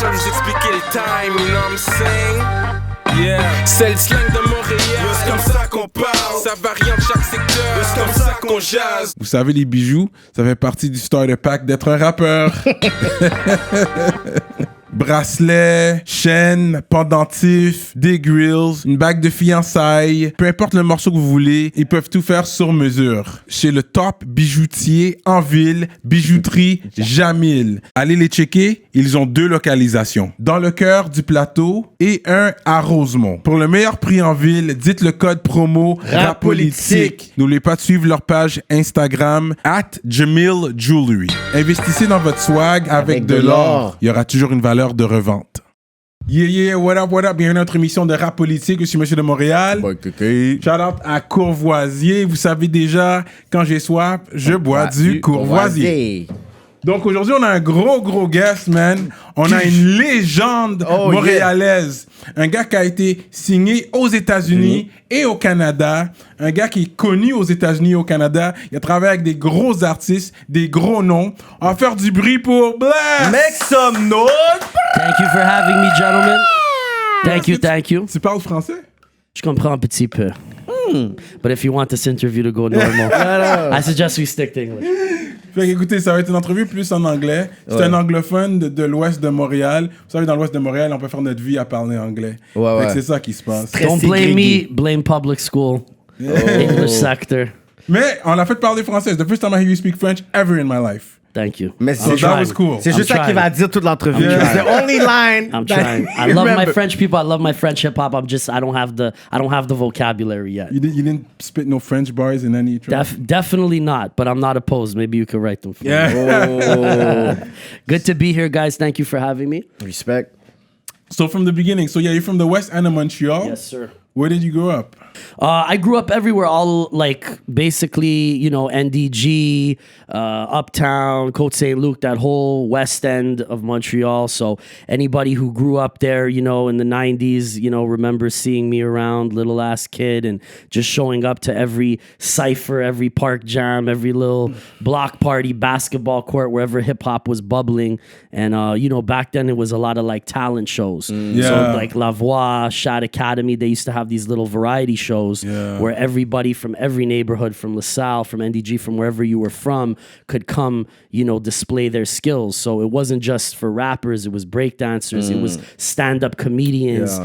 je vais vous expliquer le time, you know what I'm saying? Yeah, c'est le slang de Montréal. C'est comme ça qu'on parle. Ça varie en chaque secteur. C'est comme ça qu'on jase. Vous savez, les bijoux, ça fait partie du starter pack d'être un rappeur. Bracelet, chaîne, pendentif, des grills, une bague de fiançailles, peu importe le morceau que vous voulez, ils peuvent tout faire sur mesure. Chez le top bijoutier en ville, bijouterie Jamil. Allez les checker, ils ont 2 localisations. Dans le cœur du plateau et un à Rosemont. Pour le meilleur prix en ville, dites le code promo Rapolitik. N'oubliez pas de suivre leur page Instagram @JamilJewelry. Investissez dans votre swag avec de l'or. Il y aura toujours une valeur de revente. Yeah, what up? Bienvenue à notre émission de Rapolitik. Je suis Monsieur de Montréal. Shout out à Courvoisier. Vous savez déjà, quand j'ai soif, je bois du Courvoisier. Donc aujourd'hui, on a un gros guest, man. On a une légende montréalaise. Un gars qui a été signé aux États-Unis et au Canada. Un gars qui est connu aux États-Unis et au Canada. Il a travaillé avec des gros artistes, des gros noms. On va faire du bruit pour Bless. Make some noise. Thank you for having me, gentlemen. Thank you. Tu parles français? Je comprends un petit peu. But if you want this interview to go normal, I suggest we stick to English. Fait qu'écoutez, ça va être une entrevue plus en anglais. C'est un anglophone de l'ouest de Montréal. Vous savez, dans l'ouest de Montréal, on peut faire notre vie à parler anglais. Fait que c'est ça qui se passe. Don't blame me, blame public school, English sector. Mais on l'a fait parler français. The first time I hear you speak French ever in my life. Thank you. Mais So that was cool. C'est juste ça qu'il va dire toute l'entrevue. It's the only line. I'm trying. I love my French people. I love my French hip hop. I don't have the vocabulary yet. You didn't spit no French bars in any track? Definitely not, but I'm not opposed. Maybe you could write them for me. Yeah. Good to be here, guys. Thank you for having me. Respect. So from the beginning, you're from the West End of Montreal? Yes, sir. Where did you grow up? I grew up everywhere, all like basically, NDG, Uptown, Côte Saint-Luc, that whole west end of Montreal. So anybody who grew up there, in the 90s, remember seeing me around, little ass kid, and just showing up to every cypher, every park jam, every little block party, basketball court, wherever hip hop was bubbling. And, back then it was a lot of like talent shows. So like La Voix, Shad Academy, they used to have these little variety shows where everybody from every neighborhood, from LaSalle, from NDG, from wherever you were from, could come, display their skills. So it wasn't just for rappers, it was breakdancers, it was stand-up comedians,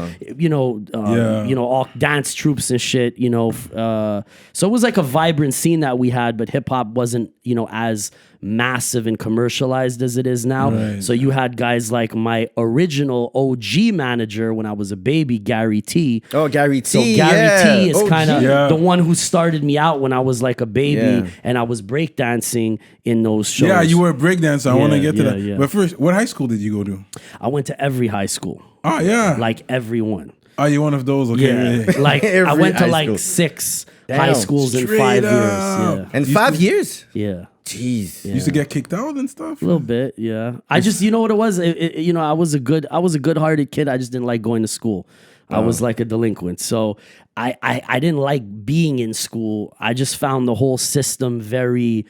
all dance troupes and shit, so it was like a vibrant scene that we had, but hip-hop wasn't, as massive and commercialized as it is now. Right. So you had guys like my original OG manager when I was a baby, Gary T. Oh, Gary T. So Gary T is kind of the one who started me out when I was like a baby and I was breakdancing in those shows. Yeah, you were a breakdancer. I want to get to that. Yeah. But first, what high school did you go to? I went to every high school. Oh, yeah. Like everyone. Oh, you're one of those? Okay. Yeah. Like I went to like 6 high schools in 5 years. Yeah. And 5 years? Yeah. Jeez. You used to get kicked out and stuff? A little bit, yeah. I just, you know what it was? I was a good-hearted kid. I just didn't like going to school. I was like a delinquent. So I didn't like being in school. I just found the whole system very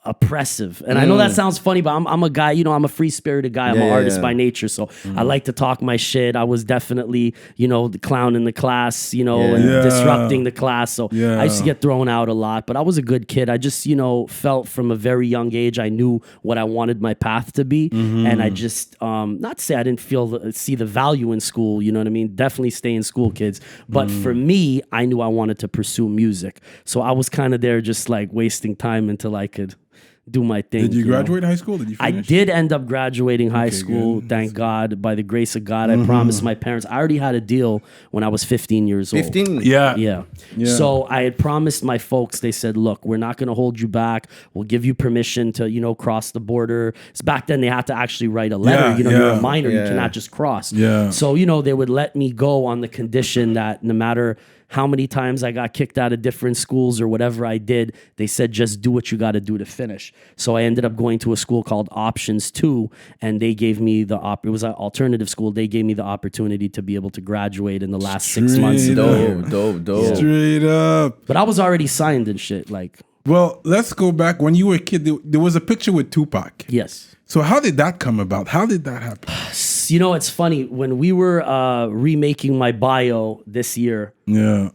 oppressive. And I know that sounds funny, but I'm a guy, I'm a free-spirited guy. I'm an artist by nature, so I like to talk my shit. I was definitely, the clown in the class, and disrupting the class. So I used to get thrown out a lot, but I was a good kid. I just, felt from a very young age, I knew what I wanted my path to be. And I just, not to say I didn't see the value in school, you know what I mean? Definitely stay in school, kids. But for me, I knew I wanted to pursue music. So I was kind of there just like wasting time until I could do my thing. Did you graduate high school? Did you finish? I did end up graduating high school, thank God. By the grace of God, I promised my parents. I already had a deal when I was 15 years old. 15? Yeah. So I had promised my folks, they said, look, we're not going to hold you back. We'll give you permission to, cross the border. So back then they had to actually write a letter. You're a minor, you cannot just cross. So, they would let me go on the condition that no matter how many times I got kicked out of different schools or whatever I did, they said, just do what you got to do to finish. So I ended up going to a school called Options 2, and they gave me it was an alternative school. They gave me the opportunity to be able to graduate in the last 6 months of the year. Dope. Straight up. But I was already signed and shit. Like, Well, let's go back. When you were a kid, there was a picture with Tupac. Yes. So how did that come about? How did that happen? You know, it's funny. When we were remaking my bio this year, Yeah.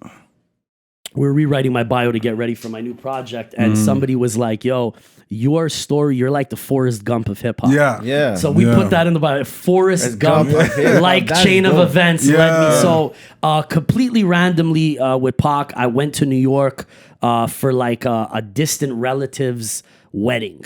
we're rewriting my bio to get ready for my new project, and somebody was like, yo, your story, you're like the Forrest Gump of hip hop. Yeah. Yeah. So we put that in the bio. Forrest Gump, like That's chain of dope. events Yeah. led me. So completely randomly with Pac, I went to New York for like a distant relative's wedding.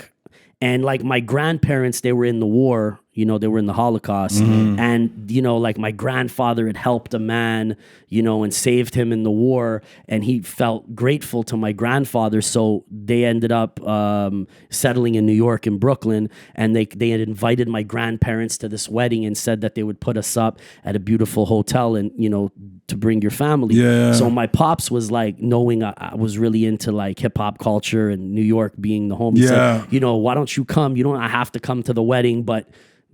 And like my grandparents, they were in the war, you know, they were in the Holocaust. And, you know, like my grandfather had helped a man, you know, and saved him in the war. And he felt grateful to my grandfather. So they ended up settling in New York, in Brooklyn. And they had invited my grandparents to this wedding and said that they would put us up at a beautiful hotel and, you know, to bring your family. Yeah. So my pops was like, knowing I was really into like hip hop culture and New York being the home. He Yeah. said, you know, why don't you come? You don't have to come to the wedding, but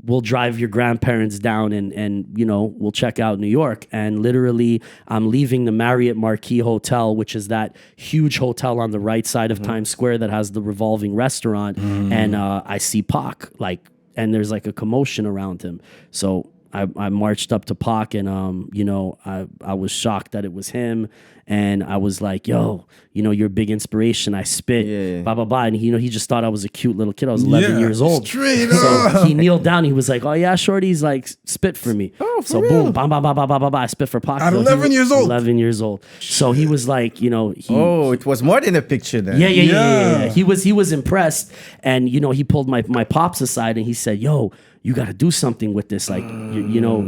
we'll drive your grandparents down and you know, we'll check out New York. And literally I'm leaving the Marriott Marquis Hotel, which is that huge hotel on the right side of Times Square that has the revolving restaurant. And I see Pac, like, and there's like a commotion around him. So I marched up to Pac and, you know, I was shocked that it was him. And I was like, yo, you know, you're a big inspiration. I spit, blah, blah, blah. And, you know, he just thought I was a cute little kid. I was 11 years old. Straight So up. he kneeled down. He was like, oh, yeah, shorty's like, spit for me. So boom, bam, bam, bam, bam, bam, bam, bam. I spit for Pac. At So he 11 was years old? 11 years old. So he was like, you know, Oh, it was more than a picture then. yeah. He was impressed, and you know, he pulled my pops aside and he said, "Yo, you got to do something with this. Like, you know,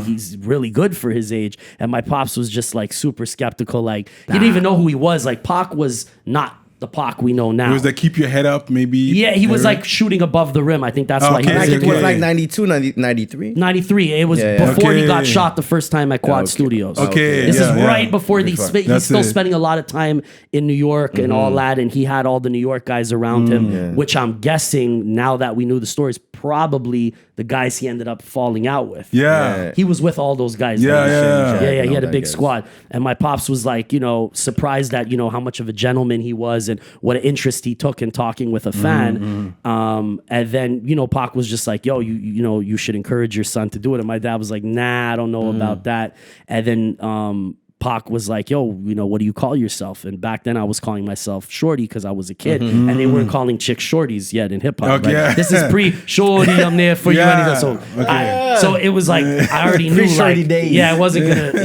he's really good for his age." And my pops was just like super skeptical. Like, he didn't even know who he was. Like, Pac was not the Pac we know now. It was that keep your head up, maybe. Yeah, he was like shooting above the rim. I think that's why he Okay, was Like it was okay. like 92, 93. 93. It was Yeah. before he got Okay. shot the first time at Quad Okay. Studios. Okay, This yeah, is yeah. right before he's That's still it. spending a lot of time in New York and all that, and he had all the New York guys around him, which I'm guessing, now that we knew the story, is probably the guys he ended up falling out with. Yeah. He was with all those guys. Yeah, then. yeah. He had a that big guys. squad. And my pops was like, you know, surprised at, you know, how much of a gentleman he was and what an interest he took in talking with a fan. And then, you know, Pac was just like, yo, you know, you should encourage your son to do it. And my dad was like, nah, I don't know about that. And then Pac was like, yo, you know, what do you call yourself? And back then I was calling myself Shorty because I was a kid. And they weren't calling chicks Shorties yet in hip hop. Okay. Right? This is pre-Shorty, I'm there for you. Yeah. So, so it was like, I already knew, Pre-Shorty like, days. yeah, it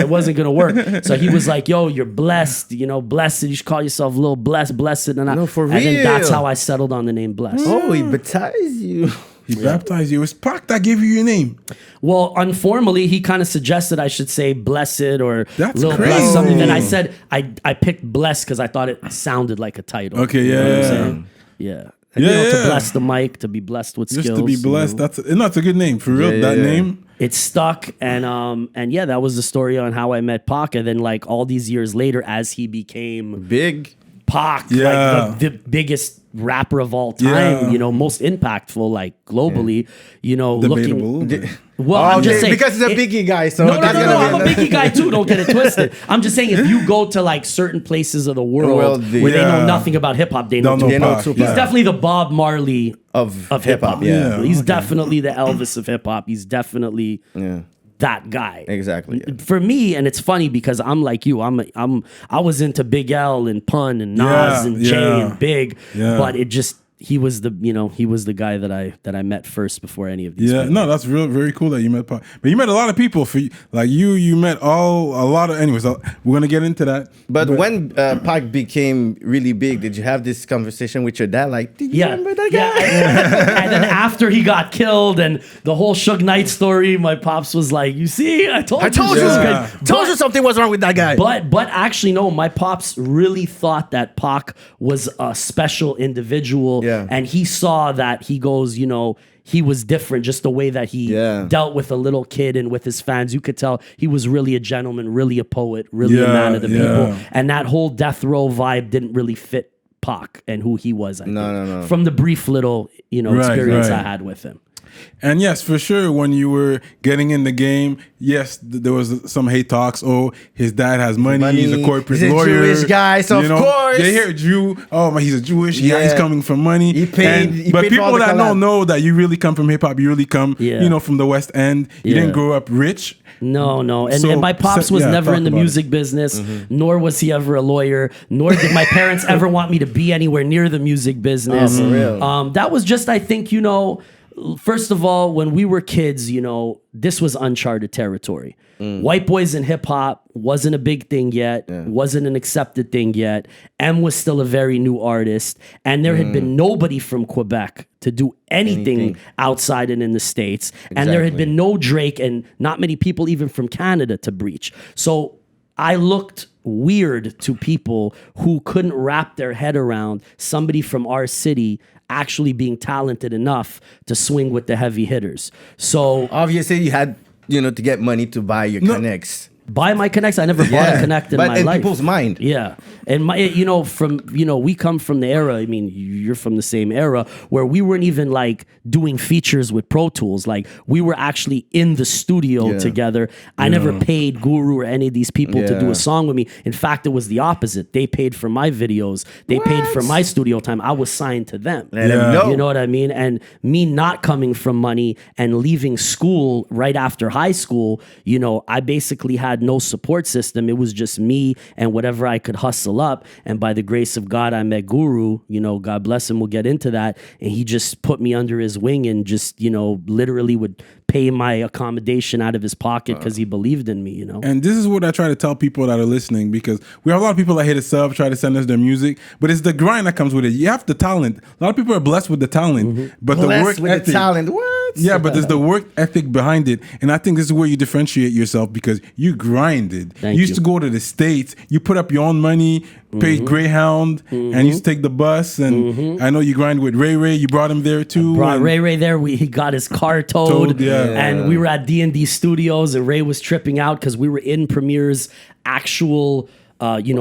wasn't gonna work. So he was like, yo, you're blessed, you know, blessed. You should call yourself Lil Blessed. And No, for and then real. that's how I settled on the name Blessed. Oh, he baptized you. He baptized you. It was Pac that gave you your name. Well, informally, he kind of suggested I should say Blessed or That's Lil crazy. Blessed something. Then I said I picked Blessed because I thought it sounded like a title. Okay, You know what I'm yeah. saying? Yeah. And, Yeah, you know, to yeah. bless the mic, to be blessed with Just skills. to be you blessed. know. That's a good name. For real, that name. It stuck, and yeah, that was the story on how I met Pac. And then like all these years later, as he became Big. Pac, Yeah. like the biggest rapper of all time, Yeah. you know, most impactful, like globally, you know, Debatable. looking. Well, I'm just saying because he's a Biggie guy, so no, that's gonna I'm be a Biggie guy too. Don't get it twisted. I'm just saying, if you go to like certain places of the world World, where they know yeah. nothing about hip hop, they know Don't know They know Pac. Tupac. he's definitely the Bob Marley of hip hop. Yeah. He's definitely the Elvis of hip hop. He's definitely that guy. Exactly. Yeah. For me, and it's funny because I'm like you. I was into Big L and Pun and Nas Yeah, and Jay yeah. and Big, Yeah. but it just he was the guy that I met first before any of these. Yeah, people. no, that's very cool that you met Pac. But you met a lot of people. You met a lot of. Anyways, we're gonna get into that. But when Pac became really big, did you have this conversation with your dad? Like, did you remember that guy? And then after he got killed and the whole Suge Knight story, my pops was like, "You see, I told you, Yeah. Told you something was wrong with that guy. But actually, no, my pops really thought that Pac was a special individual. Yeah. And he saw that he goes, you know, he was different, just the way that he dealt with a little kid and with his fans. You could tell he was really a gentleman, really a poet, really a man of the people. And that whole death row vibe didn't really fit Pac and who he was, I think. No. From the brief little, experience I had with him. And yes, for sure, when you were getting in the game, yes, there was some hate talks. Oh, his dad has money. He's a corporate he's a lawyer. Jewish guy, so you of course. They hear Jew. Oh, he's a Jewish. Yeah, Yeah. he's coming from money. He paid but for people all the that collab. don't know that you really come from hip hop, you really come, from the West End. You didn't grow up rich. No. And, So, and my pops was never talk in the about music business, nor was he ever a lawyer, nor did my parents ever want me to be anywhere near the music business. Oh, for real? That was just, I think, first of all, when we were kids, this was uncharted territory. White boys in hip hop wasn't a big thing yet, wasn't an accepted thing yet. M was still a very new artist, and there had been nobody from Quebec to do anything outside and in the States. And there had been no Drake and not many people even from Canada to breach. So I looked weird to people who couldn't wrap their head around somebody from our city actually being talented enough to swing with the heavy hitters. So Obviously, you had, to get money to buy your connects. buy my connects. I never bought a connect in but my in life. people's mind. Yeah. And we come from the era, I mean, you're from the same era where we weren't even like doing features with Pro Tools. Like we were actually in the studio together. I never paid Guru or any of these people to do a song with me. In fact, it was the opposite. They paid for my videos. They paid for my studio time. I was signed to them. Let them know. You know what I mean? And me not coming from money and leaving school right after high school, I basically had no support system. It was just me and whatever I could hustle up. And by the grace of God, I met Guru, God bless him, we'll get into that. And he just put me under his wing and just, literally would pay my accommodation out of his pocket because he believed in me, And this is what I try to tell people that are listening, because we have a lot of people that hit us up, try to send us their music, but it's the grind that comes with it. You have the talent. A lot of people are blessed with the talent, but the work with ethic. the talent. What? Yeah, but there's the work ethic behind it. And I think this is where you differentiate yourself, because you grinded. Thank you used you. to go to the States, you put up your own money, paid Greyhound, and you used to take the bus. And I know you grind with Ray Ray. You brought him there too. Brought and- Ray Ray there. He got his car towed, and we were at D&D Studios, and Ray was tripping out because we were in Premier's actual,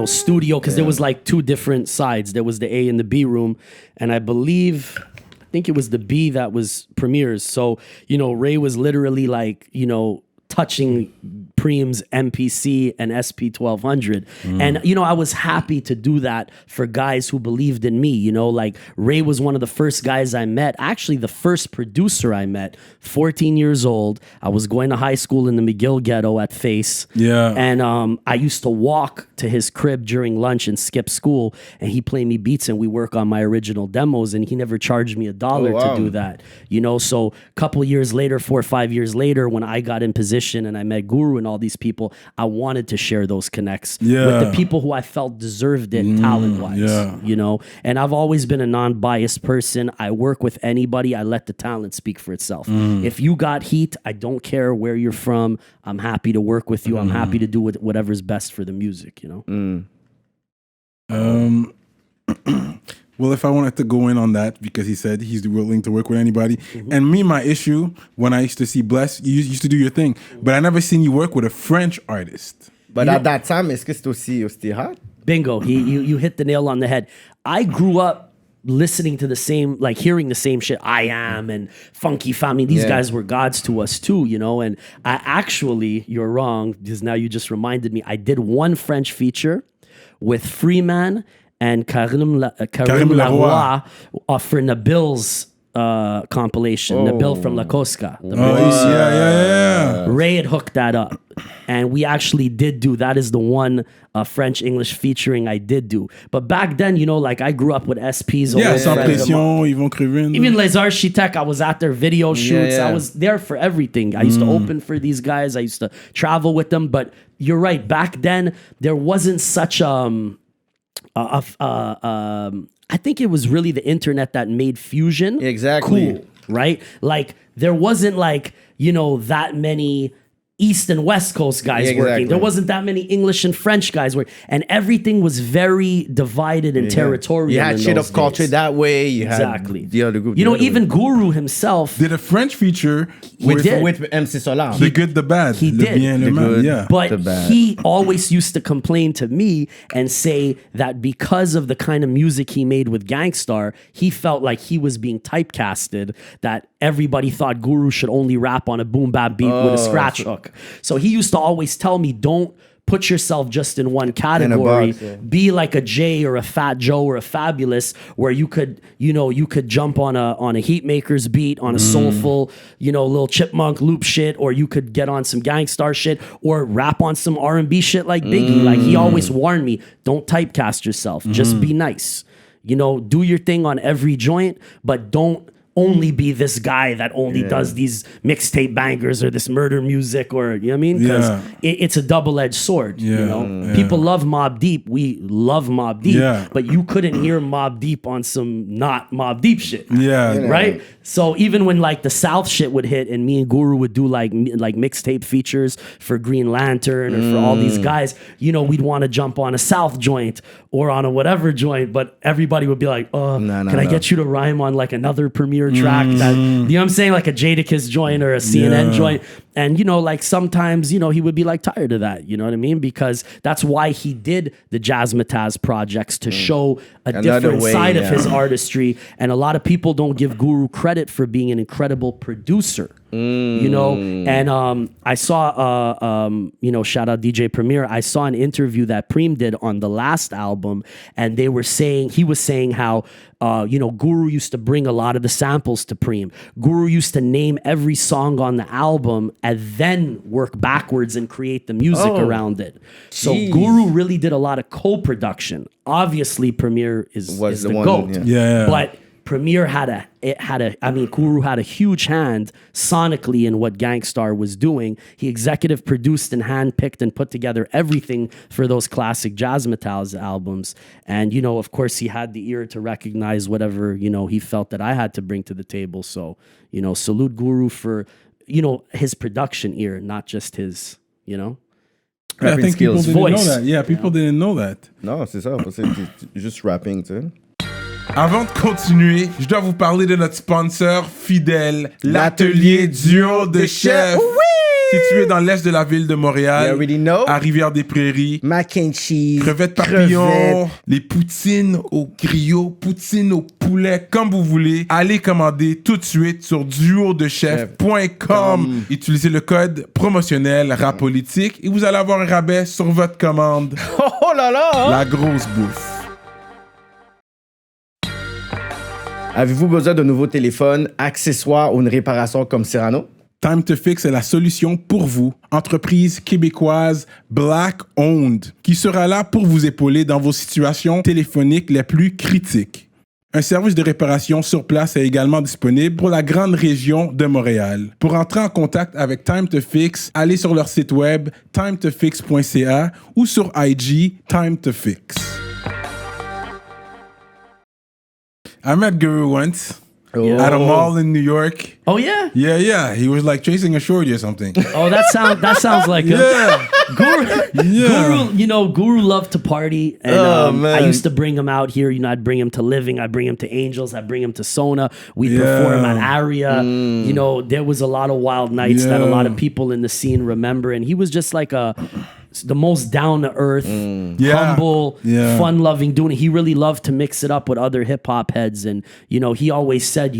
studio, because there was like two different sides. There was the A and the B room, and I think it was the B that was Premier's. So, Ray was literally like, touching Preem's MPC and SP1200. And, I was happy to do that for guys who believed in me, like Ray was one of the first guys I met, actually the first producer I met, 14 years old. I was going to high school in the McGill ghetto at Face. Yeah. And I used to walk to his crib during lunch and skip school, and he play me beats and we work on my original demos, and he never charged me $1 to do that. So a couple years later, 4 or 5 years later, when I got in position and I met Guru and all these people, I wanted to share those connects with the people who I felt deserved it talent-wise, And I've always been a non-biased person. I work with anybody. I let the talent speak for itself. If you got heat, I don't care where you're from. I'm happy to work with you. I'm happy to do whatever's best for the music, Well, if I wanted to go in on that, because he said he's willing to work with anybody. And me, my issue, when I used to see Bless, you used to do your thing, but I never seen you work with a French artist. But at that time, est-ce que c'est aussi hot? Bingo. You hit the nail on the head. I grew up listening to the same, like hearing the same shit. I Am and Funky Family. These guys were gods to us too, And I actually, you're wrong, because now you just reminded me, I did one French feature with Freeman and Karim Lavoie for Nabil's compilation, Nabil from La Cosca. Ray had hooked that up. And we actually did do, that is the one French-English featuring I did do. But back then, like I grew up with SPs. Sans pression, Yvon Crivin. Even Les Architectes, I was at their video shoots. I was there for everything. I used to open for these guys. I used to travel with them. But you're right, back then, there wasn't such I think it was really the internet that made fusion cool, right? Like there wasn't like, that many East and West Coast guys working. There wasn't that many English and French guys working. And everything was very divided and territorial. You had shit of culture that way. You had the other group. Even Guru himself did a French feature with MC Solar. The Good, the Bad. He did. Bien, the good, but the bad. He always used to complain to me and say that because of the kind of music he made with Gangstarr, he felt like he was being typecasted, that everybody thought Guru should only rap on a boom bap beat with a scratch hook. So he used to always tell me, don't put yourself just in one category. box, yeah. Be like a Jay or a Fat Joe or a Fabulous, where you could jump on a Heatmaker's beat, on a soulful, little Chipmunk loop shit, or you could get on some Gangstarr shit, or rap on some R&B shit like Biggie. Like he always warned me, don't typecast yourself. Just be nice. Do your thing on every joint, but don't only be this guy that only does these mixtape bangers or this murder music, or you know what I mean? Because it's a double-edged sword. People love Mobb Deep. We love Mobb Deep, but you couldn't hear Mobb Deep on some not Mobb Deep shit. Right? So even when like the South shit would hit, and me and Guru would do like mixtape features for Green Lantern or for all these guys, we'd want to jump on a South joint or on a whatever joint, but everybody would be like, can I get you to rhyme on like another Premiere track that, you know what I'm saying, like a Jadakiss joint or a CNN joint. And like sometimes he would be like tired of that, you know what I mean, because that's why he did the Jazzmatazz projects, to show a different side of his artistry. And a lot of people don't give Guru credit for being an incredible producer. And I saw shout out DJ Premier, I saw an interview that Preem did on the last album, and he was saying how Guru used to bring a lot of the samples to Preem. Guru used to name every song on the album and then work backwards and create the music around it. So Guru really did a lot of co-production. Obviously Premier is the GOAT. But Premier Guru had a huge hand sonically in what Gangstarr was doing. He executive produced and handpicked and put together everything for those classic Jazzmatazz albums. And, of course, he had the ear to recognize whatever, he felt that I had to bring to the table. So, salute Guru for, his production ear, not just his, I think people didn't voice. know that. Yeah, people didn't know that. Non, c'est ça. C'est juste rapping, tu sais. Avant de continuer, je dois vous parler de notre sponsor fidèle, l'atelier duo de chef. Situé dans l'est de la ville de Montréal, à Rivière-des-Prairies. Mac and cheese, crevettes papillons, les poutines au griot, poutines au poulet, comme vous voulez. Allez commander tout de suite sur duodechef.com. Utilisez le code promotionnel Rapolitik et vous allez avoir un rabais sur votre commande. Oh là là! La grosse bouffe. Avez-vous besoin de nouveaux téléphones, accessoires ou une réparation comme Cyrano? Time to Fix est la solution pour vous, entreprise québécoise Black-owned, qui sera là pour vous épauler dans vos situations téléphoniques les plus critiques. Un service de réparation sur place est également disponible pour la grande région de Montréal. Pour entrer en contact avec Time to Fix, allez sur leur site web timetofix.ca ou sur IG Time to Fix. I met Guru once at a mall in New York. Oh yeah? Yeah. He was like chasing a shorty or something. Oh, that sounds like Guru. Guru loved to party, and I used to bring him out here. I'd bring him to Living, I'd bring him to Angels, I'd bring him to Sona. We'd perform at Aria. There was a lot of wild nights that a lot of people in the scene remember, and he was just like the most down-to-earth, humble, fun-loving dude. He really loved to mix it up with other hip-hop heads. And, he always said,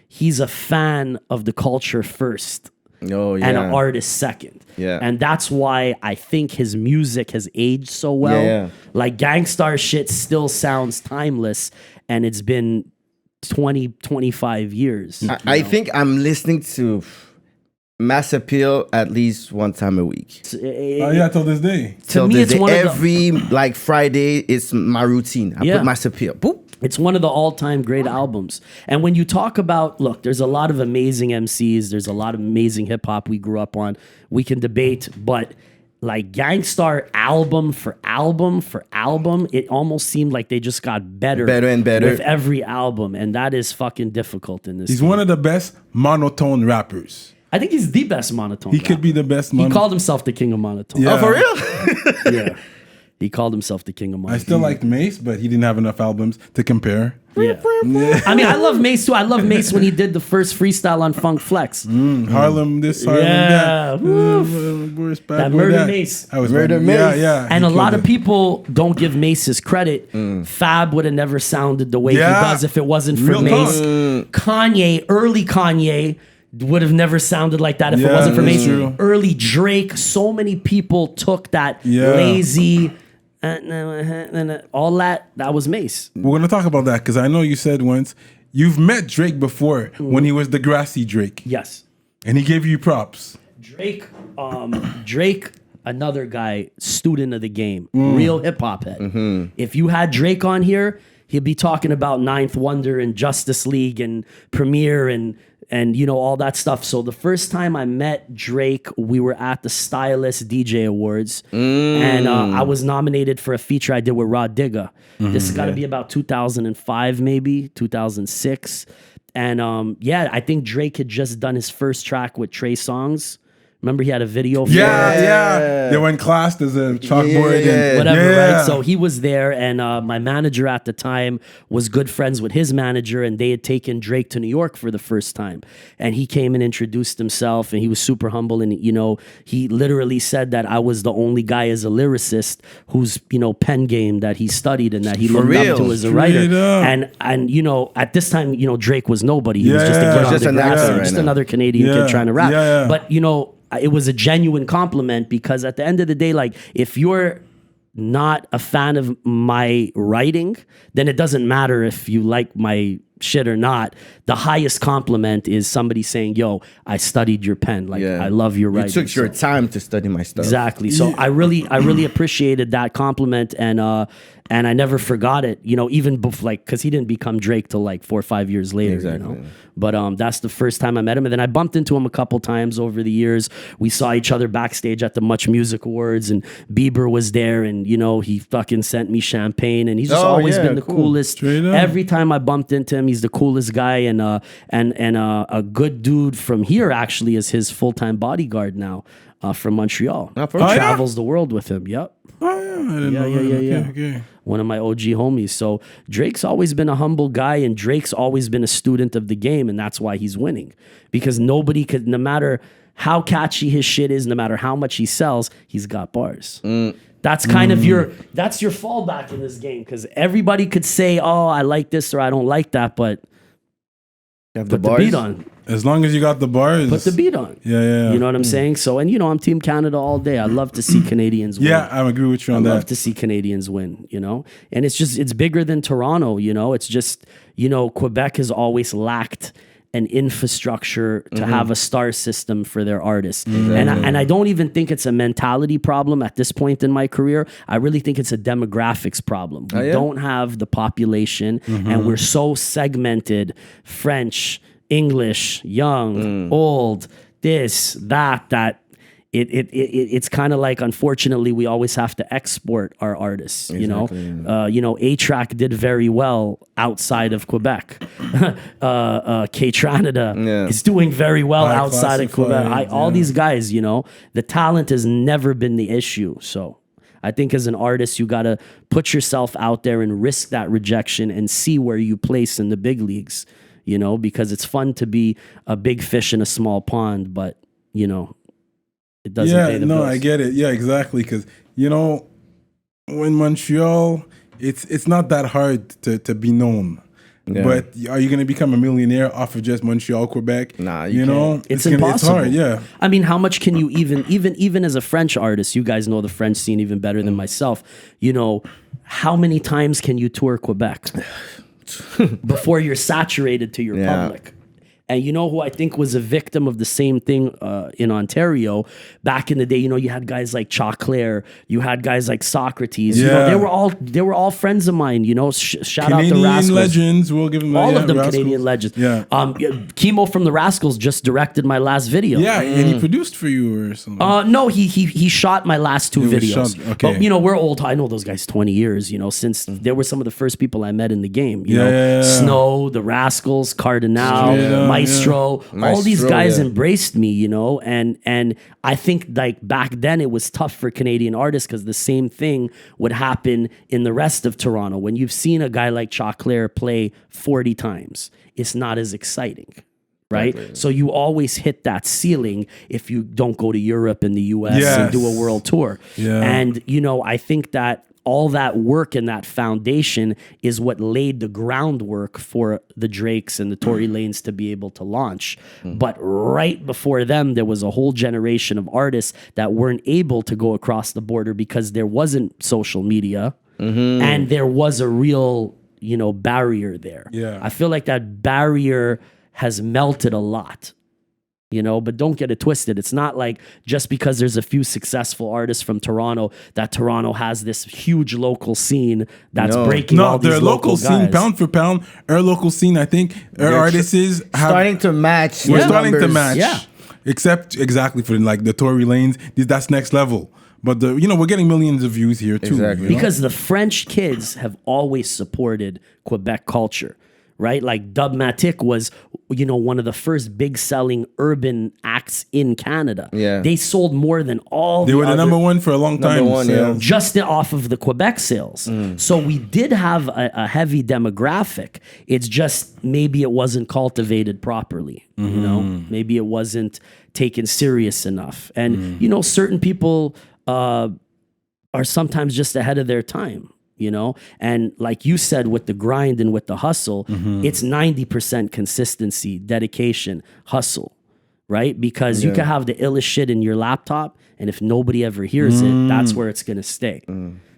he's a fan of the culture first and an artist second. Yeah. And that's why I think his music has aged so well. Yeah. Like Gangstarr shit still sounds timeless, and it's been 25 years. I think I'm listening to Mass Appeal at least one time a week. Till this day. Till this day. Every Friday, it's my routine. I put Mass Appeal. Boop. It's one of the all-time great albums. And when you talk about, look, there's a lot of amazing MCs. There's a lot of amazing hip-hop we grew up on. We can debate, but like Gangstarr album for album, it almost seemed like they just got better and better with every album. And that is fucking difficult in this He's game. one of the best monotone rappers. I think he's the best monotone He could be the best He called himself the king of monotone. Oh, for real? Yeah. He called himself the king of Montreal. I still liked Mace, but he didn't have enough albums to compare. Yeah. I mean, I love Mace too. I love Mace when he did the first freestyle on Funk Flex. Harlem this, Harlem that. That Murder Mace. I was Murder Mace. Yeah. And a lot of people don't give Mace his credit. Fab would have never sounded the way he does if it wasn't for Real Mace. talk. Kanye, early Kanye, would have never sounded like that if it wasn't for that's Mace. true. Early Drake, so many people took that lazy, all that was Mace. We're going to talk about that because I know you said once you've met Drake before when he was the grassy Drake. Yes. And he gave you props. Drake, another guy, student of the game, real hip hop head. If you had Drake on here, he'd be talking about Ninth Wonder and Justice League and Premiere and you know, all that stuff. So the first time I met Drake, we were at the Stylist DJ Awards, and I was nominated for a feature I did with Rod Digga. This has got to be about 2005, maybe 2006. And I think Drake had just done his first track with Trey Songz. Remember, he had a video for it. Yeah. They went classed as a chalkboard. And Whatever, right? So he was there, and my manager at the time was good friends with his manager, and they had taken Drake to New York for the first time. And he came and introduced himself, and he was super humble. And, you know, he literally said that I was the only guy as a lyricist whose, you know, pen game that he studied and that he looked up to as a writer. And you know, at this time, you know, Drake was nobody. He was just a kid on the grass, just another Canadian kid trying to rap. But, you know, it was a genuine compliment because at the end of the day, like, if you're not a fan of my writing, then it doesn't matter if you like my shit or not. The highest compliment is somebody saying, yo, I studied your pen. Like, I love your writing. You took your time to study my stuff. Exactly. So I really appreciated that compliment, and I never forgot it, you know, even before, like, because he didn't become Drake till like 4 or 5 years later, Exactly. you know. But that's the first time I met him, and then I bumped into him a couple times over the years. We saw each other backstage at the Much Music Awards, and Bieber was there, and, you know, he fucking sent me champagne, and he's just always been the coolest. Every time I bumped into him, he's the coolest guy, and a good dude from here actually is his full-time bodyguard now, from Montreal. Travels the world with him. Yep. Okay. One of my OG homies. So Drake's always been a humble guy, and Drake's always been a student of the game, and that's why he's winning. Because nobody could, no matter how catchy his shit is, no matter how much he sells, he's got bars. That's kind of that's your fallback in this game, because everybody could say, oh, I like this or I don't like that, but put the beat on. As long as you got the bars. Put the beat on. Yeah. You know what I'm saying? So, and you know, I'm Team Canada all day. I love to see Canadians win. Yeah, I agree with you on that. I love to see Canadians win, you know? And it's bigger than Toronto, you know? It's just, you know, Quebec has always lacked an infrastructure to have a star system for their artists. And I don't even think it's a mentality problem at this point in my career. I really think it's a demographics problem. We don't have the population, and we're so segmented: French, English, young, old, this, that it's kind of like, unfortunately, we always have to export our artists. You know, A-Track did very well outside of Quebec. K-Tranada is doing very well outside of Quebec. All these guys, you know, the talent has never been the issue. So I think as an artist, you got to put yourself out there and risk that rejection and see where you place in the big leagues, you know, because it's fun to be a big fish in a small pond, but, you know, it doesn't pay the bills. I get it. Yeah, exactly. Because, you know, in Montreal, it's not that hard to be known. Yeah. But are you going to become a millionaire off of just Montreal, Quebec? Nah, you know, it's impossible. It's hard, yeah. I mean, how much can you even as a French artist, you guys know the French scene even better than myself, you know, how many times can you tour Quebec before you're saturated to your public? And you know who I think was a victim of the same thing in Ontario back in the day? You know, you had guys like Choclair, you had guys like Socrates. You know, they were all friends of mine. You know, shout out the Rascals. Legends, we'll give them all of them. Rascals. Canadian legends. Yeah. Chemo from the Rascals just directed my last video. Yeah, and he produced for you or something. No, he shot my last two videos. Okay. But you know, we're old. I know those guys 20 years. You know, since they were some of the first people I met in the game. You know, Snow, the Rascals, Cardinal, Maestro. All these Maestro, guys yeah. embraced me, you know, and I think like back then it was tough for Canadian artists because the same thing would happen in the rest of Toronto. When you've seen a guy like Choclair play 40 times, it's not as exciting. Right? Exactly. So you always hit that ceiling if you don't go to Europe and the US and do a world tour. Yeah. And, you know, I think that all that work and that foundation is what laid the groundwork for the Drakes and the Tory Lanez to be able to launch. But right before them, there was a whole generation of artists that weren't able to go across the border because there wasn't social media and there was a real, you know, barrier there. Yeah. I feel like that barrier has melted a lot. You know, but don't get it twisted. It's not like just because there's a few successful artists from Toronto that Toronto has this huge local scene that's breaking all these their local scene, guys. pound for pound, our local scene, I think our artists have starting to match. we're the starting to numbers. match. Yeah. Except exactly for like the Tory Lanez, that's next level. But the we're getting millions of views here too. Exactly. you know? Because the French kids have always supported Quebec culture, right? Like Dubmatic was, you know, one of the first big selling urban acts in Canada. Yeah. They sold more than all they the were the other, number one for a long time. Number one, so- yeah. just off of the Quebec sales. So we did have a heavy demographic. It's just maybe it wasn't cultivated properly. You know, maybe it wasn't taken serious enough. And, you know, certain people are sometimes just ahead of their time. You know, and like you said, with the grind and with the hustle, it's 90% consistency, dedication, hustle, right? Because you can have the illest shit in your laptop, and if nobody ever hears it, that's where it's gonna stay.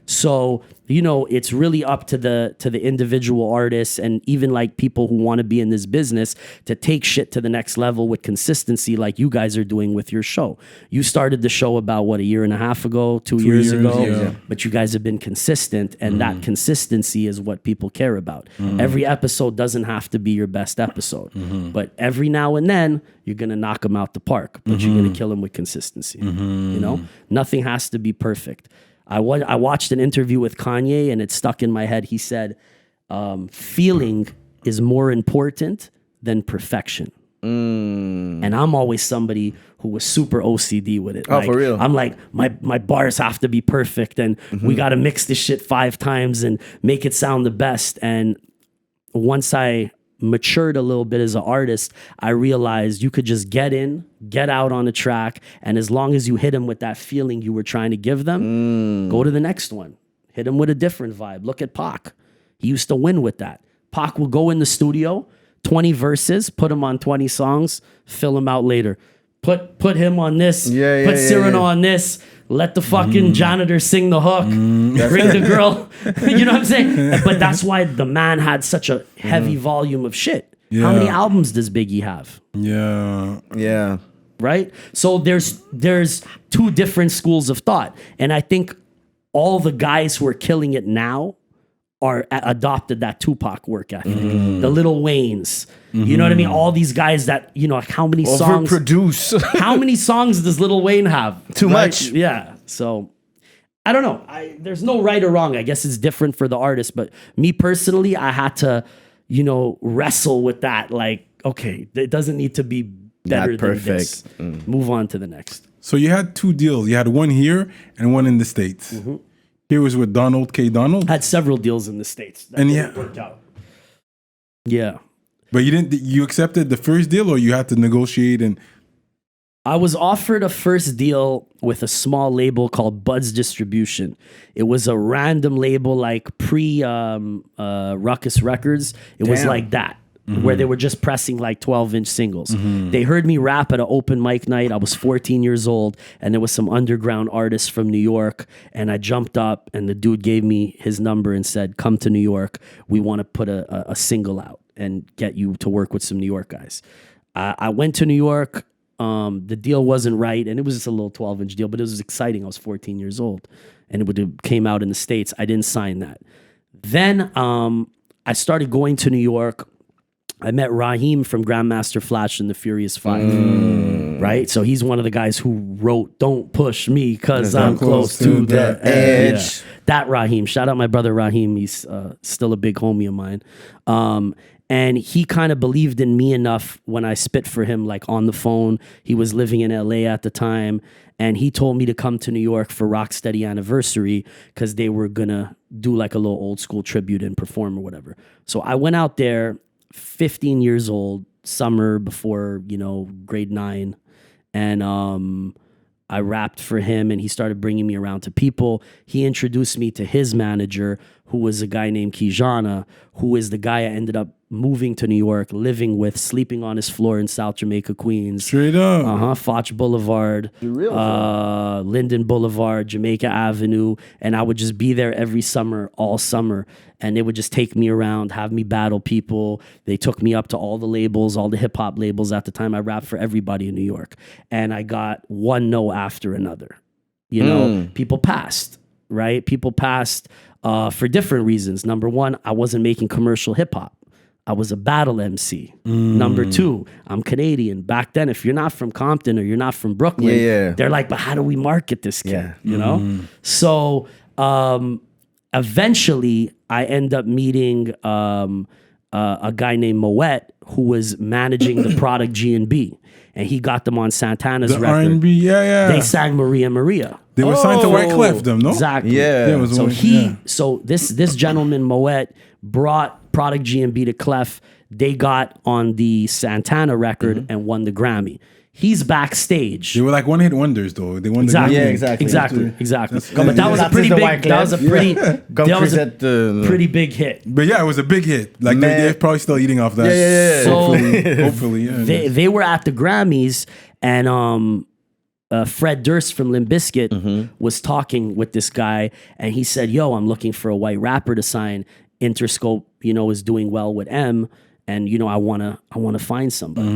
So, you know, it's really up to the individual artists and even like people who want to be in this business to take shit to the next level with consistency like you guys are doing with your show. You started the show about what, a year and a half ago, 2 years ago, yeah. but you guys have been consistent, and that consistency is what people care about. Every episode doesn't have to be your best episode, but every now and then you're going to knock them out the park, but you're going to kill them with consistency. You know, nothing has to be perfect. I watched an interview with Kanye and it stuck in my head. He said, feeling is more important than perfection. And I'm always somebody who was super OCD with it. Oh, for real? I'm like, my bars have to be perfect and we got to mix this shit 5 times and make it sound the best. And once I matured a little bit as an artist, I realized you could just get in, get out on a track, and as long as you hit them with that feeling you were trying to give them, go to the next one. Hit them with a different vibe. Look at Pac. He used to win with that. Pac will go in the studio, 20 verses, put him on 20 songs, fill him out later. Put him on this, put Cyrano on this, let the fucking janitor sing the hook, bring the girl. You know what I'm saying? But that's why the man had such a heavy volume of shit. Yeah. How many albums does Biggie have? Yeah. Right? So there's 2 different schools of thought. And I think all the guys who are killing it now are adopted that Tupac work ethic. The Lil Waynes. You know what I mean? All these guys that, you know, like how many songs... Overproduce. How many songs does Lil Wayne have? Too much. Yeah. So I don't know. There's no right or wrong. I guess it's different for the artist. But me personally, I had to, you know, wrestle with that. Like, okay, it doesn't need to be better Not than perfect. this. Move on to the next. So you had 2 deals. You had one here and one in the States. Here was with Donald K. Donald. Had several deals in the States. That And didn't work out. Yeah. But you accepted the first deal or you had to negotiate and... I was offered a first deal with a small label called Bud's Distribution. It was a random label like pre-Ruckus Records. It was like that, where they were just pressing like 12-inch singles. They heard me rap at an open mic night. I was 14 years old, and there was some underground artists from New York, and I jumped up, and the dude gave me his number and said, come to New York. We want to put a single out and get you to work with some New York guys. I went to New York. The deal wasn't right, and it was just a little 12-inch deal, but it was exciting. I was 14 years old, and it came out in the States. I didn't sign that. Then I started going to New York. I met Raheem from Grandmaster Flash and the Furious Five, right? So he's one of the guys who wrote "Don't Push Me" because I'm close to the edge. Yeah. That Raheem, shout out my brother Raheem. He's still a big homie of mine, and he kind of believed in me enough when I spit for him, like on the phone. He was living in LA at the time, and he told me to come to New York for Rocksteady anniversary because they were gonna do like a little old school tribute and perform or whatever. So I went out there. 15 years old, summer before, grade 9. And I rapped for him and he started bringing me around to people. He introduced me to his manager, who was a guy named Kijana, who is the guy I ended up moving to New York, living with, sleeping on his floor in South Jamaica, Queens. Straight up. Foch Boulevard, Linden Boulevard, Jamaica Avenue. And I would just be there every summer, all summer. And they would just take me around, have me battle people. They took me up to all the labels, all the hip hop labels. At the time, I rapped for everybody in New York. And I got one no after another. People passed, right? People passed for different reasons. Number one, I wasn't making commercial hip hop. I was a battle MC. Number two, I'm Canadian. Back then, if you're not from Compton or you're not from Brooklyn, they're like, but how do we market this kid? You know? So eventually, I end up meeting a guy named Moet who was managing the product G&B. And he got them on Santana's record. R&B, They sang Maria Maria. They were signed to Wyclef, them, no? Exactly. Yeah. So this gentleman Moet brought Product G&B to Clef. They got on the Santana record and won the Grammy. He's backstage. They were like one-hit wonders, though. They won the exactly. Grammy. Yeah, exactly. But that was a pretty big. That was a pretty big hit. But yeah, it was a big hit. Like they're probably still eating off that. Yeah. So hopefully, they were at the Grammys, and Fred Durst from Limp Bizkit was talking with this guy, and he said, "Yo, I'm looking for a white rapper to sign. Interscope, is doing well with M, and I wanna find somebody."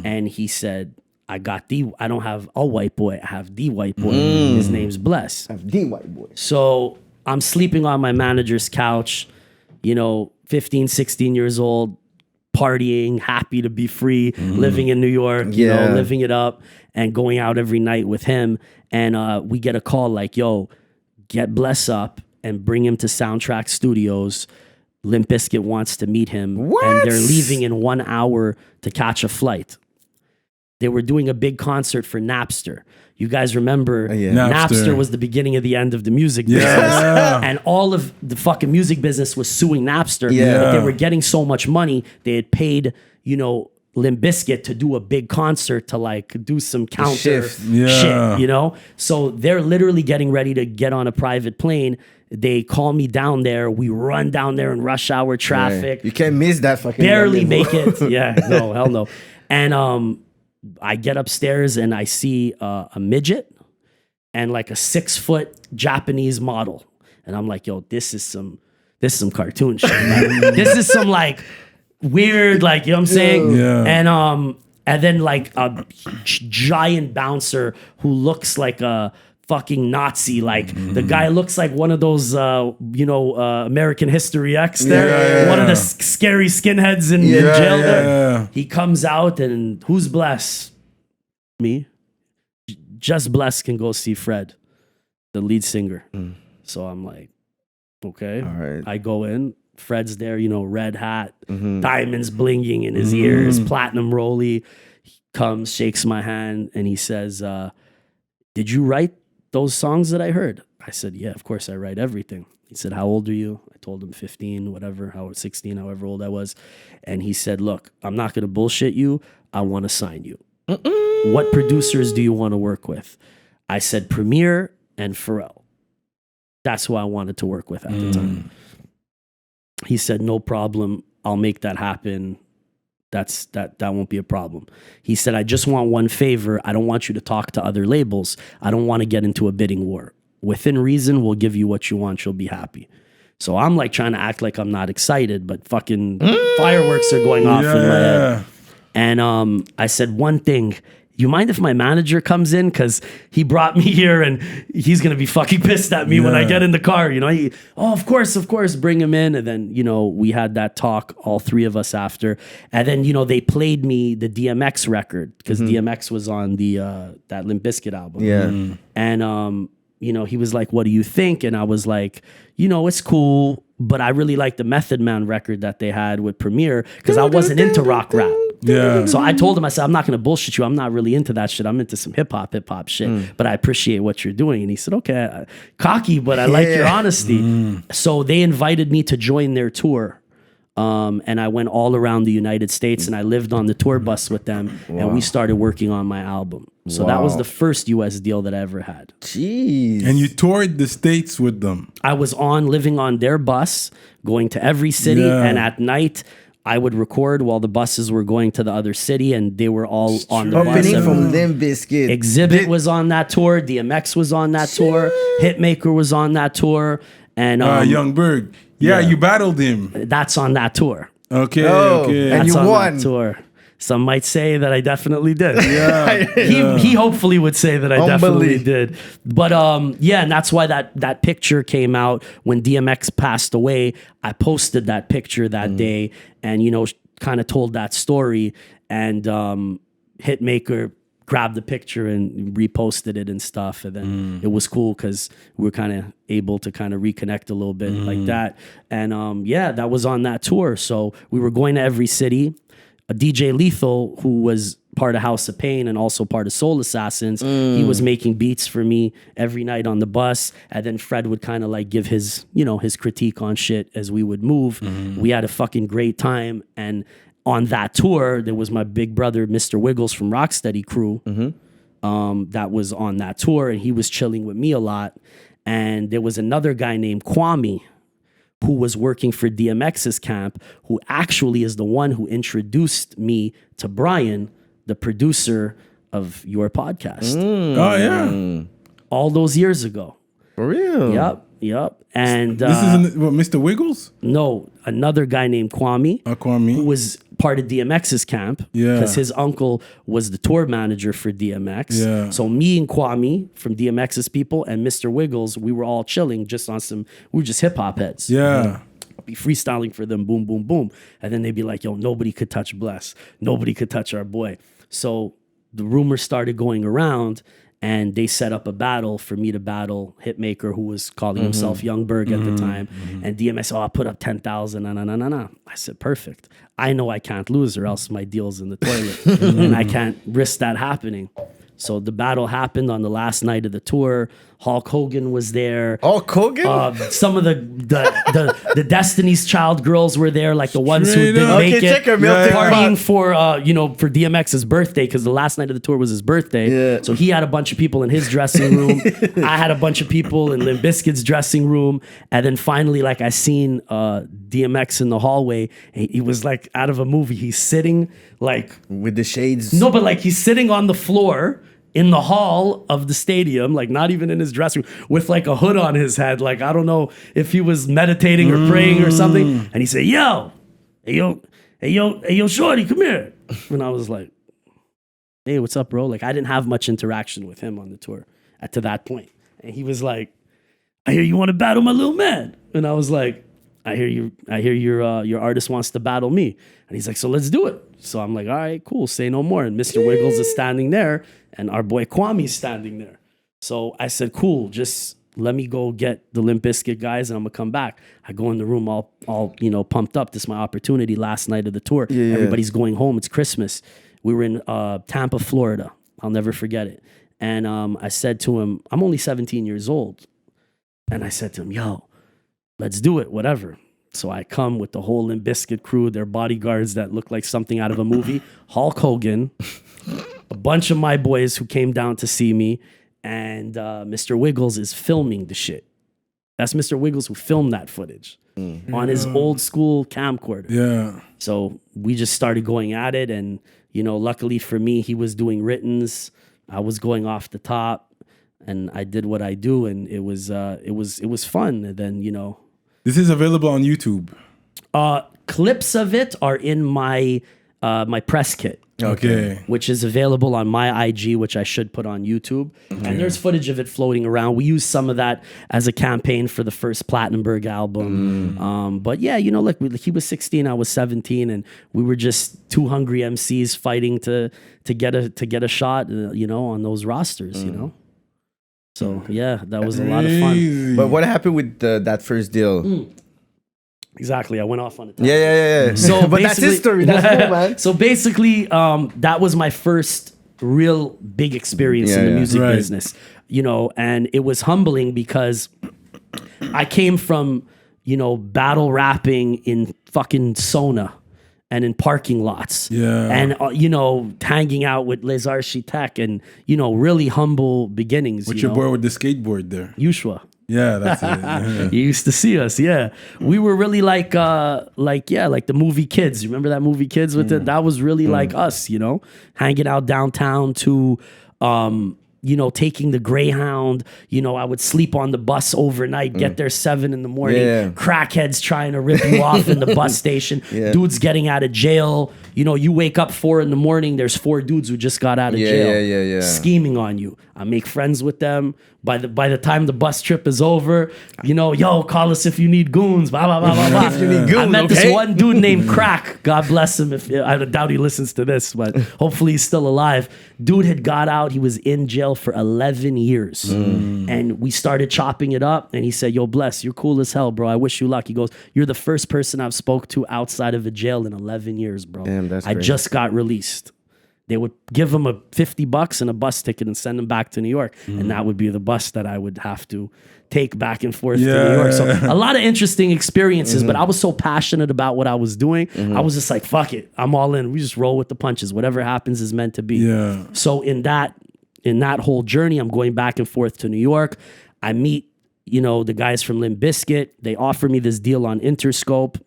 And he said, I don't have a white boy, I have the white boy. His name's Bless. I have the white boy. So I'm sleeping on my manager's couch, 15, 16 years old, partying, happy to be free, living in New York, living it up, and going out every night with him. And we get a call like, yo, get Bless up and bring him to Soundtrack Studios. Limp Bizkit wants to meet him. What? And they're leaving in 1 hour to catch a flight. They were doing a big concert for Napster. You guys remember Napster was the beginning of the end of the music business. And all of the fucking music business was suing Napster. But they were getting so much money, they had paid, Limp Bizkit to do a big concert to like do some counter shit, So they're literally getting ready to get on a private plane. They call me down there. We run down there in rush hour traffic. Right. You can't miss that fucking. Barely make it. No, hell no. And I get upstairs and I see a midget and like a 6-foot Japanese model, and I'm like, yo, this is some cartoon shit. Like, this is some like weird, like, you know what I'm saying? Yeah. And then like a giant bouncer who looks like a fucking Nazi. Like the guy looks like one of those, American History X there. One of the scary skinheads in jail there. He comes out and who's Bless? Me. Just Bless can go see Fred, the lead singer. So I'm like, okay. All right. I go in. Fred's there, red hat, diamonds blinging in his ears, platinum rollie. He comes, shakes my hand, and he says, did you write those songs that I heard? I said, yeah, of course I write everything. He said, how old are you? I told him 15, whatever, 16, however old I was. And he said, look, I'm not going to bullshit you. I want to sign you. What producers do you want to work with? I said, Premier and Pharrell. That's who I wanted to work with at the time. He said, no problem. I'll make that happen. That won't be a problem. He said, I just want one favor. I don't want you to talk to other labels. I don't want to get into a bidding war. Within reason, we'll give you what you want. You'll be happy. So I'm like trying to act like I'm not excited, but fucking fireworks are going off in my head. And I said, one thing, you mind if my manager comes in? Because he brought me here and he's going to be fucking pissed at me when I get in the car. You know, of course, bring him in. And then, you know, we had that talk, all three of us after. And then, you know, they played me the DMX record because DMX was on the that Limp Bizkit album. Yeah. And, you know, he was like, what do you think? And I was like, you know, it's cool, but I really like the Method Man record that they had with Premier because I wasn't into rock rap. Yeah. So I told him, I said, I'm not going to bullshit you. I'm not really into that shit. I'm into some hip hop shit, but I appreciate what you're doing. And he said, okay, cocky, but I like your honesty. So they invited me to join their tour. And I went all around the United States and I lived on the tour bus with them and we started working on my album. So that was the first US deal that I ever had. Jeez. And you toured the States with them. I was living on their bus, going to every city, and at night I would record while the buses were going to the other city, and they were all on the bus. Opening from Limp Bizkit. Exhibit was on that tour. DMX was on that tour. Hitmaker was on that tour. And Young Berg. Yeah, you battled him. That's on that tour. Okay, Oh, okay. and That's you on won. that tour. Some might say that I definitely did. Yeah. He hopefully would say that I definitely Humbly. did. But yeah, and that's why that picture came out when DMX passed away. I posted that picture that day and, you know, kind of told that story. And Hitmaker grabbed the picture and reposted it and stuff. And then it was cool because we were kind of able to kind of reconnect a little bit like that. And yeah, that was on that tour. So we were going to every city. DJ Lethal, who was part of House of Pain and also part of Soul Assassins, he was making beats for me every night on the bus. And then Fred would kind of like give his, you know, his critique on shit as we would move. We had a fucking great time. And on that tour, there was my big brother, Mr. Wiggles from Rocksteady Crew, that was on that tour. And he was chilling with me a lot. And there was another guy named Kwame, who was working for DMX's camp, who actually is the one who introduced me to Brian, the producer of your podcast. Oh, yeah. All those years ago. For real? Yep. And This is Mr. Wiggles? no, another guy named Kwame, Kwame. who was part of DMX's camp. Yeah. Because his uncle was the tour manager for DMX. Yeah. So me and Kwame from DMX's people and Mr. Wiggles, we were all chilling just on we were just hip hop heads. Yeah. I'd be freestyling for them, boom, boom, boom. And then they'd be like, yo, nobody could touch Bless. Nobody could touch our boy. So the rumors started going around and they set up a battle for me to battle Hitmaker, who was calling himself Youngberg at the time. And DMX, I'll put up 10,000. I said, perfect. I know I can't lose or else my deal's in the toilet. And I can't risk that happening. So the battle happened on the last night of the tour. Hulk Hogan was there. Hulk Hogan? Some of the Destiny's Child girls were there, like the ones who Straight didn't up. make Okay, it. check her melting Partying pot. for for DMX's birthday because the last night of the tour was his birthday. Yeah. So he had a bunch of people in his dressing room. I had a bunch of people in Limp Bizkit's dressing room, and then finally, like I seen DMX in the hallway. And he was like out of a movie. He's sitting like With the shades. no, but like he's sitting on the floor in the hall of the stadium, like not even in his dressing room, with like a hood on his head. Like, I don't know if he was meditating or praying or something. And he said, hey, shorty, come here. And I was like, hey, what's up, bro? Like, I didn't have much interaction with him on the tour to that point. And he was like, I hear you want to battle my little man. And I was like, I hear your artist wants to battle me. And he's like, so let's do it. So I'm like, all right, cool, say no more. And Mr. Wiggles is standing there and our boy Kwame's standing there. So I said, cool, just let me go get the Limp Bizkit guys and I'm gonna come back. I go in the room all pumped up. This is my opportunity last night of the tour. Yeah. Everybody's going home. It's Christmas. We were in Tampa, Florida. I'll never forget it. And I said to him, I'm only 17 years old. And I said to him, yo, let's do it, whatever. So I come with the whole Limp Bizkit crew, their bodyguards that look like something out of a movie, Hulk Hogan, a bunch of my boys who came down to see me, and Mr. Wiggles is filming the shit. That's Mr. Wiggles who filmed that footage on his old school camcorder. Yeah. So we just started going at it, and luckily for me, he was doing writtens. I was going off the top, and I did what I do, and it was fun. And then This is available on YouTube. clips of it are in my my press kit. Okay. which is available on my IG, which I should put on YouTube. And there's footage of it floating around. We used some of that as a campaign for the first Plattenberg album. But yeah, you know, like he was 16, I was 17, and we were just two hungry MCs fighting to get a shot, you know, on those rosters, you know. So yeah, that was a lot of fun. But what happened with that first deal? Exactly, I went off on it. Yeah. So but that's history. That's cool, man. So basically, that was my first real big experience in the music business, you know, and it was humbling because I came from, you know, battle rapping in fucking sauna and in parking lots. Yeah. And, you know, hanging out with Les Architectes and, you know, really humble beginnings. What's you your know? boy with the skateboard there? Yushua. Yeah, that's it. You used to see us, yeah. We were really like the movie Kids. You remember that movie Kids with it? That was really like us, you know, hanging out downtown to, you know, taking the Greyhound. You know, I would sleep on the bus overnight, get there 7 a.m. Crackheads trying to rip you off in the bus station. Dudes getting out of jail. You know, you wake up 4 a.m. There's 4 dudes who just got out of jail, scheming on you. I make friends with them. By the time the bus trip is over, you know, yo, call us if you need goons. Blah blah blah blah blah. If you need goons, I met this one dude named Crack. God bless him. If I doubt he listens to this, but hopefully he's still alive. Dude had got out. He was in jail for 11 years, and we started chopping it up. And he said, "Yo, bless, you're cool as hell, bro. I wish you luck." He goes, "You're the first person I've spoke to outside of a jail in 11 years, bro. Damn, that's I great. just got released." They would give him a $50 and a bus ticket and send him back to New York. And that would be the bus that I would have to take back and forth to New York. So a lot of interesting experiences, but I was so passionate about what I was doing. I was just like, fuck it. I'm all in. We just roll with the punches. Whatever happens is meant to be. Yeah. So in that whole journey, I'm going back and forth to New York. I meet, you know, the guys from Limp Bizkit. They offer me this deal on Interscope.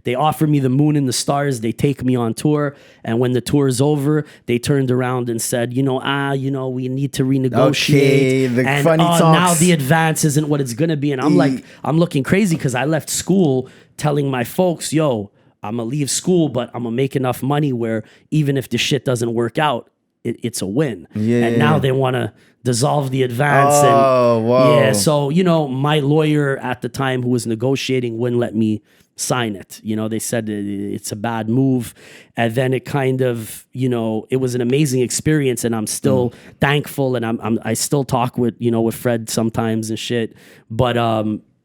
They offer me the moon and the stars. They take me on tour. And when the tour is over, they turned around and said, you know, we need to renegotiate. Okay, the and funny talks. now the advance isn't what it's going to be. And I'm like, I'm looking crazy because I left school telling my folks, yo, I'm going to leave school, but I'm going to make enough money where even if the shit doesn't work out, it's a win. And now they want to dissolve the advance. Whoa. So, you know, my lawyer at the time who was negotiating wouldn't let me sign it. You know, they said it's a bad move. And then it kind of, you know, it was an amazing experience, and I'm still thankful, and I still talk with, you know, with Fred sometimes and shit. But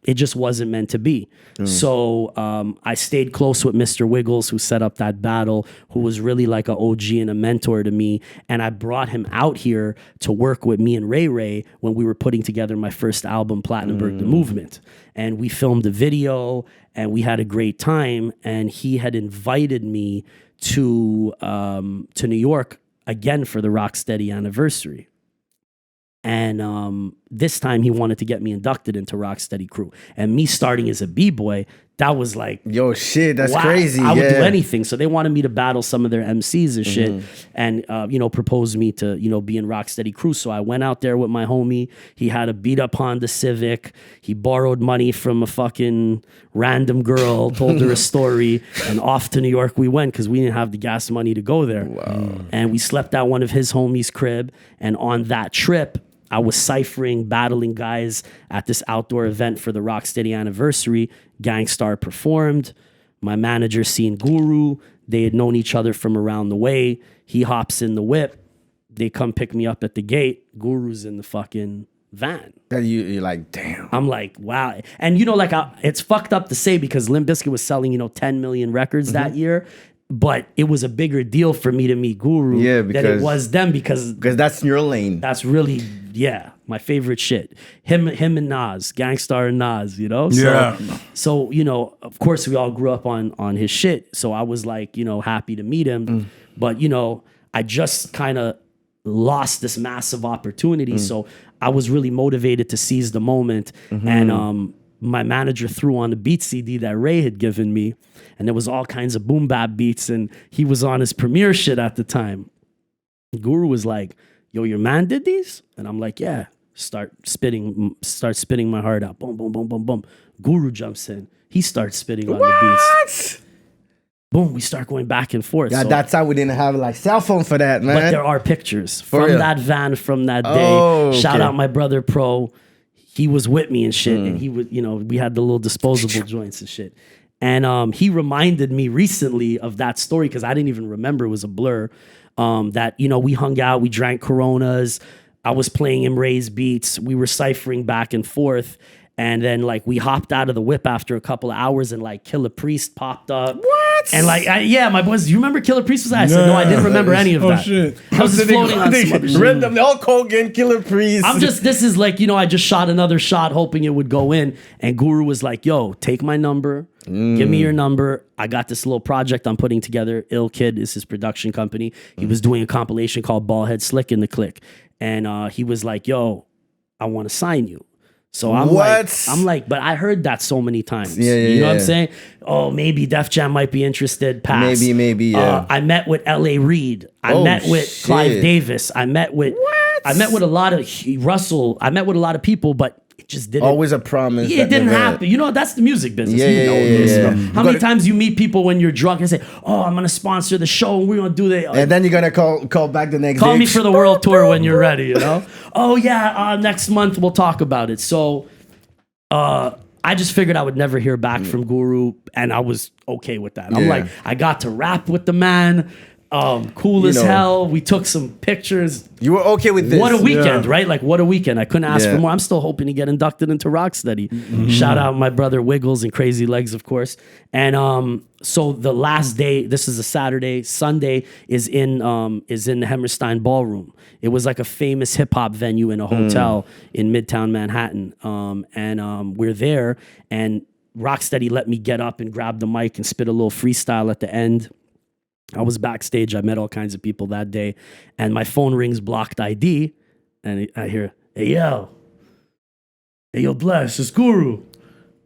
it just wasn't meant to be. So I stayed close with Mr. Wiggles, who set up that battle, who was really like an OG and a mentor to me. And I brought him out here to work with me and Ray Ray when we were putting together my first album, Plattenberg The Movement. And we filmed a video, and we had a great time. And he had invited me to New York again for the Rocksteady anniversary. And this time he wanted to get me inducted into Rocksteady crew. And me starting as a B-boy, that was like, yo, shit, that's wow, crazy. I would do anything. So they wanted me to battle some of their MCs and shit, and you know, proposed me to, you know, be in Rocksteady crew. So I went out there with my homie. He had a beat up Honda Civic. He borrowed money from a fucking random girl, told her a story, and off to New York we went because we didn't have the gas money to go there. And we slept at one of his homies' crib. And on that trip, I was ciphering, battling guys at this outdoor event for the Rocksteady anniversary. Gangstarr performed. My manager seen Guru. They had known each other from around the way. He hops in the whip. They come pick me up at the gate. Guru's in the fucking van. And you're like, damn. I'm like, wow. And you know, like, it's fucked up to say because Limp Bizkit was selling, you know, 10 million records that year. But it was a bigger deal for me to meet Guru than it was them because that's your lane. That's really, my favorite shit. Him and Nas, Gangstarr and Nas, you know? So, you know, of course we all grew up on his shit. So I was like, you know, happy to meet him. But, you know, I just kind of lost this massive opportunity. So I was really motivated to seize the moment. And my manager threw on the beat CD that Ray had given me. And there was all kinds of boom bap beats. And he was on his premiere shit at the time. Guru was like, yo, your man did these? And I'm like, yeah. Start spitting my heart out. Boom, boom, boom, boom, boom. Guru jumps in. He starts spitting on the beats. boom, we start going back and forth. Yeah, So- that's how we didn't have like cell phone for that, man. but there are pictures from real? that van from that day. Oh, Shout okay. out my brother Pro. He was with me and shit, and he would, we had the little disposable joints and shit. And he reminded me recently of that story because I didn't even remember, it was a blur. That we hung out, we drank Coronas. I was playing him Ray's beats. We were ciphering back and forth. And then like we hopped out of the whip after a couple of hours and like Killer Priest popped up. What? And like, my boys, you remember Killer Priest was that? I said, no, I didn't remember any of that. Oh, shit. I was just floating on some other shit. Randomly, Hulk Hogan, Killer Priest. This is like, I just shot another shot hoping it would go in. And Guru was like, yo, take my number. Give me your number. I got this little project I'm putting together. Ill Kid is his production company. He was doing a compilation called Ballhead Slick in the Click. And he was like, yo, I want to sign you. So I'm like, but I heard that so many times. You know what I'm saying? Oh, maybe Def Jam might be interested. Pass. Maybe, yeah. I met with L.A. Reid. I met with Clive Davis. I met with a lot of Russell. I met with a lot of people, but it just didn't. Always a promise. Yeah, it didn't happen. That's the music business. Yeah. How many times you meet people when you're drunk and say, "Oh, I'm gonna sponsor the show and we're gonna do that," and then you're gonna call back the next day. Call me for the world tour when you're ready. Oh yeah, next month we'll talk about it. So, I just figured I would never hear back from Guru, and I was okay with that. I'm like, I got to rap with the man. Cool as hell. We took some pictures. You were okay with this. What a weekend, right? Like, what a weekend. I couldn't ask for more. I'm still hoping to get inducted into Rocksteady. Shout out my brother Wiggles and Crazy Legs, of course. And so the last day, this is a Saturday. Sunday is in the Hammerstein Ballroom. It was like a famous hip hop venue in a hotel in Midtown Manhattan. And we're there, and Rocksteady let me get up and grab the mic and spit a little freestyle at the end. I was backstage. I met all kinds of people that day, and my phone rings blocked ID, and I hear, hey yo, Bless, it's Guru.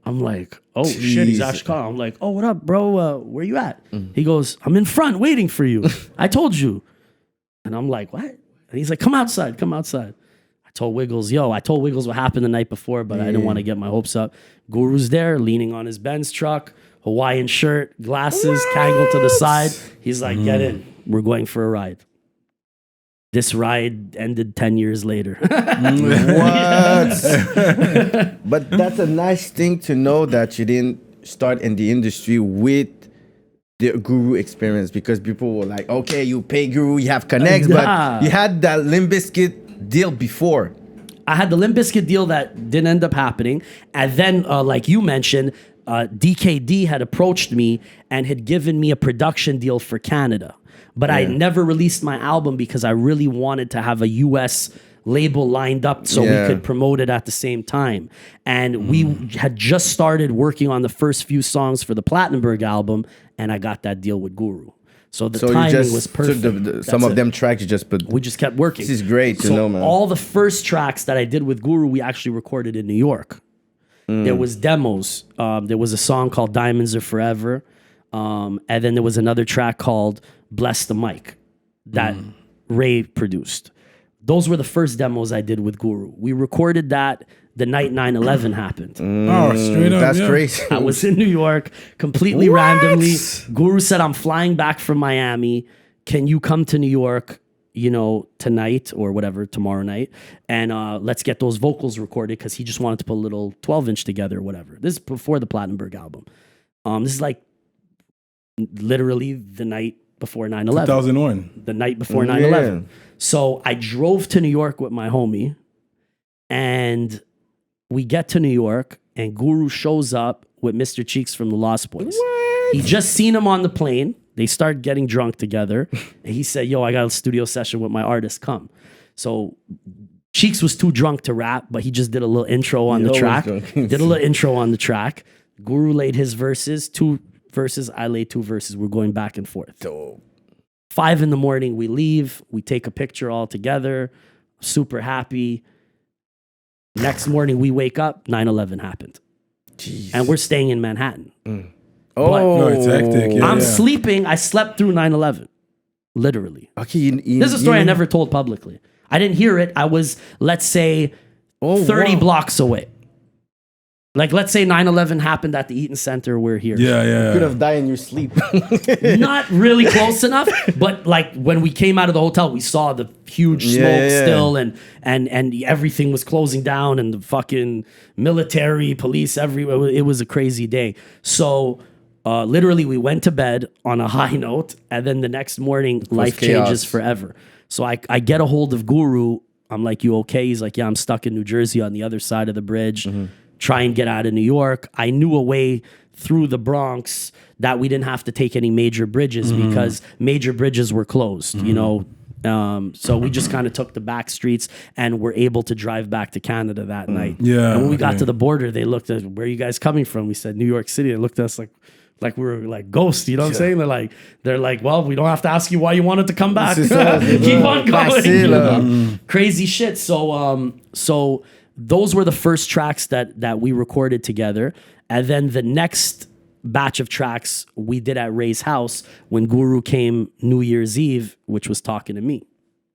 I'm like, oh shit, he's actually calling. I'm like, oh, what up, bro? Where you at? He goes, I'm in front waiting for you. I told you. And I'm like, what? And he's like, come outside. I told Wiggles what happened the night before, but I didn't want to get my hopes up. Guru's there, leaning on his Benz truck, Hawaiian shirt, glasses, Kangol to the side. He's like, get in. We're going for a ride. This ride ended 10 years later. What? But that's a nice thing to know that you didn't start in the industry with the Guru experience, because people were like, okay, you pay Guru, you have connects, but you had that Limp Bizkit deal before. I had the Limp Bizkit deal that didn't end up happening. And then, like you mentioned, DKD had approached me and had given me a production deal for Canada. But I never released my album because I really wanted to have a US label lined up so we could promote it at the same time. And we had just started working on the first few songs for the Plattenberg album, and I got that deal with Guru. So the timing was perfect. Some of them tracks you just put. We just kept working. This is great to know, man. All the first tracks that I did with Guru, we actually recorded in New York. There was demos. There was a song called Diamonds Are Forever. And then there was another track called Bless the Mic that Ray produced. Those were the first demos I did with Guru. We recorded that the night 9/11 happened. Oh, straight up. That's crazy. I was in New York completely randomly. Guru said, I'm flying back from Miami. Can you come to New York, tonight or whatever, tomorrow night? And let's get those vocals recorded, because he just wanted to put a little 12-inch together or whatever. This is before the Plattenberg album. This is like literally the night before 9/11. 2001. The night before 9/11. So I drove to New York with my homie, and we get to New York, and Guru shows up with Mr. Cheeks from the Lost Boys. What? He just seen him on the plane. They start getting drunk together. And he said, yo, I got a studio session with my artist. Come. So Cheeks was too drunk to rap, but he just did a little intro on the track. Guru laid his verses, 2 verses. I laid 2 verses. We're going back and forth. Dope. 5 a.m, we leave. We take a picture all together. Super happy. Next morning, we wake up. 9/11 happened. Jeez. And we're staying in Manhattan. No, it's hectic. Yeah, I'm sleeping. I slept through 9/11. Literally. Okay, this is a story I never told publicly. I didn't hear it. I was, let's say, 30 blocks away. Like, let's say 9/11 happened at the Eaton Center. We're here. Yeah. You could have died in your sleep. Not really close enough, but like when we came out of the hotel, we saw the huge smoke still, and everything was closing down, and the fucking military, police everywhere. It was a crazy day. So literally, we went to bed on a high note, and then the next morning, life changes forever. So I get a hold of Guru. I'm like, you okay? He's like, yeah, I'm stuck in New Jersey on the other side of the bridge. Try and get out of New York. I knew a way through the Bronx that we didn't have to take any major bridges because major bridges were closed, you know. So we just kind of took the back streets and were able to drive back to Canada that night. Yeah. And when we got to the border, they looked at, where are you guys coming from? We said, New York City. They looked at us like we were like ghosts, you know what I'm saying? They're like, well, we don't have to ask you why you wanted to come back. Keep on going. You know? Crazy shit. So those were the first tracks that we recorded together. And then the next batch of tracks we did at Ray's house when Guru came New Year's Eve, which was Talking to Me.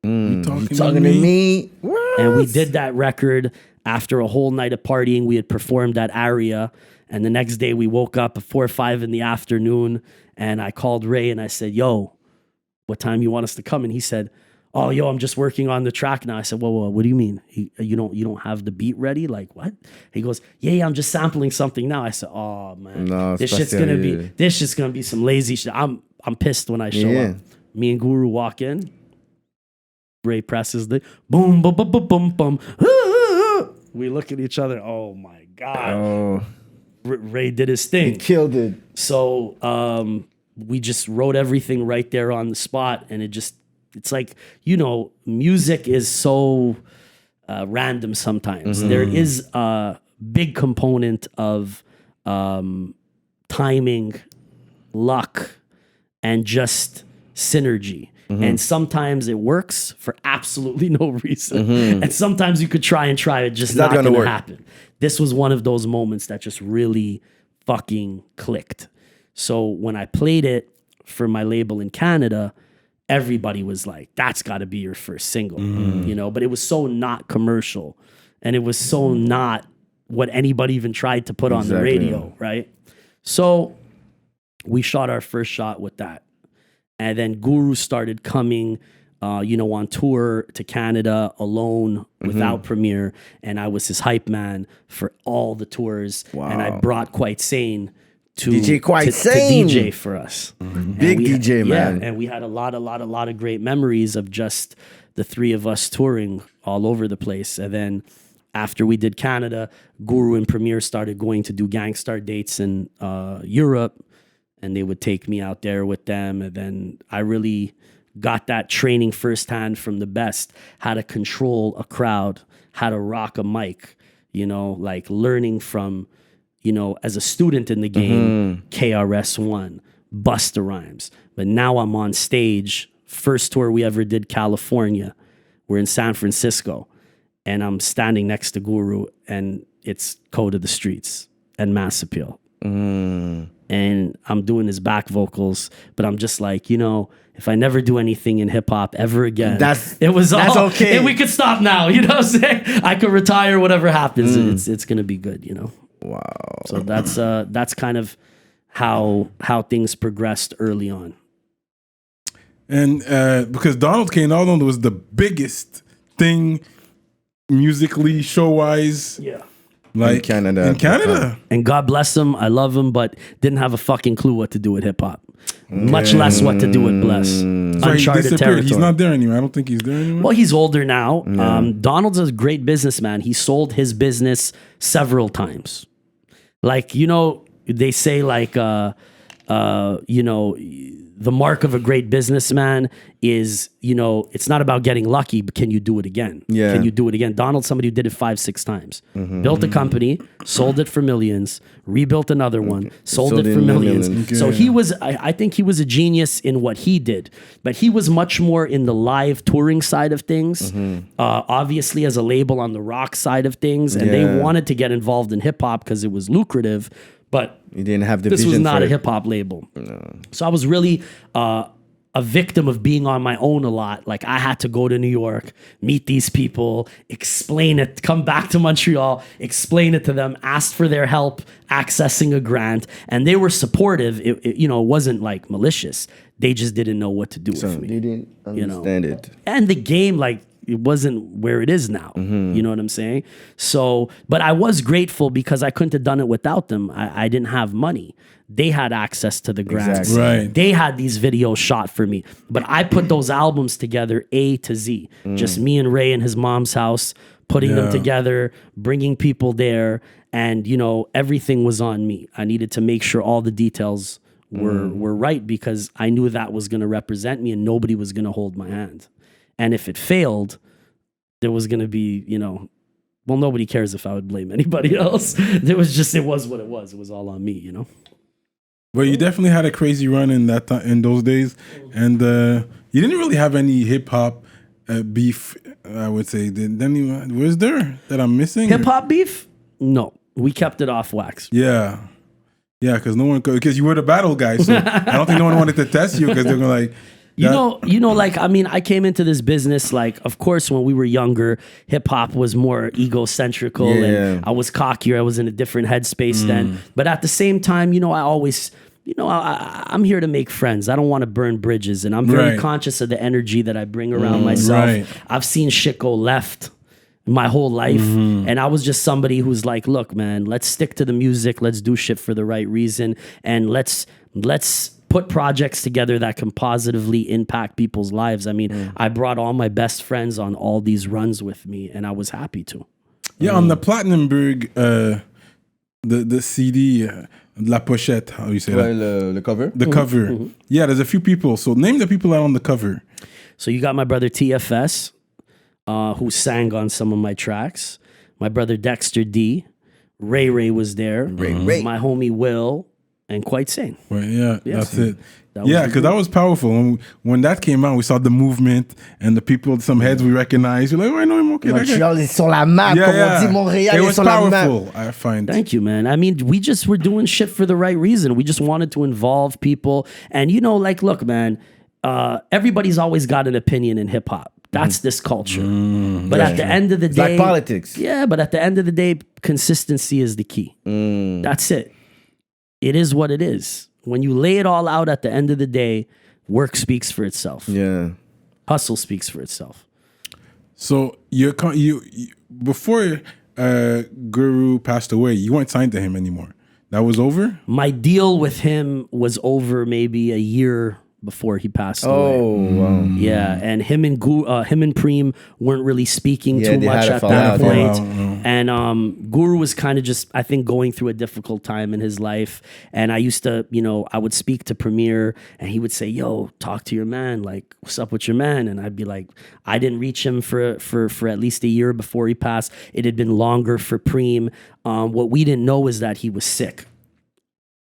Talking to me. What? And we did that record after a whole night of partying. We had performed at Aria. And the next day we woke up at 4 or 5 in the afternoon, and I called Ray and I said, yo, what time you want us to come? And he said, oh, yo, I'm just working on the track now. I said, whoa, what do you mean? You don't have the beat ready? Like, what? He goes, yeah, I'm just sampling something now. I said, oh man, this shit's gonna be some lazy shit. I'm pissed when I show up. Me and Guru walk in. Ray presses the boom, boom, boom, boom, boom, boom. We look at each other. Oh my God. Oh. Ray did his thing. He killed it. So we just wrote everything right there on the spot, and it's like, you know, music is so random sometimes. There is a big component of timing, luck, and just synergy. And sometimes it works for absolutely no reason. And sometimes you could try it, just not going to happen. This was one of those moments that just really fucking clicked. So when I played it for my label in Canada, everybody was like, that's got to be your first single, you know? But it was so not commercial, and it was so not what anybody even tried to put on the radio, right? So we shot our first shot with that. And then Guru started coming, on tour to Canada alone without Premier. And I was his hype man for all the tours. Wow. And I brought Quite Sane to DJ for us. Big DJ, man. Yeah, and we had a lot of great memories of just the three of us touring all over the place. And then after we did Canada, Guru and Premier started going to do Gangstarr dates in Europe. And they would take me out there with them. And then I really got that training firsthand from the best, how to control a crowd, how to rock a mic, like learning from, as a student in the game, KRS-One, Busta Rhymes. But now I'm on stage. First tour we ever did, California. We're in San Francisco. And I'm standing next to Guru, and it's Code of the Streets and Mass Appeal. And I'm doing his back vocals, but I'm just like, if I never do anything in hip hop ever again, that's okay. And we could stop now, you know what I'm saying? I could retire, whatever happens. It's gonna be good, Wow. So that's kind of how things progressed early on. And because Donald was the biggest thing musically, show wise. Yeah. Like in Canada. And God bless him. I love him, but didn't have a fucking clue what to do with hip hop. Much less what to do with Bless. So Uncharted territory. He's not there anymore. I don't think he's there anymore. Well, he's older now. Donald's a great businessman. He sold his business several times. Like, they say like, the mark of a great businessman is, it's not about getting lucky, but can you do it again? Yeah. Can you do it again? Donald's somebody who did it 5-6 times. Built a company, sold it for millions, rebuilt another one, sold it for millions. Okay. So he was, I think he was a genius in what he did, but he was much more in the live touring side of things, obviously as a label on the rock side of things. And they wanted to get involved in hip hop because it was lucrative. But you didn't have the this vision was not for a it. hip hop label. No. So I was really a victim of being on my own a lot. Like I had to go to New York, meet these people, explain it, come back to Montreal, explain it to them, ask for their help accessing a grant, and they were supportive. It wasn't like malicious. They just didn't know what to do with me. They didn't understand it. And the game, like, it wasn't where it is now. You know what I'm saying? So, but I was grateful because I couldn't have done it without them. I didn't have money. They had access to the grants. Exactly. Right. They had these videos shot for me. But I put those albums together A to Z. Just me and Ray in his mom's house, putting them together, bringing people there. And, everything was on me. I needed to make sure all the details were right because I knew that was going to represent me and nobody was going to hold my hand. And if it failed, there was going to be, nobody cares if I would blame anybody else. It was what it was. It was all on me, But you definitely had a crazy run in that time, in those days, and you didn't really have any hip hop beef. I would say. Was there that I'm missing? Hip hop beef? No, we kept it off wax. Yeah, because you were the battle guy, so I don't think no one wanted to test you because they're gonna like. I came into this business, like, of course, when we were younger, hip hop was more egocentrical and I was cockier. I was in a different headspace then. But at the same time, I always, I'm here to make friends. I don't want to burn bridges. And I'm very conscious of the energy that I bring around myself. Right. I've seen shit go left my whole life. And I was just somebody who's like, look, man, let's stick to the music. Let's do shit for the right reason. And let's put projects together that can positively impact people's lives. I mean, I brought all my best friends on all these runs with me, and I was happy to. Yeah, on the Platinumberg, the CD, La Pochette, how you say that? Le cover? The cover. Yeah, there's a few people. So name the people out on the cover. So you got my brother TFS, who sang on some of my tracks. My brother Dexter D. Ray was there. Ray. My homie Will. And Quite Sane. Right, yeah, that's it. That Because that was powerful. When that came out, we saw the movement and the people, some heads we recognized. You're like, oh, I know him, okay. Montreal est sur la map, comme on dit. Montréal it est was sur la map. powerful, I find. Thank you, man. I mean, we just were doing shit for the right reason. We just wanted to involve people. And, look, man, everybody's always got an opinion in hip hop. That's this culture. But at the end of the day... It's like politics. Yeah, but at the end of the day, consistency is the key. That's it. It is what it is. When you lay it all out at the end of the day, work speaks for itself. Yeah. Hustle speaks for itself. So you before Guru passed away, you weren't signed to him anymore. That was over? My deal with him was over maybe a year before he passed away. Oh, wow. Yeah, and him and Preem weren't really speaking too they much had a at that fallout. point. And Guru was kind of just, I think, going through a difficult time in his life. And I used to, I would speak to Premier and he would say, yo, talk to your man. Like, what's up with your man? And I'd be like, I didn't reach him for at least a year before he passed. It had been longer for Preem. What we didn't know is that he was sick.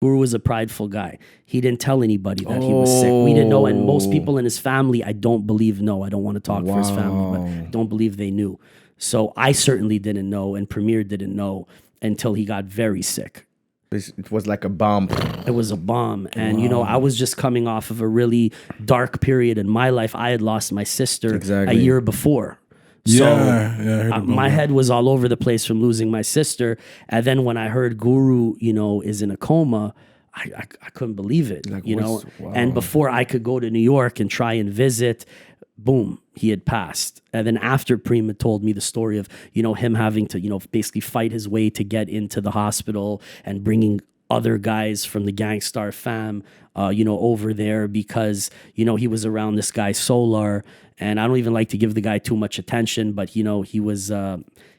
Guru was a prideful guy. He didn't tell anybody that he was sick. We didn't know, and most people in his family, I don't believe know. I don't want to talk for his family, but I don't believe they knew. So I certainly didn't know, and Premier didn't know until he got very sick. It was like a bomb. It was a bomb. And, I was just coming off of a really dark period in my life. I had lost my sister a year before. So my head was all over the place from losing my sister. And then when I heard Guru, is in a coma, I couldn't believe it, Wow. And before I could go to New York and try and visit, boom, he had passed. And then after Prima told me the story of, him having to, basically fight his way to get into the hospital and bringing other guys from the Gangstarr fam, over there because, he was around this guy Solar. And I don't even like to give the guy too much attention, but, he was,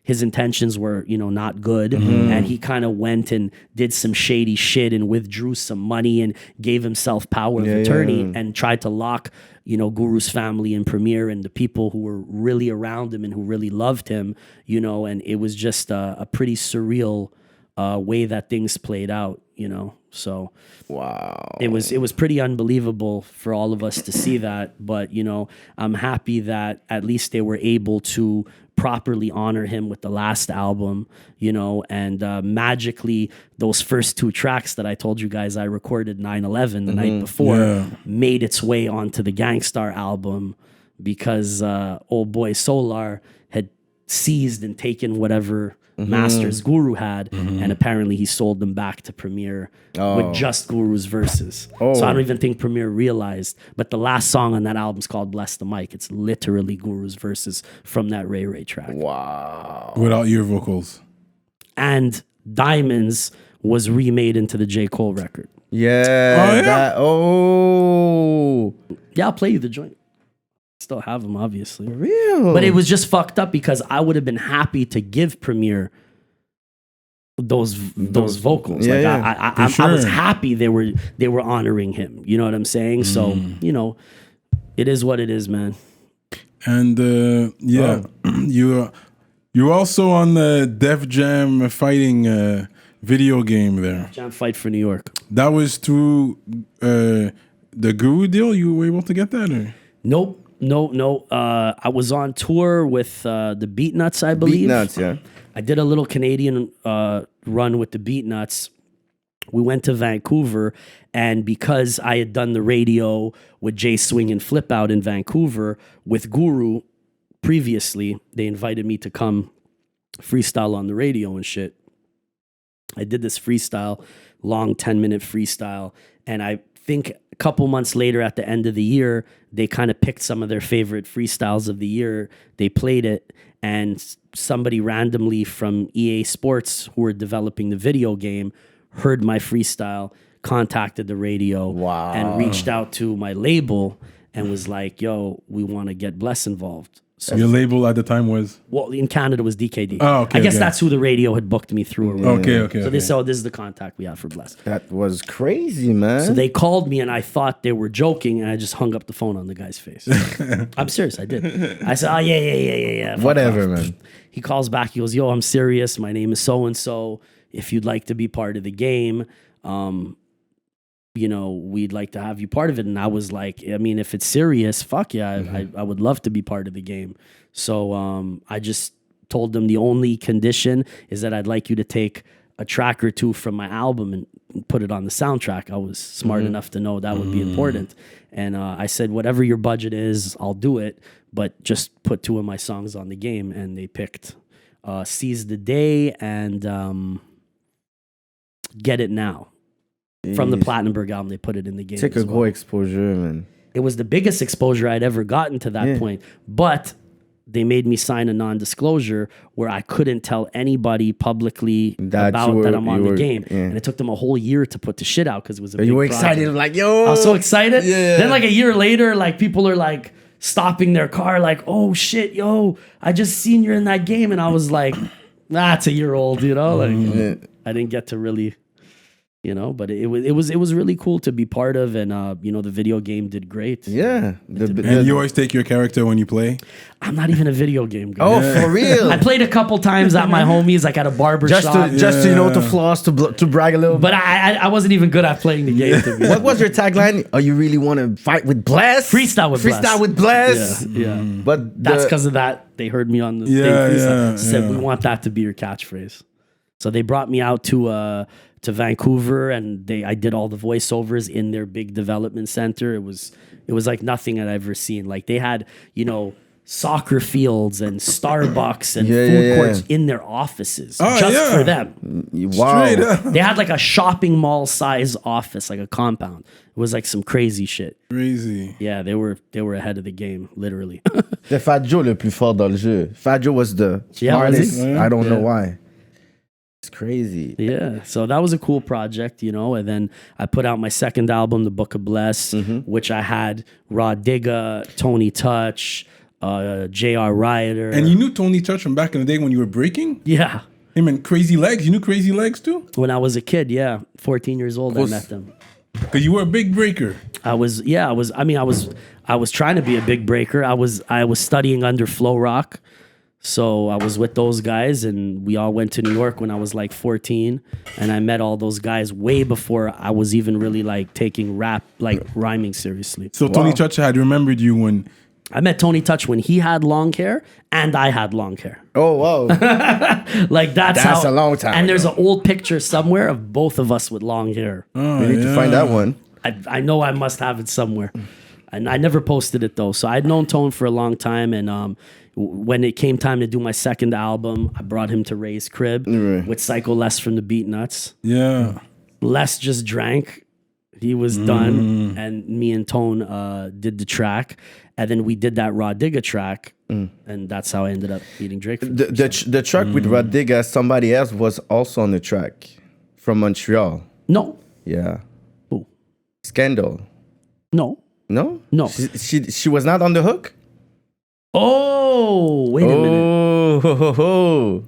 his intentions were, not good. And he kind of went and did some shady shit and withdrew some money and gave himself power of attorney and tried to lock, Guru's family and Premier and the people who were really around him and who really loved him, and it was just a pretty surreal way that things played out, So wow, it was pretty unbelievable for all of us to see that. But I'm happy that at least they were able to properly honor him with the last album, you know, and magically those first 2 tracks that I told you guys I recorded 9/11 the night before made its way onto the Gangstarr album because old boy Solar had seized and taken whatever masters Guru had, and apparently he sold them back to Premier with just Guru's verses. So I don't even think Premier realized. But the last song on that album is called Bless the Mic. It's literally Guru's verses from that Ray Ray track. Wow. Without your vocals. And Diamonds was remade into the J. Cole record. Yeah. Yeah, I'll play you the joint. Still have them, obviously. Real. But it was just fucked up because I would have been happy to give Premier those vocals. Yeah, I was happy they were honoring him. You know what I'm saying? So, you know, it is what it is, man. And you're also on the Def Jam fighting video game there. Jam Fight for New York. That was through the Guru deal? You were able to get that? Or? Nope. No. I was on tour with the Beatnuts, I believe. Beatnuts, yeah. I did a little Canadian run with the Beatnuts. We went to Vancouver, and because I had done the radio with Jay Swing and Flip Out in Vancouver with Guru previously, they invited me to come freestyle on the radio and shit. I did this freestyle, long 10-minute freestyle, and I think a couple months later at the end of the year, they kind of picked some of their favorite freestyles of the year. They played it, and somebody randomly from EA Sports, who were developing the video game, heard my freestyle, contacted the radio, and reached out to my label and was like, yo, we want to get Bless involved. So your label at the time was? Well, in Canada was DKD. Oh, okay. I guess that's who the radio had booked me through. Okay. So this is the contact we have for Bless. That was crazy, man. So they called me and I thought they were joking, and I just hung up the phone on the guy's face. I'm serious, I did. I said, oh, yeah. Whatever, man. He calls back, he goes, yo, I'm serious. My name is so-and-so. If you'd like to be part of the game, you know, we'd like to have you part of it. And I was like, I mean, if it's serious, fuck yeah, I would love to be part of the game. So I just told them the only condition is that I'd like you to take a track or 2 from my album and put it on the soundtrack. I was smart enough to know that would be important. And I said, whatever your budget is, I'll do it, but just put 2 of my songs on the game. And they picked Seize the Day and Get It Now. From the Plattenberg album, they put it in the game. Take a go exposure, man. It was the biggest exposure I'd ever gotten to that point. But they made me sign a non-disclosure where I couldn't tell anybody publicly that I'm on the game. Yeah. And it took them a whole year to put the shit out because it was a big You were project. excited, like, yo. I was so excited. Yeah. Then like a year later, like people are like stopping their car like, oh shit, yo, I just seen you in that game. And I was like, it's a year old, you know? Like I didn't get to really... You know, but it was really cool to be part of, and you know, the video game did great. Yeah, and you always take your character when you play. I'm not even a video game guy. Oh, for real? I played a couple times at my homies, like at a barber shop, just to you know, to floss, to brag a little. But I wasn't even good at playing the game. What was your tagline? Oh, you really want to fight with Bless? Freestyle with Bless. Yeah. But that's because of that. They heard me on the stage. Said we want that to be your catchphrase. So they brought me out to Vancouver, and I did all the voiceovers in their big development center. It was like nothing I'd ever seen. Like they had, you know, soccer fields and Starbucks and food courts in their offices for them. Wow. They had like a shopping mall size office, like a compound. It was like some crazy shit. Crazy. Yeah, they were ahead of the game, literally. The Fat Joe le plus fort dans le jeu. Fat Joe was the smartest. I don't know why. It's crazy. Yeah, so that was a cool project, you know. And then I put out my second album, The Book of Bless, which I had Raw Digga, Tony Touch, J.R. Rioter. And you knew Tony Touch from back in the day when you were breaking? Yeah. Him and Crazy Legs. You knew Crazy Legs too? When I was a kid, 14 years old, I met them. Because you were a big breaker. I was trying to be a big breaker. I was studying under Flow Rock. So I was with those guys, and we all went to New York when I was like 14, and I met all those guys way before I was even really like taking rap, like rhyming seriously. So Tony Touch had remembered you when I met Tony Touch when he had long hair and I had long hair. Oh, wow. Like that's a long time And there's ago. an old picture somewhere of both of us with long hair. Oh, We need to find that one. I know I must have it somewhere. And I never posted it though. So I'd known Tone for a long time. And when it came time to do my second album, I brought him to Ray's crib with Psycho Les from the Beat Nuts. Yeah. Les just drank. He was done. And me and Tone did the track. And then we did that Raw Digga track. And that's how I ended up meeting Drake. The track with Raw Digga, somebody else was also on the track from Montreal. No. Yeah. Who? Scandal. No. No? No. She was not on the hook? Oh, wait a minute. Oh, ho, ho, ho.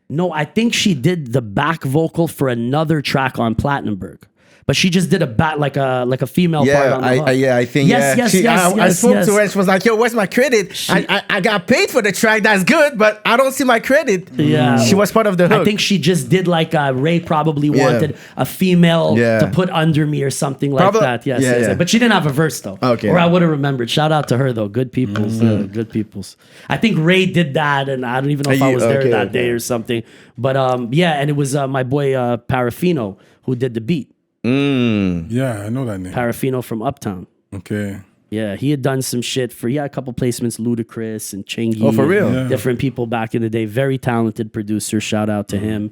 No, I think she did the back vocal for another track on Platinumberg. But she just did a like a female part Yeah, on the hook. I think. Yes, yeah. yes, I spoke yes. to her and she was like, "Yo, where's my credit? I got paid for the track. That's good, but I don't see my credit." Yeah. She was part of the hook. I think she just did like Ray probably wanted a female to put under me or something like that. Yes, Yeah, yes. yeah. But she didn't have a verse though. Okay. Or I would have remembered. Shout out to her though. Good peoples. Good peoples. I think Ray did that, and I don't even know if I was there that day or something. But yeah, and it was my boy Parafino who did the beat. Yeah, I know that name. Parafino from Uptown. Okay. Yeah, he had done some shit for a couple placements, Ludacris and Chingy. Oh, for real? Yeah. Different people back in the day. Very talented producer. Shout out to him.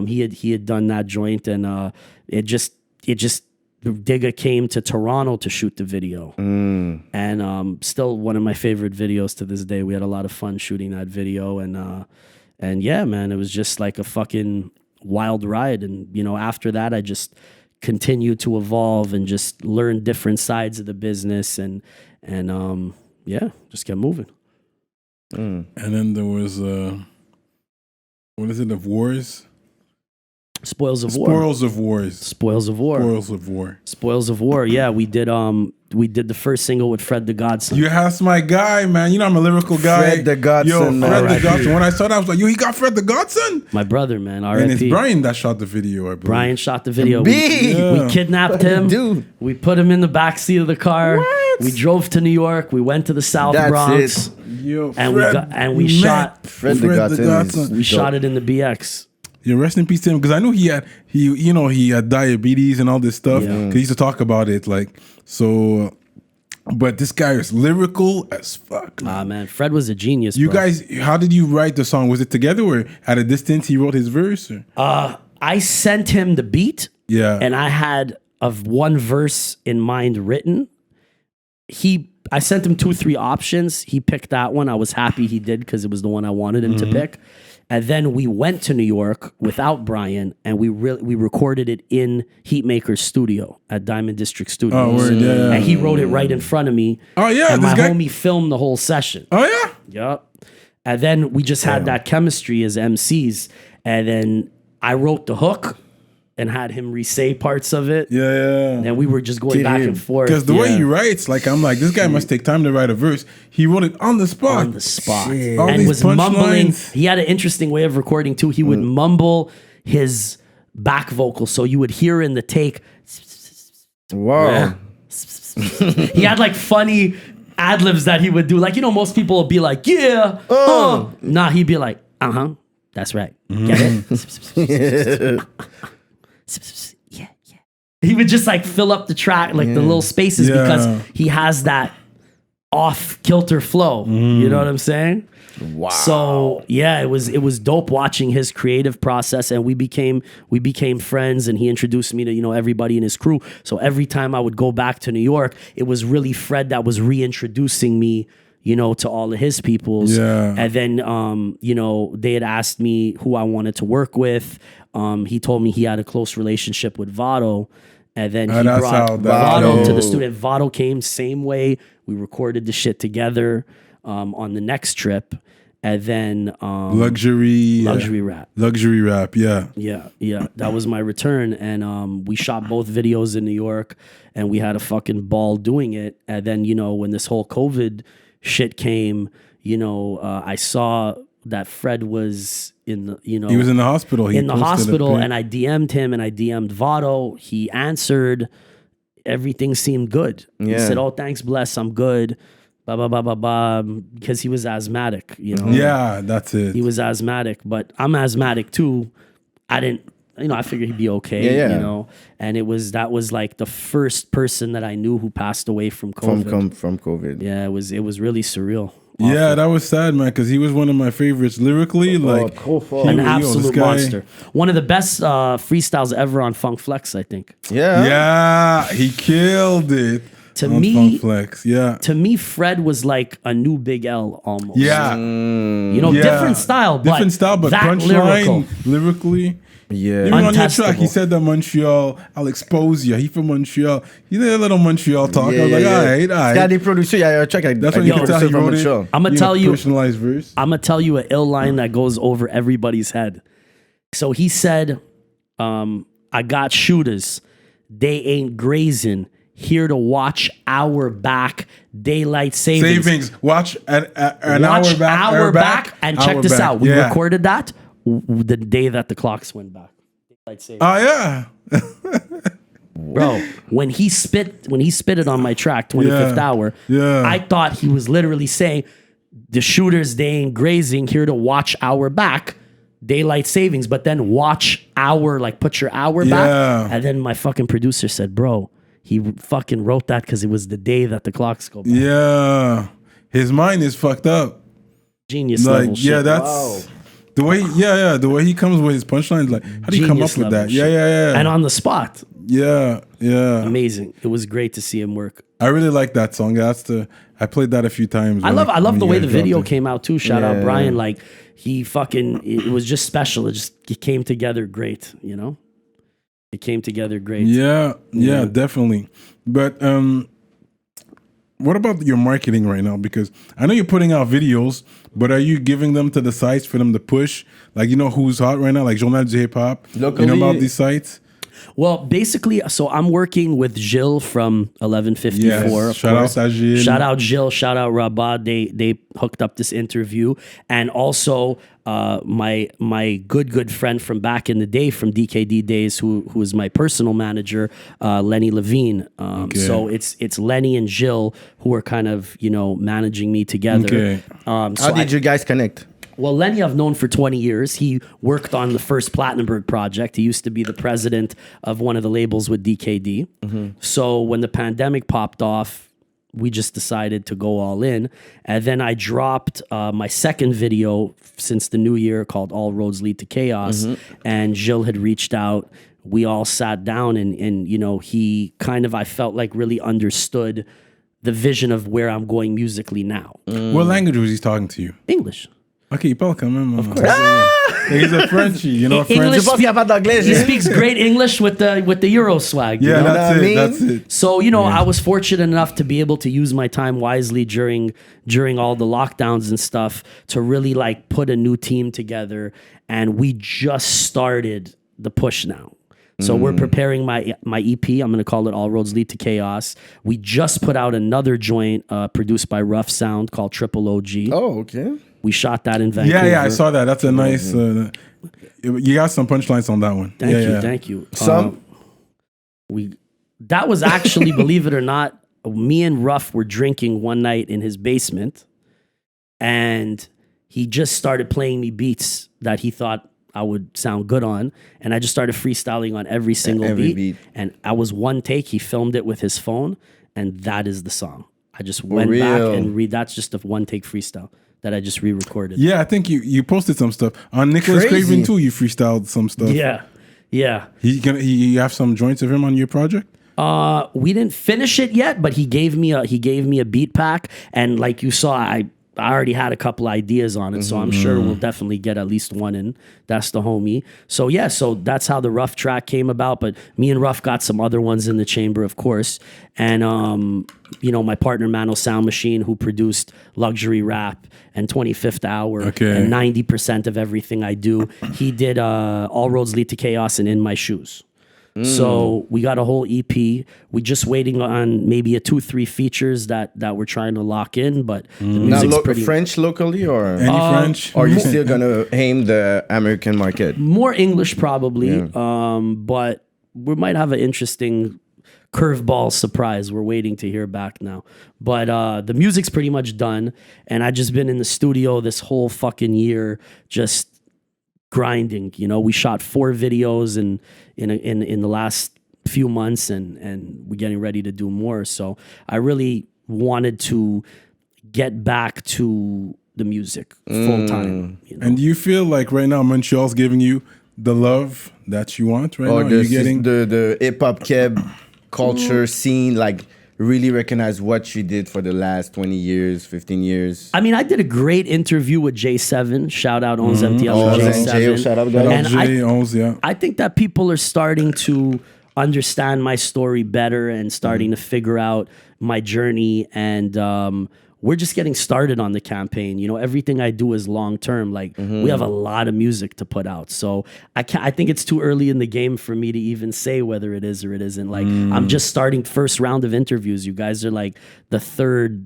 He had done that joint, and it just Digga came to Toronto to shoot the video, and still one of my favorite videos to this day. We had a lot of fun shooting that video, and yeah, man, it was just like a fucking wild ride. And after that, I just continue to evolve and just learn different sides of the business and yeah, just kept moving. And then there was what is it? Of Wars? Spoils of War. Spoils of Wars. Spoils of War. Spoils of War. Spoils of War. Yeah, we did the first single with Fred the Godson. You asked my guy, man. You know I'm a lyrical guy. Fred the Godson, Yo, man. Fred the R.I.P. Godson. When I saw that, I was like, yo, he got Fred the Godson? My brother, man. And it's R.I.P. Brian that shot the video, I believe. Brian shot the video. B. We kidnapped him. Dude. We put him in the backseat of the car. What? We drove to New York. We went to the South That's Bronx. it. Yo, And Fred, we shot Fred the Godson is we shot it in the BX. Yeah, rest in peace to him, because I know he had diabetes and all this stuff. Yeah. He used to talk about it, like, so. But this guy is lyrical as fuck. Ah, man, Fred was a genius. You bro. guys, how did you write the song? Was it together or at a distance he wrote his verse? Or? I sent him the beat. Yeah. And I had one verse in mind written. I sent him 2-3 options. He picked that one. I was happy he did because it was the one I wanted him to pick. And then we went to New York without Brian, and we recorded it in Heatmaker's studio at Diamond District Studios. Oh, word, yeah. And he wrote it right in front of me. Oh, yeah, And this my guy- homie filmed the whole session. Oh, yeah? Yep. And then we just had that chemistry as MCs. And then I wrote the hook and had him re-say parts of it. Yeah. And we were just going back and forth. Because the way Yeah. he writes, like, I'm like, this guy must take time to write a verse. He wrote it on the spot. On the spot. All And these was mumbling. punchlines. He had an interesting way of recording too. He would mumble his back vocal. So you would hear in the take. Wow. He had like funny ad-libs that he would do. Like, most people will be like, yeah. Nah, he'd be like, that's right. Get it? Yeah. He would just like fill up the track, like the little spaces, Yeah. because he has that off-kilter flow. You know what I'm saying? Wow. So yeah, it was dope watching his creative process, and we became friends, and he introduced me to everybody in his crew. So every time I would go back to New York, it was really Fred that was reintroducing me to all of his peoples. Yeah. And then they had asked me who I wanted to work with. He told me he had a close relationship with Vado. And then he that's brought how Vado Vado- to the studio. Vado came same way. We recorded the shit together on the next trip. And then Luxury rap. Luxury rap, yeah. Yeah. That was my return. And we shot both videos in New York, and we had a fucking ball doing it. And then, when this whole COVID shit came, I saw that Fred was in the, He was in the hospital. He in the posted a hospital, pic. and I DM'd him, and I DM'd Vado. He answered. Everything seemed good. He Yeah. said, "Oh, thanks, bless. I'm good." blah blah blah blah blah, because he was asthmatic, you know. Yeah, that's it. He was asthmatic, but I'm asthmatic too. I didn't, you know, I figured he'd be okay, Yeah. you know. And that was like the first person that I knew who passed away from COVID. From COVID. Yeah, it was really surreal. Yeah, that was sad, man, because he was one of my favorites lyrically. Like, An absolute monster. One of the best freestyles ever on Funk Flex, I think. Yeah, he killed it. To on me, Funk Flex. Yeah. To me, Fred was like a new Big L almost. Yeah. You know, Yeah. different style, but that punchline lyrically. Yeah. Even on your track, Untestable. he said that Montreal, I'll expose you. He from Montreal. He did a little Montreal talk. I was like, all right. Yeah, the producer, your track. That's when you can tell he wrote it. I'm gonna tell you, personalized verse. I'm gonna tell you an ill line that goes over everybody's head. So he said, "I got shooters. They ain't grazing. Here to watch our back. Daylight savings. Watch an Watch hour back. And hour check this back. out. We Yeah. recorded that the day that the clocks went back. Daylight savings. Oh yeah. Bro, when he spit it on my track, 25th hour, I thought he was literally saying, the shooters, they ain't grazing, here to watch our back, daylight savings, but then watch our, like put your hour back. And then my fucking producer said, bro, he fucking wrote that because it was the day that the clocks go back. Yeah. His mind is fucked up. Genius Like, level shit. yeah, that's the way, the way he comes with his punchlines, like, how do you come up with that? shit. Yeah. And on the spot. Yeah. Amazing. It was great to see him work. I really like that song. I played that a few times. I love the way the video it. came out too. Shout out Brian. Like it was just special. It came together great, you know? It came together great. Yeah, definitely. But what about your marketing right now? Because I know you're putting out videos, but are you giving them to the sites for them to push? Like, you know who's hot right now? Like Journal du Hip Hop. Locally, you know about these sites? Well, basically, so I'm working with Gilles from 1154. Yes. Shout out to Gilles. Shout out Gilles. Shout out Rabat. They hooked up this interview, and also my good friend from back in the day, from DKD days, who is my personal manager, Lenny Levine. So it's Lenny and Gilles who are kind of managing me together. Okay. How did you guys connect? Well, Lenny I've known for 20 years. He worked on the first Plattenberg project. He used to be the president of one of the labels with DKD. So when the pandemic popped off, we just decided to go all in. And then I dropped my second video since the new year called All Roads Lead to Chaos. And Gilles had reached out. We all sat down and he kind of, I felt like, really understood the vision of where I'm going musically now. What language was he talking to you? English. Ok, il parle quand même. Of course. He's a Frenchie, English. French. He speaks great English with the Euro swag. You know? That's it. So I was fortunate enough to be able to use my time wisely during all the lockdowns and stuff to really like put a new team together, and we just started the push now. So we're preparing my EP. I'm going to call it All Roads Lead to Chaos. We just put out another joint produced by Rough Sound called Triple OG. Oh, okay. We shot that in Vancouver. Yeah, I saw that. That's a nice. You got some punchlines on that one. Thank you. Some. That was actually, believe it or not, me and Ruff were drinking one night in his basement, and he just started playing me beats that he thought I would sound good on, and I just started freestyling on every single beat. And I was one take. He filmed it with his phone, and that is the song. I just went back and that's just a one take freestyle that I just re-recorded. Yeah, I think you posted some stuff on Nicholas Craven too. You freestyled some stuff. Yeah. You have some joints of him on your project? We didn't finish it yet, but he gave me a beat pack, and like you saw, I already had a couple ideas on it, so I'm sure we'll definitely get at least one in. That's the homie. So yeah, so that's how the Ruff track came about. But me and Ruff got some other ones in the chamber, of course. And my partner Mano Sound Machine, who produced Luxury Rap and 25th Hour and 90% of everything I do, he did All Roads Lead to Chaos and In My Shoes. So we got a whole EP. We're just waiting on maybe 2-3 features that we're trying to lock in. But the music's pretty French locally or any French? Or are you still gonna aim the American market? More English probably. But we might have an interesting curveball surprise. We're waiting to hear back now. But the music's pretty much done. And I just been in the studio this whole fucking year just grinding. You know, we shot 4 videos in the last few months and we're getting ready to do more. So I really wanted to get back to the music full time. You know? And do you feel like right now Montreal's giving you the love that you want right now? Or You're getting the hip-hop keb culture scene, like really recognize what you did for the last 20 years, 15 years? I mean, I did a great interview with J7. Shout out 11 MTL J7. Shout out, guys. And I think that people are starting to understand my story better and starting to figure out my journey. And we're just getting started on the campaign. You know, everything I do is long term. Like we have a lot of music to put out. So I think it's too early in the game for me to even say whether it is or it isn't. Like I'm just starting first round of interviews. You guys are like the 3rd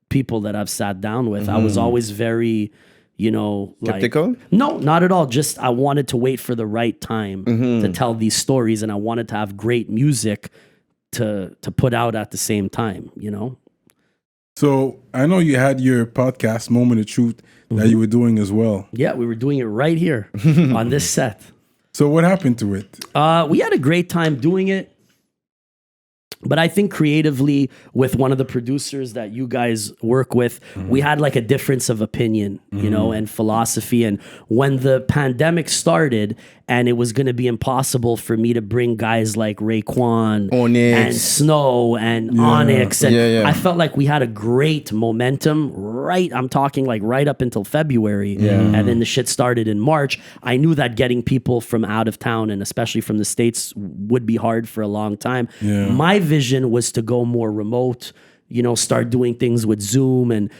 people that I've sat down with. I was always very, you know, skeptical? Like, no, not at all. Just I wanted to wait for the right time to tell these stories, and I wanted to have great music to put out at the same time, you know? So I know you had your podcast, Moment of Truth, that you were doing as well. Yeah, we were doing it right here on this set. So what happened to it? We had a great time doing it. But I think creatively with one of the producers that you guys work with, we had like a difference of opinion, you know, and philosophy. And when the pandemic started and it was going to be impossible for me to bring guys like Raekwon and Snow and Onyx, and I felt like we had a great momentum, right? I'm talking like right up until February. And then the shit started in March. I knew that getting people from out of town and especially from the States would be hard for a long time. My vision was to go more remote, you know, start doing things with Zoom and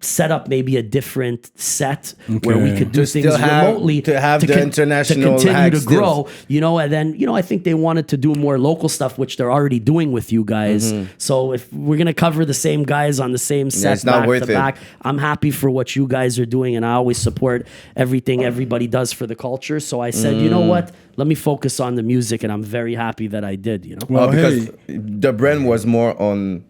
set up maybe a different set where we could do things remotely to have the international to continue to grow, stills. you know. And then, you know, I think they wanted to do more local stuff, which they're already doing with you guys. So if we're gonna cover the same guys on the same set it's not back worth to it. back, I'm happy for what you guys are doing, and I always support everything everybody does for the culture. So I said, you know what, let me focus on the music, and I'm very happy that I did, you know. Well, Because the brand was more on,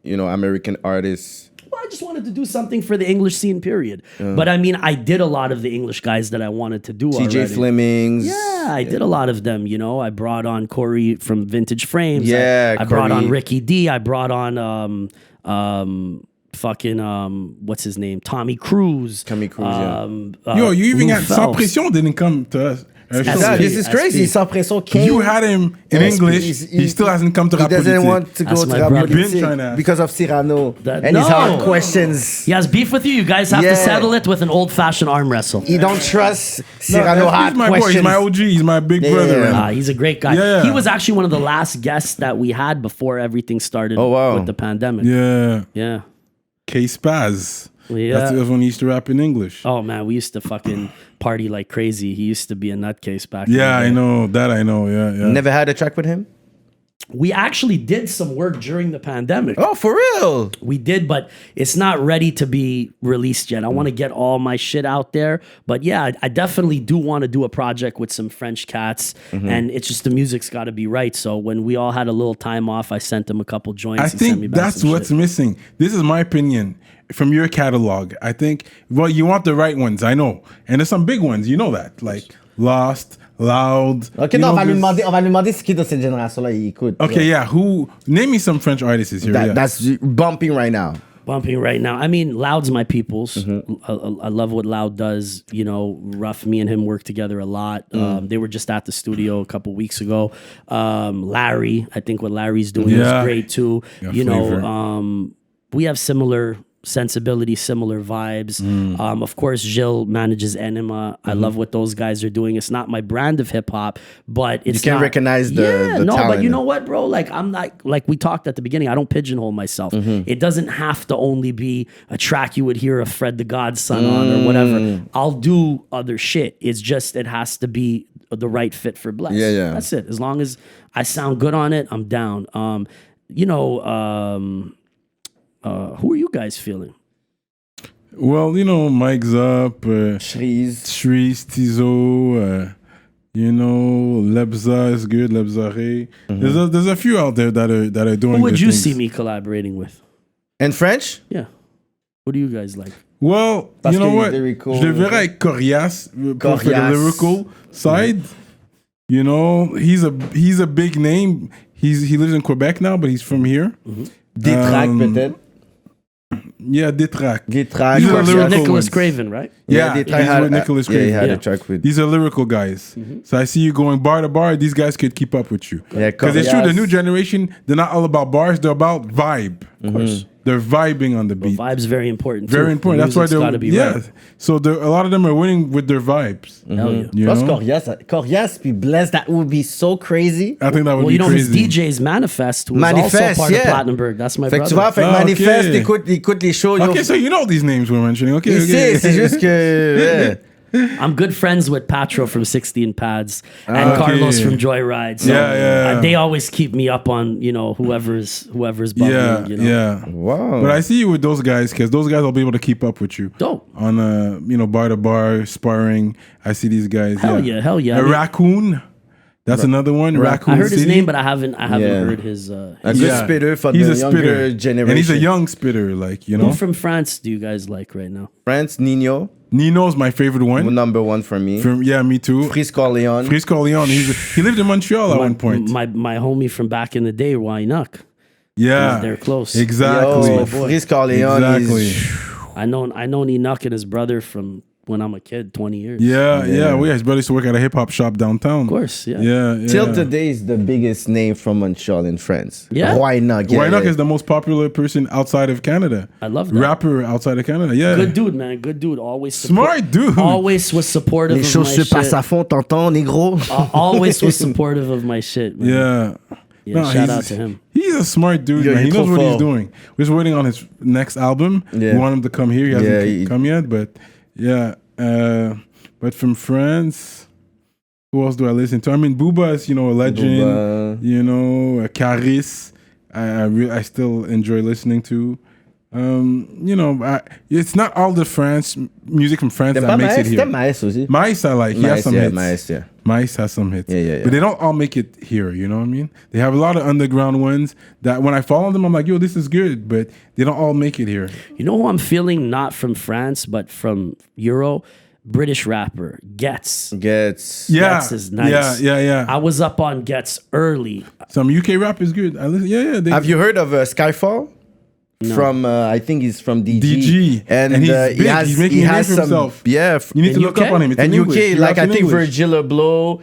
you know, American artists. Well, I just wanted to do something for the English scene, period. But I mean, I did a lot of the English guys that I wanted to do TJ already. Flemings. Yeah, I did a lot of them, you know. I brought on Corey from Vintage Frames. Yeah, I brought Corey. on Ricky D. I brought on what's his name? Tommy Cruise. Tommy Cruise, Yo, you even Lou got Sans Phelps. Pression didn't come to us. Yeah, this is crazy. Sans Pression came. You had him in English. He still hasn't come to He doesn't Rapolitik. want to go That's to my brother. Been trying to- Rapolitik because of Cyrano That- and his No. hard questions. He has beef with you. You guys have Yeah. to settle it with an old-fashioned arm wrestle. He don't trust No, Cyrano hard he's my boy. questions. He's my OG. He's my big brother. yeah. man. He's a great guy. Yeah. He was actually one of the last guests that we had before everything started with the pandemic. Yeah. K-Spaz. Yeah. That's when he used to rap in English. Oh man, we used to fucking party like crazy. He used to be a nutcase back in Yeah, the day. I know. That I know. Yeah. Never had a track with him? We actually did some work during the pandemic. Oh, for real? We did, but it's not ready to be released yet. I want to get all my shit out there. But yeah, I definitely do want to do a project with some French cats. And it's just the music's got to be right. So when we all had a little time off, I sent them a couple joints. I He sent me think back that's some what's shit. missing. This is my opinion from your catalog. I think, well, you want the right ones, I know. And there's some big ones, you know that. Like Lost, Loud. Ok, you non, know on va lui this- demander ce qui est dans cette génération-là, il écoute. Okay, yeah. Who? Name me some French artists here. yeah. That's bumping right now. Bumping right now. I mean, Loud's my people's. Mm-hmm. I love what Loud does. You know, Ruff, me and him work together a lot. They were just at the studio a couple weeks ago. Larry, I think what Larry's doing Yeah. is great too. Yeah, you flavor. know, we have similar sensibility, similar vibes. Mm. Of course, Gilles manages Enema. I Mm-hmm. love what those guys are doing. It's not my brand of hip hop, but it's can not- recognize the no, but talent. you know what, bro? Like I'm not like we talked at the beginning. I don't pigeonhole myself. It doesn't have to only be a track you would hear a Fred the Godson on or whatever. I'll do other shit. It's just it has to be the right fit for Bless. Yeah. That's it. As long as I sound good on it, I'm down. Who are you guys feeling? Well, you know, Mike's up. Shreeze. Shreeze, Tizo. You know, Lebza is good. Lebza Ray. There's a few out there that are doing. Who would good you things. see me collaborating with? In French? Yeah. Who do you guys like? Well, Parce you know que what? lyrical- Je le verrais avec Corias pour faire Corias. the lyrical side. You know, he's a big name. He lives in Quebec now, but he's from here. Détrac, peut-être. Yeah, Détrac. Détrac. These are With lyrical Nicholas ones. Craven, right? Yeah, Détrac he's had with Nicholas Yeah, he Craven. had Yeah. a track with. These are lyrical guys. So I see you going bar to bar. These guys could keep up with you. Yeah, Because it's true, the Corias. new generation, they're not all about bars. They're about vibe. Of course. They're vibing on the beat. Vibe's very important. Very too. important. The That's why music's they're gotta be yeah. right. So a lot of them are winning with their vibes. Hell yeah. You Plus know? Corias be blessed. That would be so crazy. I think that would Well, be you know, crazy. his DJ's Manifest, who's Manifest, also part yeah. of Plattenberg. That's my Fait que tu brother. vois, fait que Ah, ok. Manifeste, écoute les shows. Okay, so you know these names we're mentioning. Okay, Il okay. sait, c'est juste que. Yeah. I'm good friends with Patro from 16 Pads and okay. Carlos from Joyride. So Yeah. they always keep me up on, you know, whoever's bubbling, Yeah, you know. yeah. Wow. But I see you with those guys because those guys will be able to keep up with you. Dope. On bar to bar sparring. I see these guys. Hell yeah. A I mean, Raccoon. That's another one. Raccoon I heard his City. name, but I haven't Yeah. heard his. A good spitter for he's the a younger spitter. generation. And he's a young spitter, like, you know. Who from France do you guys like right now? France, Nino, Nino's my favorite one. number one for me. Yeah, me too. Frisco Leon. Frisco Leon. He lived in Montreal at one point. My homie from back in the day, Wynock. Yeah. They're close. Exactly. Yo, Frisco Leon Exactly. is. I know Enoch and his brother from when I'm a kid, 20 years. Yeah. His brother used to work at a hip hop shop downtown. Of course, yeah. Yeah. Till today is the biggest name from Montreal in France. Yeah? Why not? Wynock is the most popular person outside of Canada. I love that. Rapper outside of Canada. Yeah. Good dude, man. Good dude. Always Smart dude. Always was supportive Les of my choses se passent shit. à fond, t'entends, négro? Always was supportive of my shit, man. Yeah. Yeah, shout out to him. He's a smart dude, Yo, man. He he's knows trop what he's fort. doing. We're just waiting on his next album. Yeah. We want him to come here. He hasn't Yeah, come yet, but yeah. But from France, who else do I listen to? I mean, Booba is, a legend. Booba. Caris, I still enjoy listening to. It's not all the music from France T'aimes that pas makes it Maes? here. T'aimes Maes aussi? Maes I like. He has some hits. Maes, yeah. Maes has some hits. Yeah. But they don't all make it here, you know what I mean? They have a lot of underground ones that when I follow them, I'm like, yo, this is good, but they don't all make it here. You know who I'm feeling not from France, but from Euro? British rapper, Gets. Gets. Yeah. Gets is nice. Yeah. I was up on Gets early. Some UK rap is good. I listen. Yeah. Have you heard of Skyfall? No. From I think he's from DG. DG. And he's he big. has He's making he a name has for some himself. yeah. You need to In look UK? up on him. It's And in UK, English. He like raps I in think English. Virgil Abloh,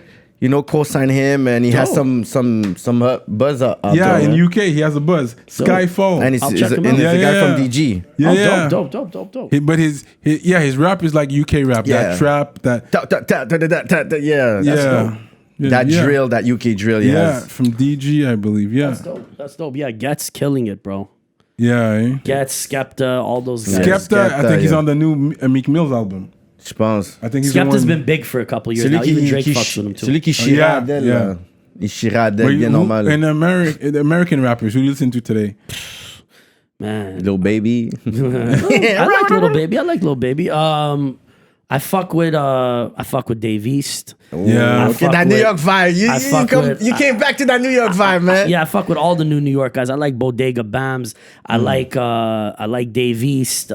co-signed him, and he has Dope. some buzz out Yeah, there. in UK he has a buzz. Skyfall. And I'll he's check him out. a guy Yeah. from DG. yeah. Dope. But his rap is like UK rap. Yeah. That trap. That Yeah, yeah. that Yeah. drill, that UK drill. He Yeah, has. from DG, I believe. Yeah, That's dope. Yeah, Gets killing it, bro. yeah. Gets, Skepta, all those guys. Skepta, I think he's yeah. on the new Meek Mill's album. Je pense. I think he's Skepta's the one. been big for a couple years now. Even Drake fucks with him too. Celui qui chira Yeah, Adele, yeah. là. Il chira Adele, Wait, bien normal. And American rappers, who do you listen to today? Man. Lil Baby. I like Little Baby. I fuck with Dave East. Yeah. I Okay, fuck that New with- York vibe. I fuck with- You came back to that New York vibe, man. Yeah, I fuck with all the New York guys. I like Bodega Bams. I like Dave East.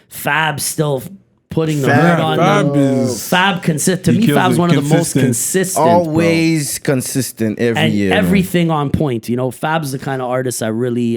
Fab still putting the Fab- hood on Fab them. is- Fab consistent. To he me, kills Fab's it. one of the most Consistent. consistent. bro. Always consistent every And year. man. everything on point. Fab's the kind of artist I really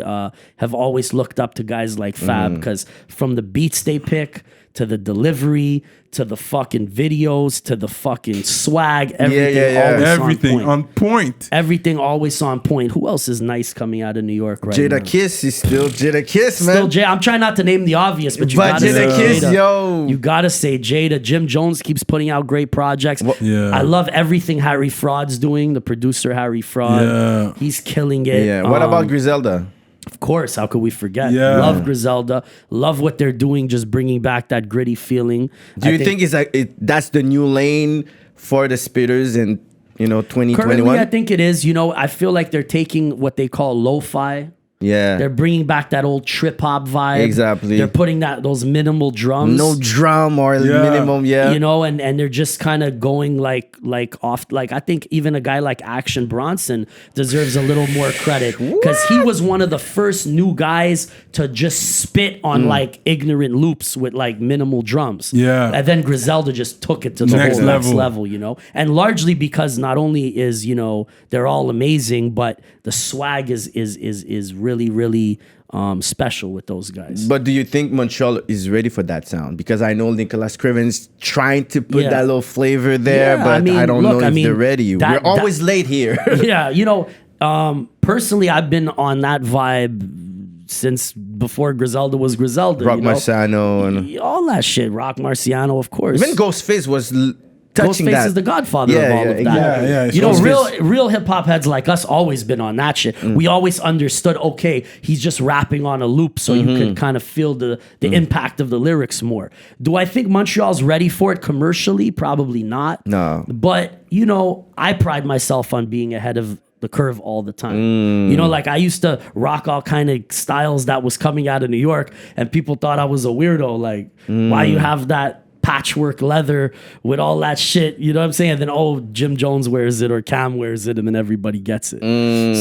have always looked up to guys like Fab because from the beats they pick to the delivery to the fucking videos to the fucking swag, everything yeah. always Everything on point. on point. Everything always on point. Who else is nice coming out of New York right now? Jada Kiss is still Jada Kiss, man. Still Jada. I'm trying not to name the obvious, but you But gotta Jada say Kiss, Jada. yo. You gotta say Jada. Jim Jones keeps putting out great projects. Yeah. I love everything Harry Fraud's doing. The producer Harry Fraud, Yeah. he's killing it. Yeah. What about Griselda? Of course, how could we forget? Yeah. Love Griselda. Love what they're doing, just bringing back that gritty feeling. Do you think that's the new lane for the spitters in 2021? Currently, I think it is. I feel like they're taking what they call lo-fi Yeah. They're bringing back that old trip hop vibe. Exactly. They're putting those minimal drums. No drum or minimum, You know, and they're just kind of going like off. Like, I think even a guy like Action Bronson deserves a little more credit because he was one of the first new guys to just spit on like ignorant loops with like minimal drums. Yeah. And then Griselda just took it to the Next whole next level. level, you know? And largely because not only is, you know, they're all amazing, but the swag is really, really special with those guys. But do you think Montreal is ready for that sound? Because I know Nicholas Craven's trying to put that little flavor there, Yeah, but I mean, I don't know look, if I mean, they're ready. that- We're always late here. Yeah, you know, personally, I've been on that vibe since before Griselda was Griselda. Rock you know? Marciano and all that shit. Rock Marciano, of course. even Ghostface was touching Ghostface that. is the godfather of all of that. Yeah, You know, Ghostface. real hip hop heads like us always been on that shit. We always understood, okay, he's just rapping on a loop, so you could kind of feel the impact of the lyrics more. Do I think Montreal's ready for it commercially? Probably not. No. But, you know, I pride myself on being ahead of the curve all the time. You know, like I used to rock all kind of styles that was coming out of New York, and people thought I was a weirdo. Like, why you have that patchwork leather with all that shit? You know what I'm saying? And then, oh, Jim Jones wears it or Cam wears it, and then everybody gets it.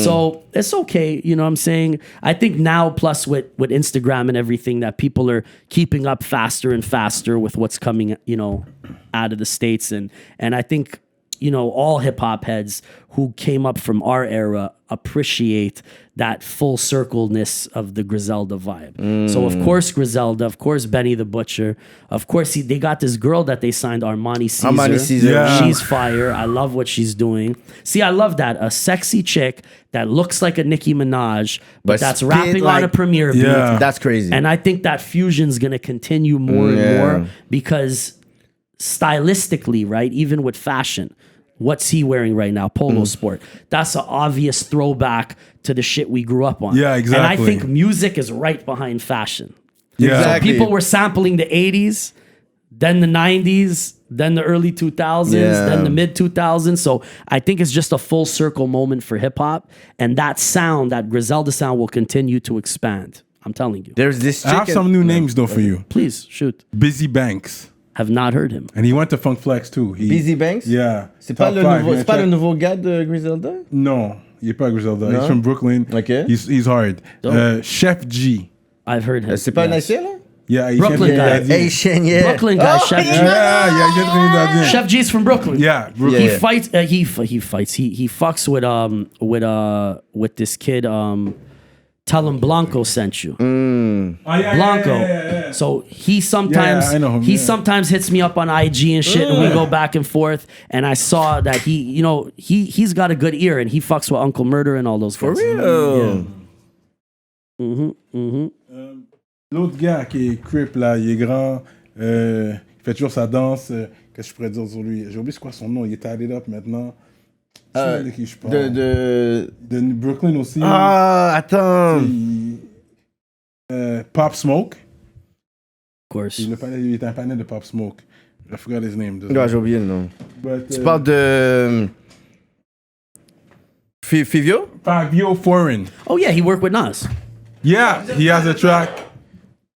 So it's okay. You know what I'm saying? I think now, plus with Instagram and everything, that people are keeping up faster and faster with what's coming, you know, out of the States. And I think, you know, all hip hop heads who came up from our era appreciate that full circleness of the Griselda vibe. So of course Griselda, of course Benny the Butcher, of course they got this girl that they signed, Armani Caesar. Armani Caesar. Yeah. She's fire. I love what she's doing. See, I love that. A sexy chick that looks like a Nicki Minaj, but that's spit rapping on a like- premiere beat. Yeah. That's crazy. And I think that fusion's gonna continue more and more because stylistically, right? Even with fashion, what's he wearing right now? Polo sport. That's an obvious throwback to the shit we grew up on. Yeah, exactly. And I think music is right behind fashion. Yeah. Exactly. People were sampling the 80s, then the 90s, then the early 2000s, then the mid 2000s. So I think it's just a full circle moment for hip hop. And that sound, that Griselda sound, will continue to expand. I'm telling you. There's this I have chicken. some new names though for you. Please, shoot. Busy Banks. Have not heard him. And he went to Funk Flex too. Busy Banks? Yeah. C'est pas, Top le five, nouveau, man. c'est pas le Check. nouveau gars de Griselda? Non, il est pas Griselda. Non? He's from Brooklyn. Okay. He's hard. Chef G. I've heard him. C'est pas un Yes. haïtien, là? Yeah, he's Brooklyn guy. Haïtien, yeah. Brooklyn guy, Oh, Chef G. Yeah, il vient de Trinidadien. Chef G's from Brooklyn. Yeah, Brooklyn. He Yeah. fights. He fights. He fucks with this kid. Tell him Blanco sent you. Oh, yeah, Blanco. yeah. So he sometimes Yeah, I know him, he yeah. sometimes hits me up on IG and shit, and we go back and forth. And I saw that he's got a good ear, and he fucks with Uncle Murder and all those guys. For real? L'autre gars qui est Crip, là, il est grand, il fait toujours sa danse. Qu'est-ce que je pourrais dire sur lui? J'ai oublié c'est quoi son nom, il est tied up maintenant. C'est de qui je parle. De Brooklyn aussi. Ah, attends. Pop Smoke. Of course. Il est un panel de Pop Smoke. I forgot his name. Ouais, j'ai oublié le nom. But, Tu parles de... Fivio? Fabio Foreign. Oh yeah, he worked with Nas. Yeah, he has a track.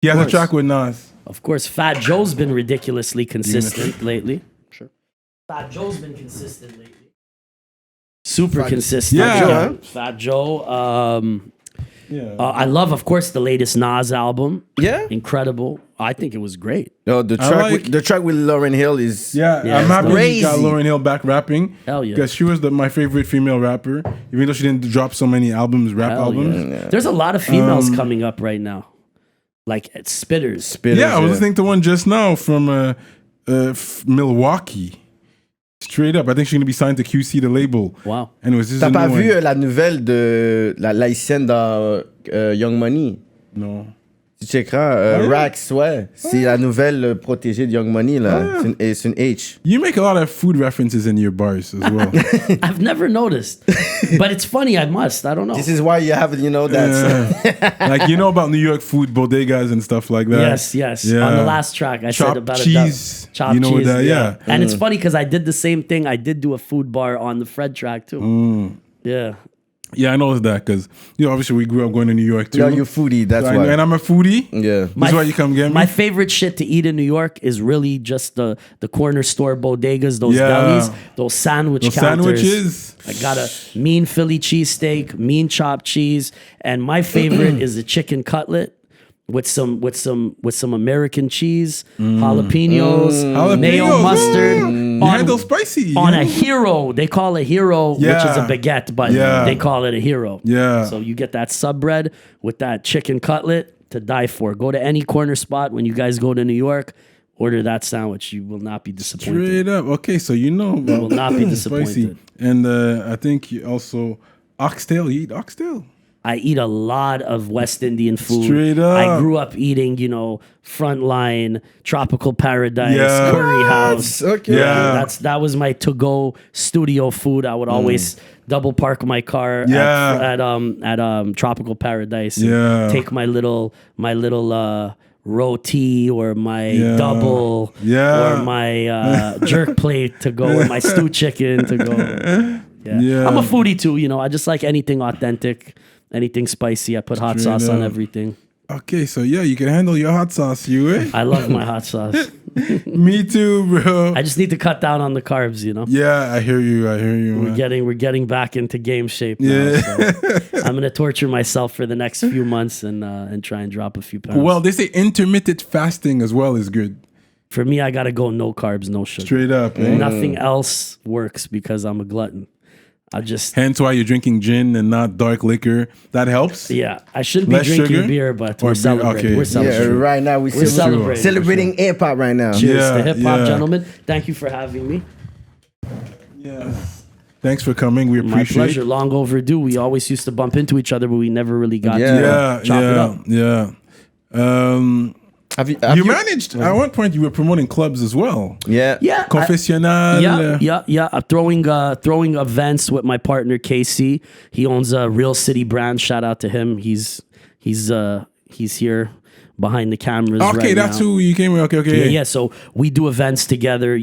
He has a track with Nas. Of course, Fat Joe's been ridiculously consistent lately. Sure. Fat Joe's been consistent lately. Super consistent. Yeah. Fat Joe. Yeah. I love, of course, the latest Nas album. Yeah? Incredible. I think it was great. No, the track with Lauryn Hill is... Yeah, Yeah, I'm happy he crazy. got Lauryn Hill back rapping. Hell yeah. Because she was my favorite female rapper, even though she didn't drop so many albums, rap Hell albums. yeah. There's a lot of females coming up right now. Like spitters. Yeah, I was listening to one just now from Milwaukee. Straight up, I think she's gonna be signed to QC, the label. Wow. Anyways, this is T'as a pas new vu one. la nouvelle de la haïtienne dans Young Money? No. Tu checkeras. Rax, ouais. C'est la nouvelle protégée de Young Money, là. C'est une H. You make a lot of food references in your bars as well. I've never noticed. But it's funny, I must. I don't know. This is why you have, that... Like, you know about New York food, bodegas and stuff like that. Yes. Yeah. On the last track, I said Chopped about cheese. Chopped You know cheese. that, yeah. And it's funny because I did the same thing. I did do a food bar on the Fred track too. Yeah. Yeah, I know that because obviously we grew up going to New York too. Yeah, you're foodie. That's So why. and I'm a foodie. Yeah. That's why you come get me. My favorite shit to eat in New York is really just the corner store bodegas, those delis, those sandwich Those counters. sandwiches. I got a mean Philly cheesesteak, mean chopped cheese, and my favorite is the chicken cutlet with some American cheese, jalapenos, mayo mustard. You handle spicy. On a hero. They call a hero, which is Yeah. a baguette, but Yeah. they call it a hero. Yeah. So you get that sub bread with that chicken cutlet to die for. Go to any corner spot when you guys go to New York, order that sandwich. You will not be disappointed. Straight up. Okay, so you know about will not be disappointed. spicy. And I think you also oxtail. You eat oxtail? I eat a lot of West Indian food. Straight up. I grew up eating, Frontline, Tropical Paradise, Yeah. Curry House. Okay. Yeah. That was my to-go studio food. I would always double park my car Yeah. at Tropical Paradise. and Yeah. Take my little roti or my double Yeah. or my jerk plate to go or my stew chicken to go. Yeah. I'm a foodie too, I just like anything authentic, anything spicy. I put hot Straight sauce on up. everything. Okay, so yeah, you can handle your hot sauce, you eh? I love my hot sauce. Me too, bro. I just need to cut down on the carbs, Yeah, I hear you. Man. We're getting back into game shape now. Yeah. So I'm gonna torture myself for the next few months and try and drop a few pounds. Well, they say intermittent fasting as well is good. for me, I gotta go no carbs, no sugar. Straight up. Eh? Nothing else works because I'm a glutton. Hence why you're drinking gin and not dark liquor. That helps. Yeah, I shouldn't be Less drinking sugar? beer, but Or we're beer, celebrating. okay. We're Yeah, celebrating. right now we're celebrating. celebrating hip hop right now. Cheers Yeah, to hip hop, yeah. gentlemen. Thank you for having me. Yeah. Thanks for coming. We My appreciate pleasure. it. Long overdue. We always used to bump into each other, but we never really got Yeah. to chop it up. Yeah. Have You managed at one point. You were promoting clubs as well. Yeah. Yeah. Confessional. Yeah. I'm throwing events with my partner Casey. He owns a Real City brand. Shout out to him. He's here behind the cameras. Okay, right that's now. who you came with. Okay. Yeah. So we do events together,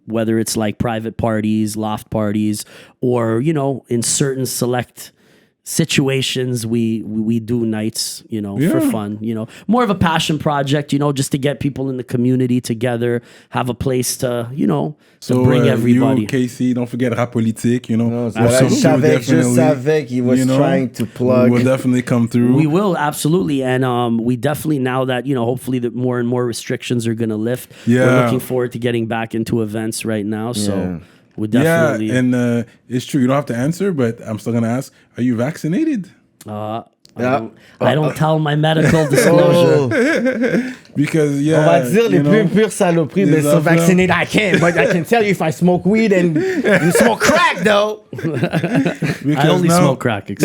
whether it's like private parties, loft parties, or, in certain select situations we do nights, for fun, more of a passion project, just to get people in the community together, have a place to, to bring everybody. You, Casey, don't forget Rapolitik, No, so je savais he was trying to plug. We'll definitely come through. We will, absolutely. And we definitely, now that, hopefully that more and more restrictions are going to lift, we're looking forward to getting back into events right now. So we definitely... Yeah, and it's true. You don't have to answer, but I'm still going to ask, are you vaccinated? I don't tell my medical disclosure. Because, On va dire les plus pures saloperies, mais sont vaccinated. I can't, but I can tell you if I smoke weed and you smoke crack, though. I only smoke crack. I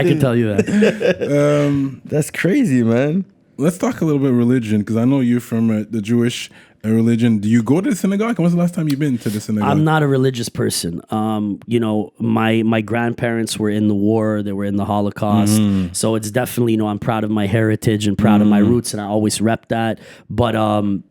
can tell you that. That's crazy, man. Let's talk a little bit religion, because I know you're from the Jewish religion. Do you go to the synagogue? When's the last time you've been to the synagogue? I'm not a religious person. My grandparents were in the war. They were in the Holocaust. So it's definitely, I'm proud of my heritage and proud of my roots, and I always rep that. But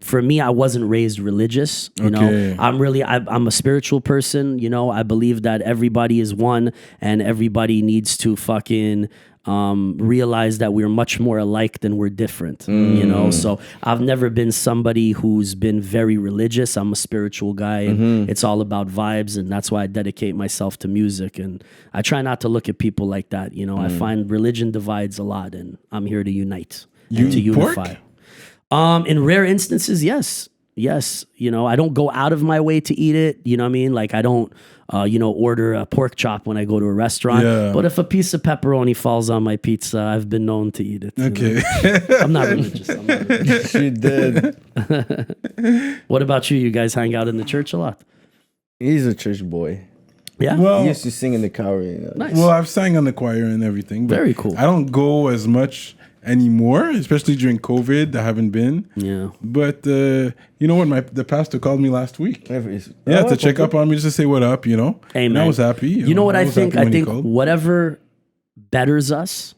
for me, I wasn't raised religious. I'm a spiritual person. I believe that everybody is one and everybody needs to fucking realize that we're much more alike than we're different, so I've never been somebody who's been very religious. I'm a spiritual guy, and it's all about vibes, and that's why I dedicate myself to music, and I try not to look at people like that. I find religion divides a lot, and I'm here to unite and to unify. In rare instances, yes, I don't go out of my way to eat it. You know what I mean? Like I don't order a pork chop when I go to a restaurant. Yeah. But if a piece of pepperoni falls on my pizza, I've been known to eat it. Okay. I'm not religious. She did. What about you? You guys hang out in the church a lot? He's a church boy. Yeah. Well, He used to sing in the choir. Nice. Well, I've sang on the choir and everything. But Very cool. I don't go as much anymore, especially during COVID. I haven't been. Yeah. But you know what? The pastor called me last week. To check up on me, just to say what up. Hey, and man. I was happy. You know what I think? happy I when he think called. whatever betters us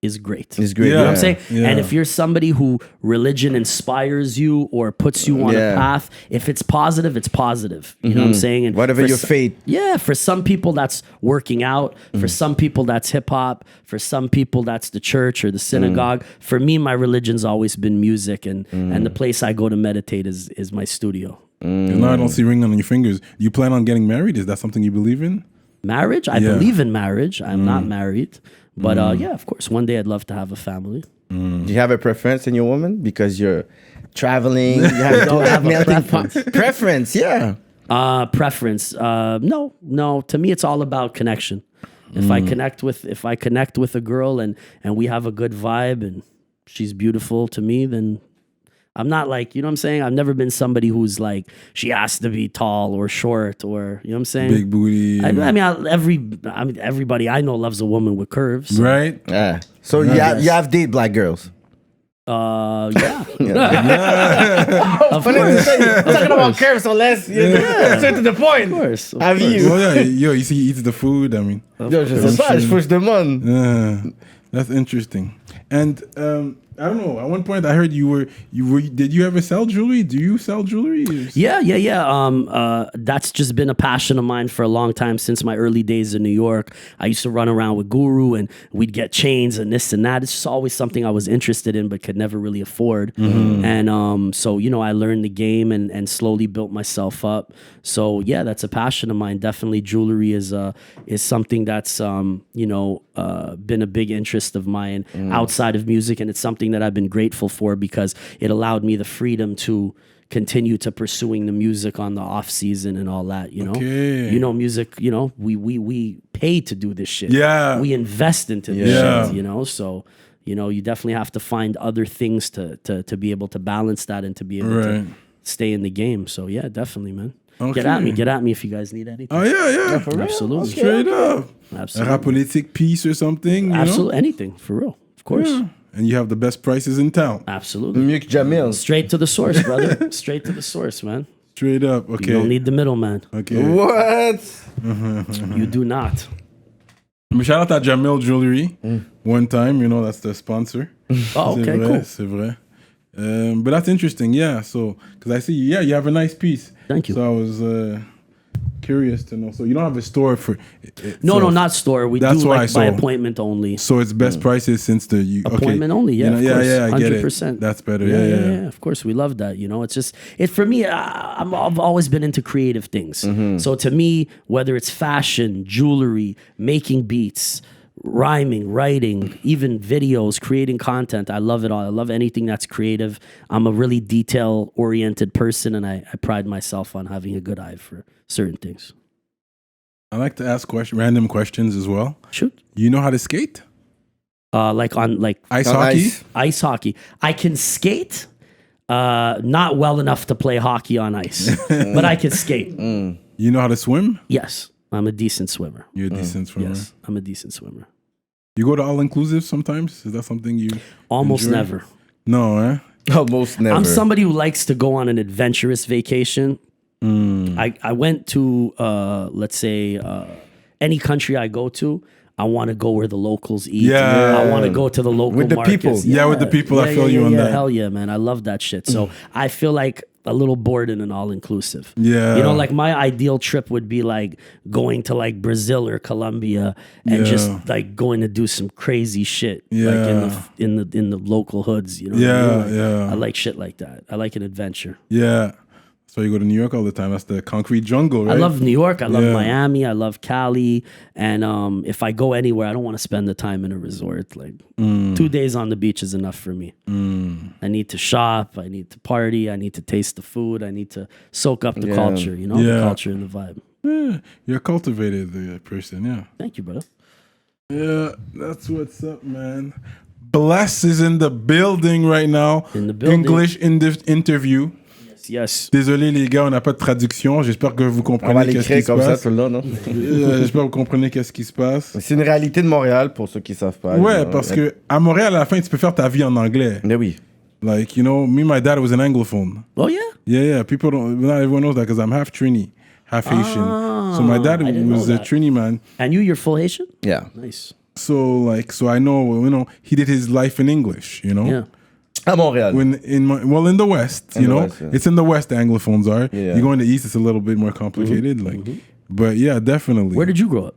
is great. It's great. You know what I'm saying? Yeah. And if you're somebody who religion inspires you or puts you on a path, if it's positive, it's positive. You know what I'm saying? And Whatever for your faith. Yeah, for some people that's working out. For some people that's hip hop. For some people that's the church or the synagogue. For me, my religion's always been music, and the place I go to meditate is my studio. Now I don't see ring on your fingers. You plan on getting married? Is that something you believe in? Marriage? I believe in marriage. I'm not married. But yeah, of course, one day I'd love to have a family. Do you have a preference in your woman? Because you're traveling, you have melting pot. Preference, yeah. Preference? No. To me, it's all about connection. If I connect with a girl and we have a good vibe and she's beautiful to me, then I'm not like, you know what I'm saying? I've never been somebody who's like, she has to be tall or short or, you know what I'm saying? Big booty. Everybody I know loves a woman with curves. Right? Yeah. So you have date black girls. Yeah. Of course. Talking about curves, so let's straight to the point. Of course. Have you? Well, yeah, you see, he eats the food. I mean, Yo, je sais pas, je fouche de monde. that's interesting. And I don't know. At one point, I heard you were. Did you ever sell jewelry? Do you sell jewelry? Yeah. That's just been a passion of mine for a long time since my early days in New York. I used to run around with Guru, and we'd get chains and this and that. It's just always something I was interested in, but could never really afford. And so I learned the game and slowly built myself up. So yeah, that's a passion of mine. Definitely, jewelry is something that's been a big interest of mine outside of music, and it's something that I've been grateful for because it allowed me the freedom to continue to pursuing the music on the off season and all that, Okay. Music, we pay to do this shit. Yeah. We invest into this shit, so you definitely have to find other things to be able to balance that and to be able to stay in the game. So yeah, definitely, man. Okay. Get at me if you guys need anything. Oh yeah. For real? Absolutely. Okay. Straight up. Absolutely. A Rapolitik piece or something. You Absolutely. know? Anything, for real. Of course. Yeah. And you have the best prices in town. Absolutely. Mieux que Jamil. Straight to the source, brother. Straight to the source, man. Straight up. Okay. You don't need the middleman. Okay. What? You do not. Shout out to Jamil Jewelry. One time, that's the sponsor. Oh, okay, vrai, cool. C'est vrai. But that's interesting, yeah. So, because I see, you have a nice piece. Thank you. So I was curious to know. So you don't have a store for? No, not store. We That's do why, by so- appointment only. So it's best prices since the Appointment only, yeah, of yeah, course, yeah, I get 100%. it. That's better. Yeah. Of course, we love that. It's just for me. I've always been into creative things. So to me, whether it's fashion, jewelry, making beats, rhyming, writing, even videos, creating content, I love it all. I love anything that's creative. I'm a really detail-oriented person, and I pride myself on having a good eye for certain things. I like to ask random questions as well. Shoot. You know how to skate? Like Ice On hockey? ice. ice hockey. I can skate, not well enough to play hockey on ice, but I can skate. You know how to swim? Yes, I'm a decent swimmer. You're a decent swimmer. Yes, I'm a decent swimmer. You go to all-inclusive sometimes? Is that something you Almost enjoy? never. No, eh? Almost never. I'm somebody who likes to go on an adventurous vacation. I went to, let's say, any country I go to, I want to go where the locals eat. Yeah. I want to go to the local With the markets. people. Yeah, with the people. I feel you on that. Hell yeah, man. I love that shit. So I feel like a little bored in an all-inclusive. Yeah. Like my ideal trip would be like going to like Brazil or Colombia and just like going to do some crazy shit. Yeah. Like in the local hoods, what I mean? Yeah. I like shit like that. I like an adventure. Yeah. So you go to New York all the time. That's the concrete jungle, right? I love New York. I love Yeah. Miami. I love Cali. And if I go anywhere, I don't want to spend the time in a resort. Like 2 days on the beach is enough for me. I need to shop. I need to party. I need to taste the food. I need to soak up the culture, the Yeah. culture and the vibe. Yeah. You're a cultivated person, yeah. Thank you, brother. Yeah, that's what's up, man. Bless is in the building right now. In the building. English interview. Yes. Désolé les gars, on n'a pas de traduction. J'espère que vous On va comprenez qu'est-ce qui l'écrire se comme ça passe. tout le long, non? J'espère que vous comprenez qu'est-ce qui se passe. C'est une réalité de Montréal pour ceux qui savent pas. Ouais, parce que à Montréal, à la fin, tu peux faire ta vie en anglais. Mais oui. Like, me, my dad was an anglophone. Oh, yeah? Yeah. People don't, not everyone knows that because I'm half Trini, half Haitian. So my dad I didn't was know a that. Trini man. And you're full Haitian? Yeah. Nice. So I know, he did his life in English, Yeah. À Montréal. in the West, West, yeah. it's in the West the Anglophones are. Yeah. You go in the East, it's a little bit more complicated. But yeah, definitely. Where did you grow up?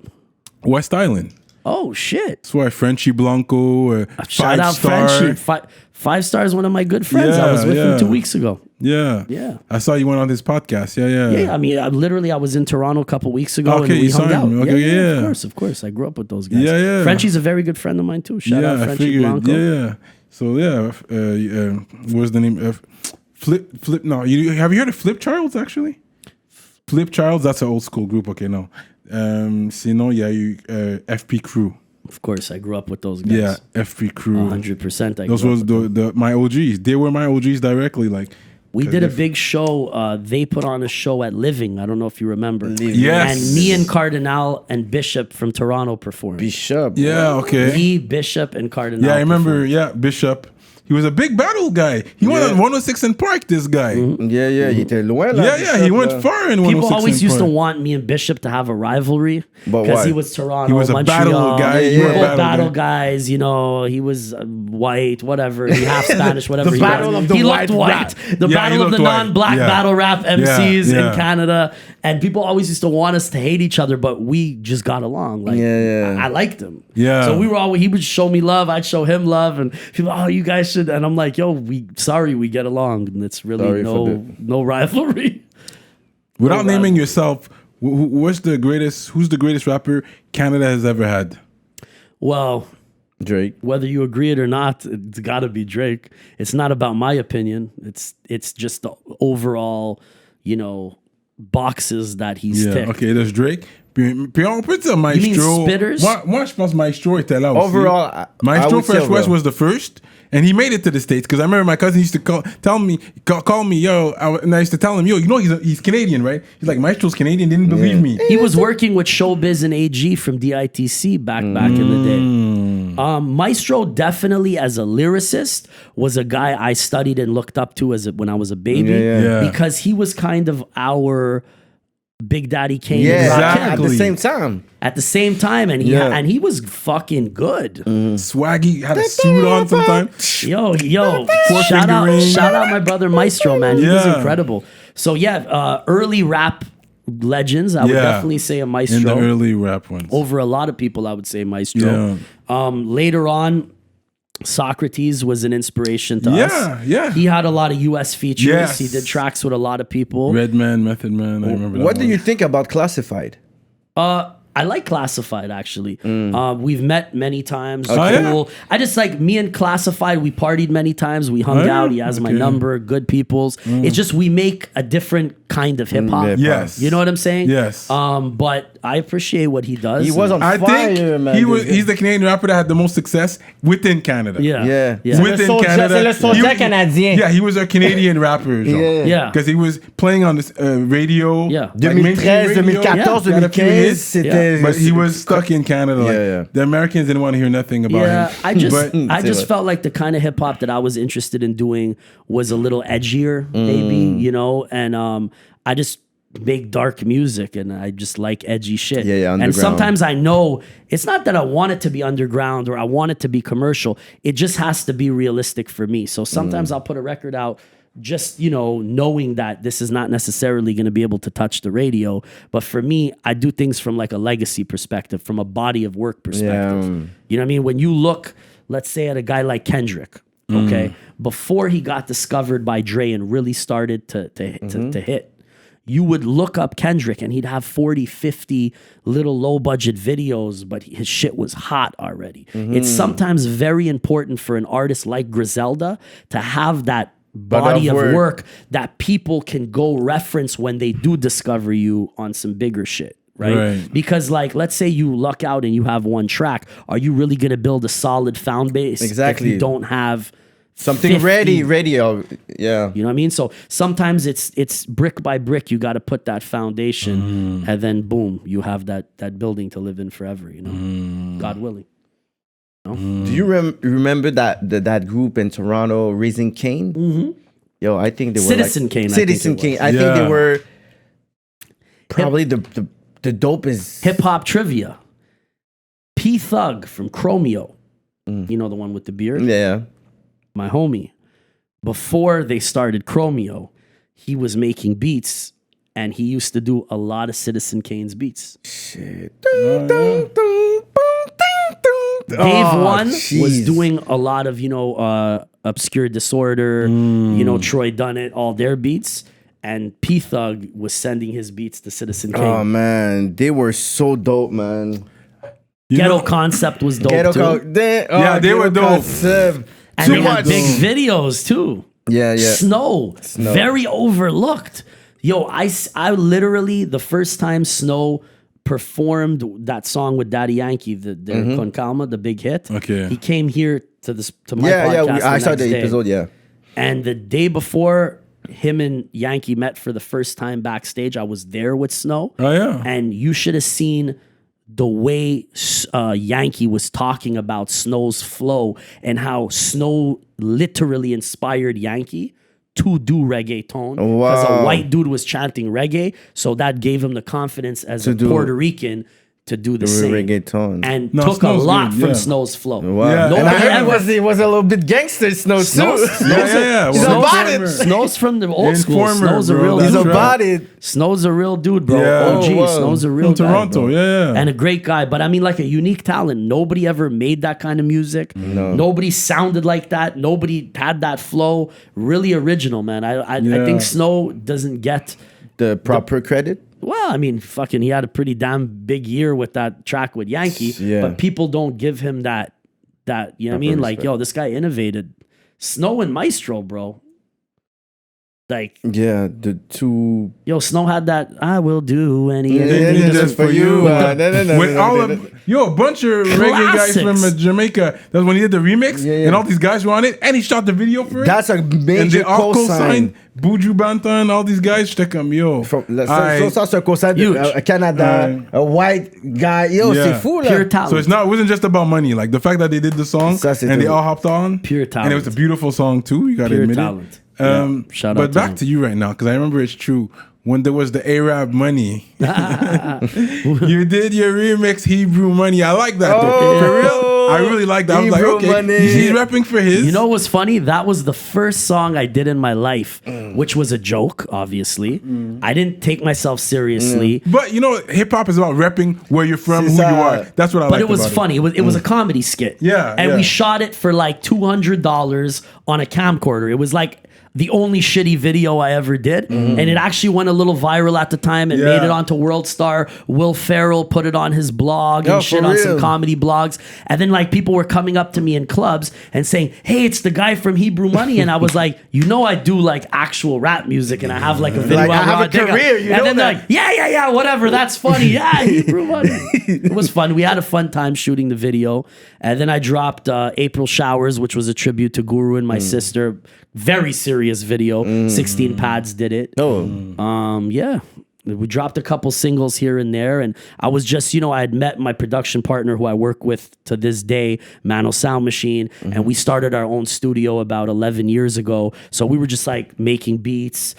West Island? Oh shit! That's why Frenchie Blanco, Shout out Star. Frenchie. Five Star is one of my good friends. I was with him 2 weeks ago. Yeah. I saw you went on this podcast. Yeah, I mean, I was in Toronto a couple weeks ago and we hung out. Okay, Of course. I grew up with those guys. Yeah. Frenchie's a very good friend of mine too. Shout out Frenchie Blanco. Yeah. So what's the name? Flip. No, have you heard of Flip Childs actually? Flip Childs, that's an old school group. Okay, no. Sinon, FP Crew. Of course, I grew up with those guys. Yeah, FP Crew. 100%. Those was my OGs. They were my OGs directly. We did a big show. They put on a show at Living. I don't know if you remember. Yes. And me and Cardinal and Bishop from Toronto performed. Bishop. Yeah, okay. Me, Bishop, and Cardinal. Yeah, I remember. performed. Yeah, Bishop. He was a big battle guy. He went on 106 and Park, this guy. Yeah, il était loin là. Yeah, he went far in 106 People always used to Park. want me and Bishop to have a rivalry But because why? he was Toronto, He was a Montreal. battle guy. Yeah, You were a Both battle battle guy. guys, he was white, whatever, he half Spanish, whatever. The he battle was. of the He white looked white. rap. The Yeah, battle he of the looked white. non-black Yeah. battle rap MCs Yeah. in Canada, and people always used to want us to hate each other, but we just got along. I liked him. Yeah. So he would show me love, I'd show him love, and people, you guys should. And I'm like, we get along, and it's really no rivalry. Without naming yourself, who's the greatest rapper Canada has ever had? Well, Drake. whether you agree it or not, it's got to be Drake. It's not about my opinion. It's just the overall, boxes that he's ticked. Ok, there's Drake. Puis on peut dire Maestro. spitters? Moi, je pense Maestro était là aussi. Overall, I Maestro would say Fresh West overall. was the first, and he made it to the States. Because I remember my cousin used to call me, and I used to tell him, he's Canadian, right? He's like, Maestro's Canadian, didn't believe me. He was working with Showbiz and AG from DITC back in the day. Maestro definitely, as a lyricist, was a guy I studied and looked up to when I was a baby. Yeah. Because he was kind of our Big Daddy Kane. Yeah, and Rakim at the same time. At the same time, and he was fucking good. Swaggy had a suit on sometimes. Yo, Four finger ring. shout out my brother Maestro, man. He was Yeah. incredible. So early rap legends, I would definitely say a Maestro. In the early rap ones. Over a lot of people, I would say Maestro. Later on, Socrates was an inspiration to us. Yeah. He had a lot of US features. Yes. He did tracks with a lot of people. Redman, Method Man, I remember that What do one. you think about Classified? I like Classified, actually. We've met many times. Okay. Cool. I just like me and Classified. We partied many times. We hung out. He has my number. Good peoples. It's just we make a different kind of hip hop. Yes. You know what I'm saying? Yes. But I appreciate what he does. He was on I fire, think man. he's the Canadian rapper that had the most success within Canada. Yeah. Within soldier- Canada. c'est le soldier canadien. Yeah, he was a Canadian rapper. Yeah. Because he was playing on this radio. Yeah. like mainstream 2013, radio. 2014, Got a few 2015, hits, c'était... But he was stuck in Canada. Like, Yeah. The Americans didn't want to hear nothing about Yeah, him. I just But- I just felt like the kind of hip hop that I was interested in doing was a little edgier, maybe, and I just make dark music and I just like edgy shit. Yeah, and underground. sometimes I know it's not that I want it to be underground or I want it to be commercial. It just has to be realistic for me. So sometimes I'll put a record out just, knowing that this is not necessarily going to be able to touch the radio. But for me, I do things from like a legacy perspective, from a body of work perspective. You know what I mean? When you look, let's say, at a guy like Kendrick, okay, before he got discovered by Dre and really started to hit, you would look up Kendrick and he'd have 40, 50 little low budget videos, but his shit was hot already. It's sometimes very important for an artist like Griselda to have that body of work that people can go reference when they do discover you on some bigger shit. Right? Because let's say you luck out and you have one track. Are you really going to build a solid found base if you don't have something 50? ready, You know what I mean? So sometimes it's brick by brick. You got to put that foundation, and then boom, you have that building to live in forever. God willing. Do you remember that group in Toronto, Raising Cane? Yo, I think they were Citizen Kane. Citizen Kane. I think they were probably the dopest. Hip hop trivia. P Thug from Chromeo, you know, the one with the beard? Yeah. My homie. Before they started Chromeo, he was making beats, and he used to do a lot of Citizen Kane's beats. Shit. Dave One was jeez. doing a lot of, you know, Obscure Disorder, you know, Troy Dunnett, all their beats. And P Thug was sending his beats to Citizen Kane. Oh man, they were so dope, man. Ghetto Concept was dope too. They were dope. Concept. And they had big videos too. Yeah. Snow, very overlooked. Yo, I literally, the first time Snow performed that song with Daddy Yankee, the Con Calma, the big hit. Okay. He came here to my podcast. I saw next the day. episode, yeah. And the day before him and Yankee met for the first time backstage, I was there with Snow. Oh, yeah. And you should have seen the way Yankee was talking about Snow's flow and how Snow literally inspired Yankee to do reggaeton. Because a white dude was chanting reggae, so that gave him the confidence as a Puerto Rican to do the same. Reggaeton. And took a lot from Snow's flow. Wow. Yeah. And I heard he was a little bit gangster, Snow, too. Yeah. He's about it. Snow's from the old school. Informer, Snow's a bro. real That's dude. right. About it. Snow's a real dude, bro. Yeah. OG. Oh, wow. Snow's a real From guy, Toronto, bro. yeah. And a great guy. But I mean, like a unique talent. Nobody ever made that kind of music. No. Nobody sounded like that. Nobody had that flow. Really original, man. I think Snow doesn't get The proper credit? well, I mean, fucking, he had a pretty damn big year with that track with Yankee, Yeah. but people don't give him that, you know what I mean? Like, respect. yo, this guy innovated. Snow and Maestro, bro. Like, Yeah, the two. yo, Snow had that, I will do anything. Yeah, just for you. With all of a bunch of reggae guys Classics. from Jamaica. That's when he did the remix, Yeah. and all these guys were on it, and he shot the video for it. That's a and they major all co-sign. co-signed Buju Banton, all these guys. Check them, yo. So Aye. ça, c'est un co-sign Huge. de Canada, a white guy. Yo, Yeah. c'est fou, là. Pure talent. So it wasn't just about money. Like the fact that they did the song Ça, c'est and they tout. all hopped on. Pure And it talent. was a beautiful song too. You gotta Pure admit talent. it. Shout out But to back him. to you right now, because I remember it's true. When there was the Arab money, you did your remix Hebrew money. I like that though. For real, I really like that. I was like, Hebrew okay, money. he's rapping for his. You know what's funny? That was the first song I did in my life, which was a joke, obviously. I didn't take myself seriously. But you know, hip hop is about repping where you're from, who you are. That's what I like. But it was funny. It was a comedy skit. Yeah, And yeah. we shot it for like $200 on a camcorder. It was like the only shitty video I ever did. And it actually went a little viral at the time. It Yeah. made it onto World Star. Will Ferrell put it on his blog and Oh, shit for on some real? comedy blogs. And then like people were coming up to me in clubs and saying, hey, it's the guy from Hebrew Money. And I was like, you know, I do like actual rap music and I have like a video. Like, I out have where a dig career, you and know then they're that. like, yeah, whatever. That's funny. Yeah, Hebrew Money. It was fun. We had a fun time shooting the video. And then I dropped April Showers, which was a tribute to Guru and my sister. Very serious video. 16 Pads did it. Yeah. We dropped a couple singles here and there. And I was just, you know, I had met my production partner who I work with to this day, Mano Sound Machine. And we started our own studio about 11 years ago. So we were just like making beats.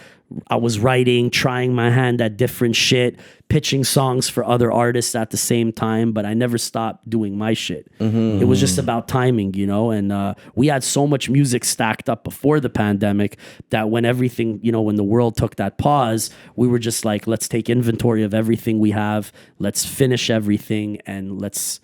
I was writing, trying my hand at different shit, pitching songs for other artists at the same time, but I never stopped doing my shit. It was just about timing, you know, and we had so much music stacked up before the pandemic that when everything, you know, when the world took that pause, we were just like, let's take inventory of everything we have, let's finish everything, and let's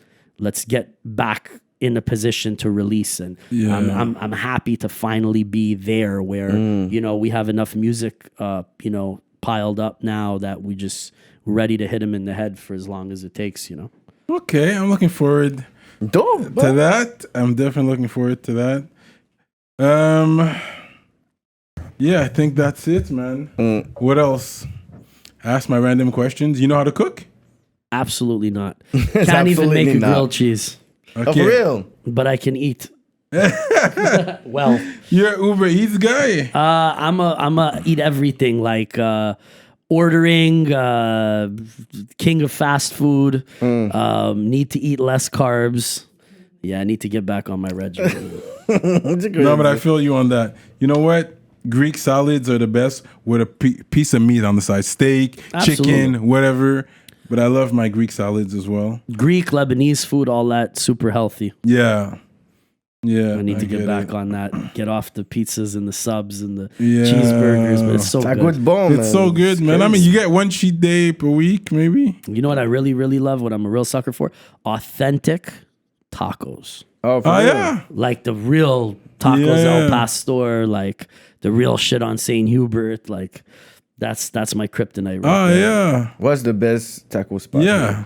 get back in a position to release. And I'm happy to finally be there where you know we have enough music you know piled up now that we're ready to hit him in the head for as long as it takes, you know. Okay, I'm looking forward Dope. to that. I'm definitely looking forward to that. Yeah, I think that's it, man. What else? Ask my random questions. You know how to cook? Absolutely not. Can't even make absolutely a grilled not. cheese, Oh, for real? but I can eat. Well, You're an Uber Eats guy. I'm a eat everything, like ordering, king of fast food, need to eat less carbs. Yeah, I need to get back on my regimen. No, but I feel you on that. You know what? Greek salads are the best with a piece of meat on the side. Steak, Absolutely. chicken, whatever. But I love my Greek salads as well. Greek, Lebanese food, all that, super healthy. Yeah. Yeah. I need to get back it. on that. Get off the pizzas and the subs and the cheeseburgers, but it's so Ça good. goûte bon, man. It's so good, man. I mean, you get one cheat day per week, maybe. You know what I really, really love, what I'm a real sucker for? Authentic tacos. Oh, for Oh, real? yeah. Like the real tacos Yeah. El Pastor, like the real shit on St. Hubert. Like that's my kryptonite right Oh, there. yeah. What's the best taco spot? Yeah.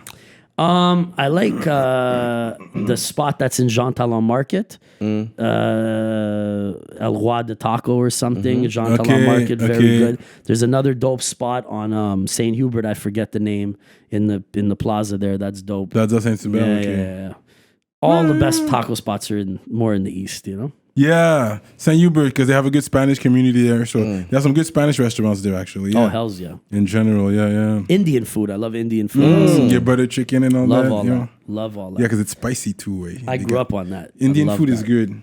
I like the spot that's in Jean Talon Market. El Roi de Taco or something. Jean Talon Okay, Market, very okay. good. There's another dope spot on St. Hubert. I forget the name in the plaza there. That's dope. Plaza Saint-Hubert. Yeah, Okay. yeah. All the best taco spots are more in the east, you know? Yeah, St. Hubert, because they have a good Spanish community there. So they have some good Spanish restaurants there, actually. Yeah. Oh, hells yeah. In general, yeah. Indian food. I love Indian food. Get butter chicken and all Love that. all you that. know. Love all that. Yeah, because it's spicy too. I grew up on that. Indian I love food is that. good.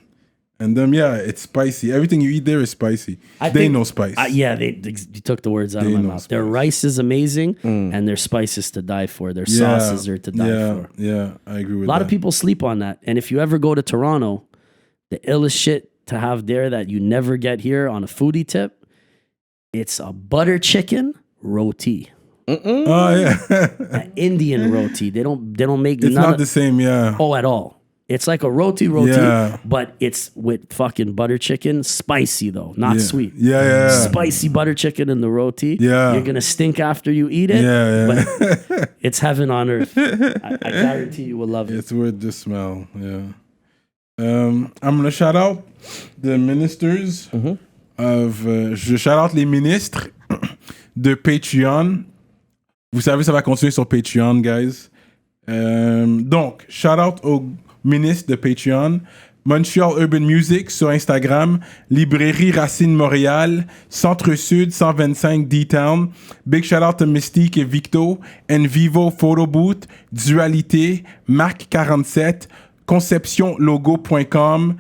And yeah, it's spicy. Everything you eat there is spicy. I They think- know spice. Yeah, you took the words out of They my know mouth. Their spice. rice is amazing, and their spices to die for. Their sauces are to die for. Yeah, I agree with A lot that. of people sleep on that. And if you ever go to Toronto, the illest shit to have there that you never get here on a foodie tip, it's a butter chicken roti. Oh yeah, An Indian roti. They don't make it's none not of, the same. Yeah, at all. It's like a roti, Yeah. but it's with fucking butter chicken, spicy though, not sweet. Yeah. Spicy butter chicken in the roti. Yeah. You're gonna stink after you eat it. Yeah. But it's heaven on earth. I guarantee you will love it. It's worth the smell. Yeah. I'm gonna shout out the ministers je shout out les ministres de Patreon. Vous savez, ça va continuer sur Patreon, guys. Donc, shout out aux ministres de Patreon. Montreal Urban Music sur Instagram, Librairie Racine Montréal, Centre-Sud 125 D-Town. Big shout out to Mystique et Victo, Envivo Photobooth, Dualité, Marc 47, conceptionlogo.com,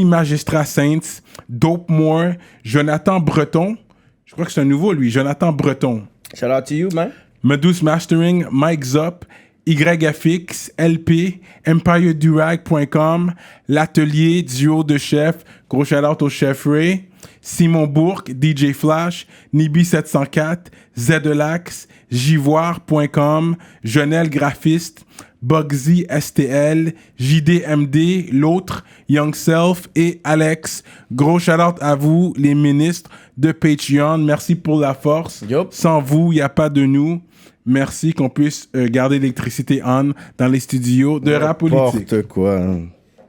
Majistrat Saintz, Dope More, Jonathan Breton. Je crois que c'est un nouveau, lui, Jonathan Breton. Shout out to you, man. Medus Mastering, Mike Zop, YFX, LP, EmpireDurag.com, L'Atelier, Duo de Chef, gros shout-out au Chef Ray, Simon Bourque, DJ Flash, Nibi704, Zedelax, Jivoire.com, Jonel Graphiste, Bugzy STL, JDMD, L'Autre, Young Self et Alex. Gros shout-out à vous, les ministres de Patreon. Merci pour la force. Yup. Sans vous, il n'y a pas de nous. Merci qu'on puisse garder l'électricité on dans les studios de Rapolitik. N'importe quoi.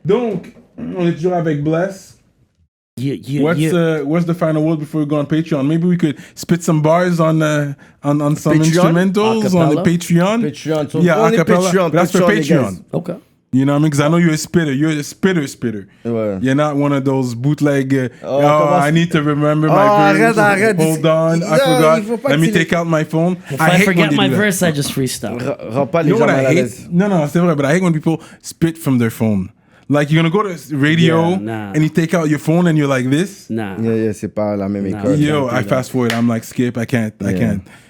Donc, on est toujours avec Bless. What's the final word before we go on Patreon? Maybe we could spit some bars on some Patreon? instrumentals on the Acapella? Patreon. Patreon. So Yeah, only acapella. Patreon. That's for Patreon, Patreon. guys. Okay. You know what I mean? Because I know you're a spitter. You're a spitter. Ouais. You're not one of those bootleg. comment I need to remember my verse. arrête. Hold on, I Non, il forgot. faut pas Let que me tu take out my phone. If I hate forget when they my do that. verse, I just freestyle. Rends pas les You know gens what I mal à hate? l'aise. No, c'est vrai, but I hate when people spit from their phone. Like you're gonna go to radio Yeah, nah. and you take out your phone and you're like this. Nah. Yeah, c'est pas la même Nah. école. Yo, do I that. fast forward. I'm like Skip. I can't.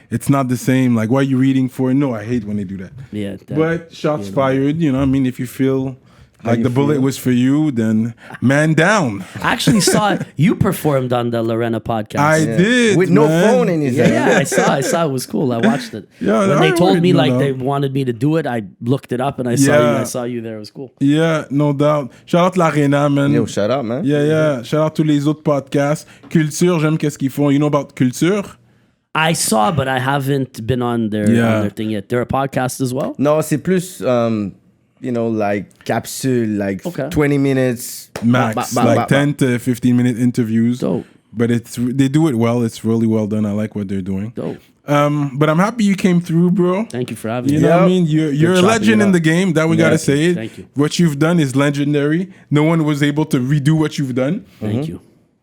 It's not the same. Like, why are you reading for? No, I hate when they do that. Yeah. But shots fired. You know, I mean, if you feel like you the bullet feel? was for you, then man down. I actually saw you performed on the Lorena podcast. I did With no man. phone in his yeah, hand. yeah, I saw. It was cool. I watched it. Yeah, when I they told me already like know. they wanted me to do it, I looked it up and I saw you. Yeah. I saw you there. It was cool. Yeah, no doubt. Shout out l'Arena, man. Yo, shout out, man. Yeah. Shout out tous les autres podcasts. Culture, j'aime qu'est-ce qu'ils font. You know about Culture? I saw, but I haven't been on their thing yet. They're a podcast as well. Non, c'est plus, like capsule, like Okay. 20 minutes. Max, like 10 to 15-minute interviews. Dope. But they do it well. It's really well done. I like what they're doing. Dope. But I'm happy you came through, bro. Thank you for having You me. know what I Yep. mean? You're a chopping legend it in up. the game. That we gotta say it. Thank you. What you've done is legendary. No one was able to redo what you've done. Thank you.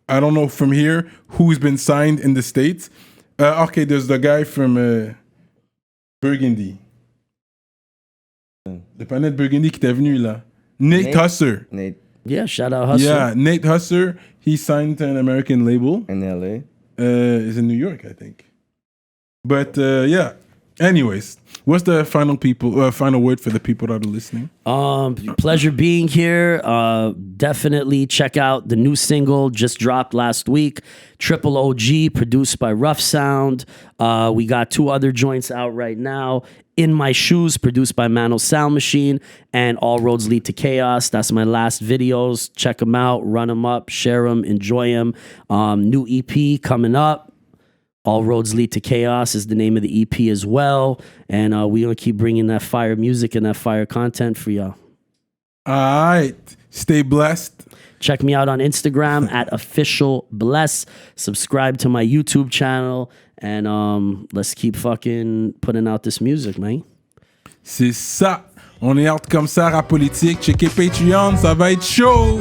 I don't know from here who's been signed in the States. Okay, there's the guy from Burgundy. Le panel Burgundy qui était venu là. Nate Husser. Nate Yeah, shout out Hustle. Yeah, Nate Husser. He signed to an American label. in LA. Is in New York, I think. But yeah, Anyways, what's the final word for the people that are listening? Pleasure being here. Definitely check out the new single just dropped last week, Triple OG, produced by Rough Sound. We got 2 other joints out right now. In My Shoes, produced by Mano Sound Machine, and All Roads Lead to Chaos. That's my last videos. Check them out, run them up, share them, enjoy them. New EP coming up. All Roads Lead to Chaos is the name of the EP as well. And we're going to keep bringing that fire music and that fire content for y'all. All right. Stay blessed. Check me out on Instagram at officialbless. Subscribe to my YouTube channel. And let's keep fucking putting out this music, man. C'est ça. On est out comme ça, Rapolitik. Checkez Patreon, ça va être chaud.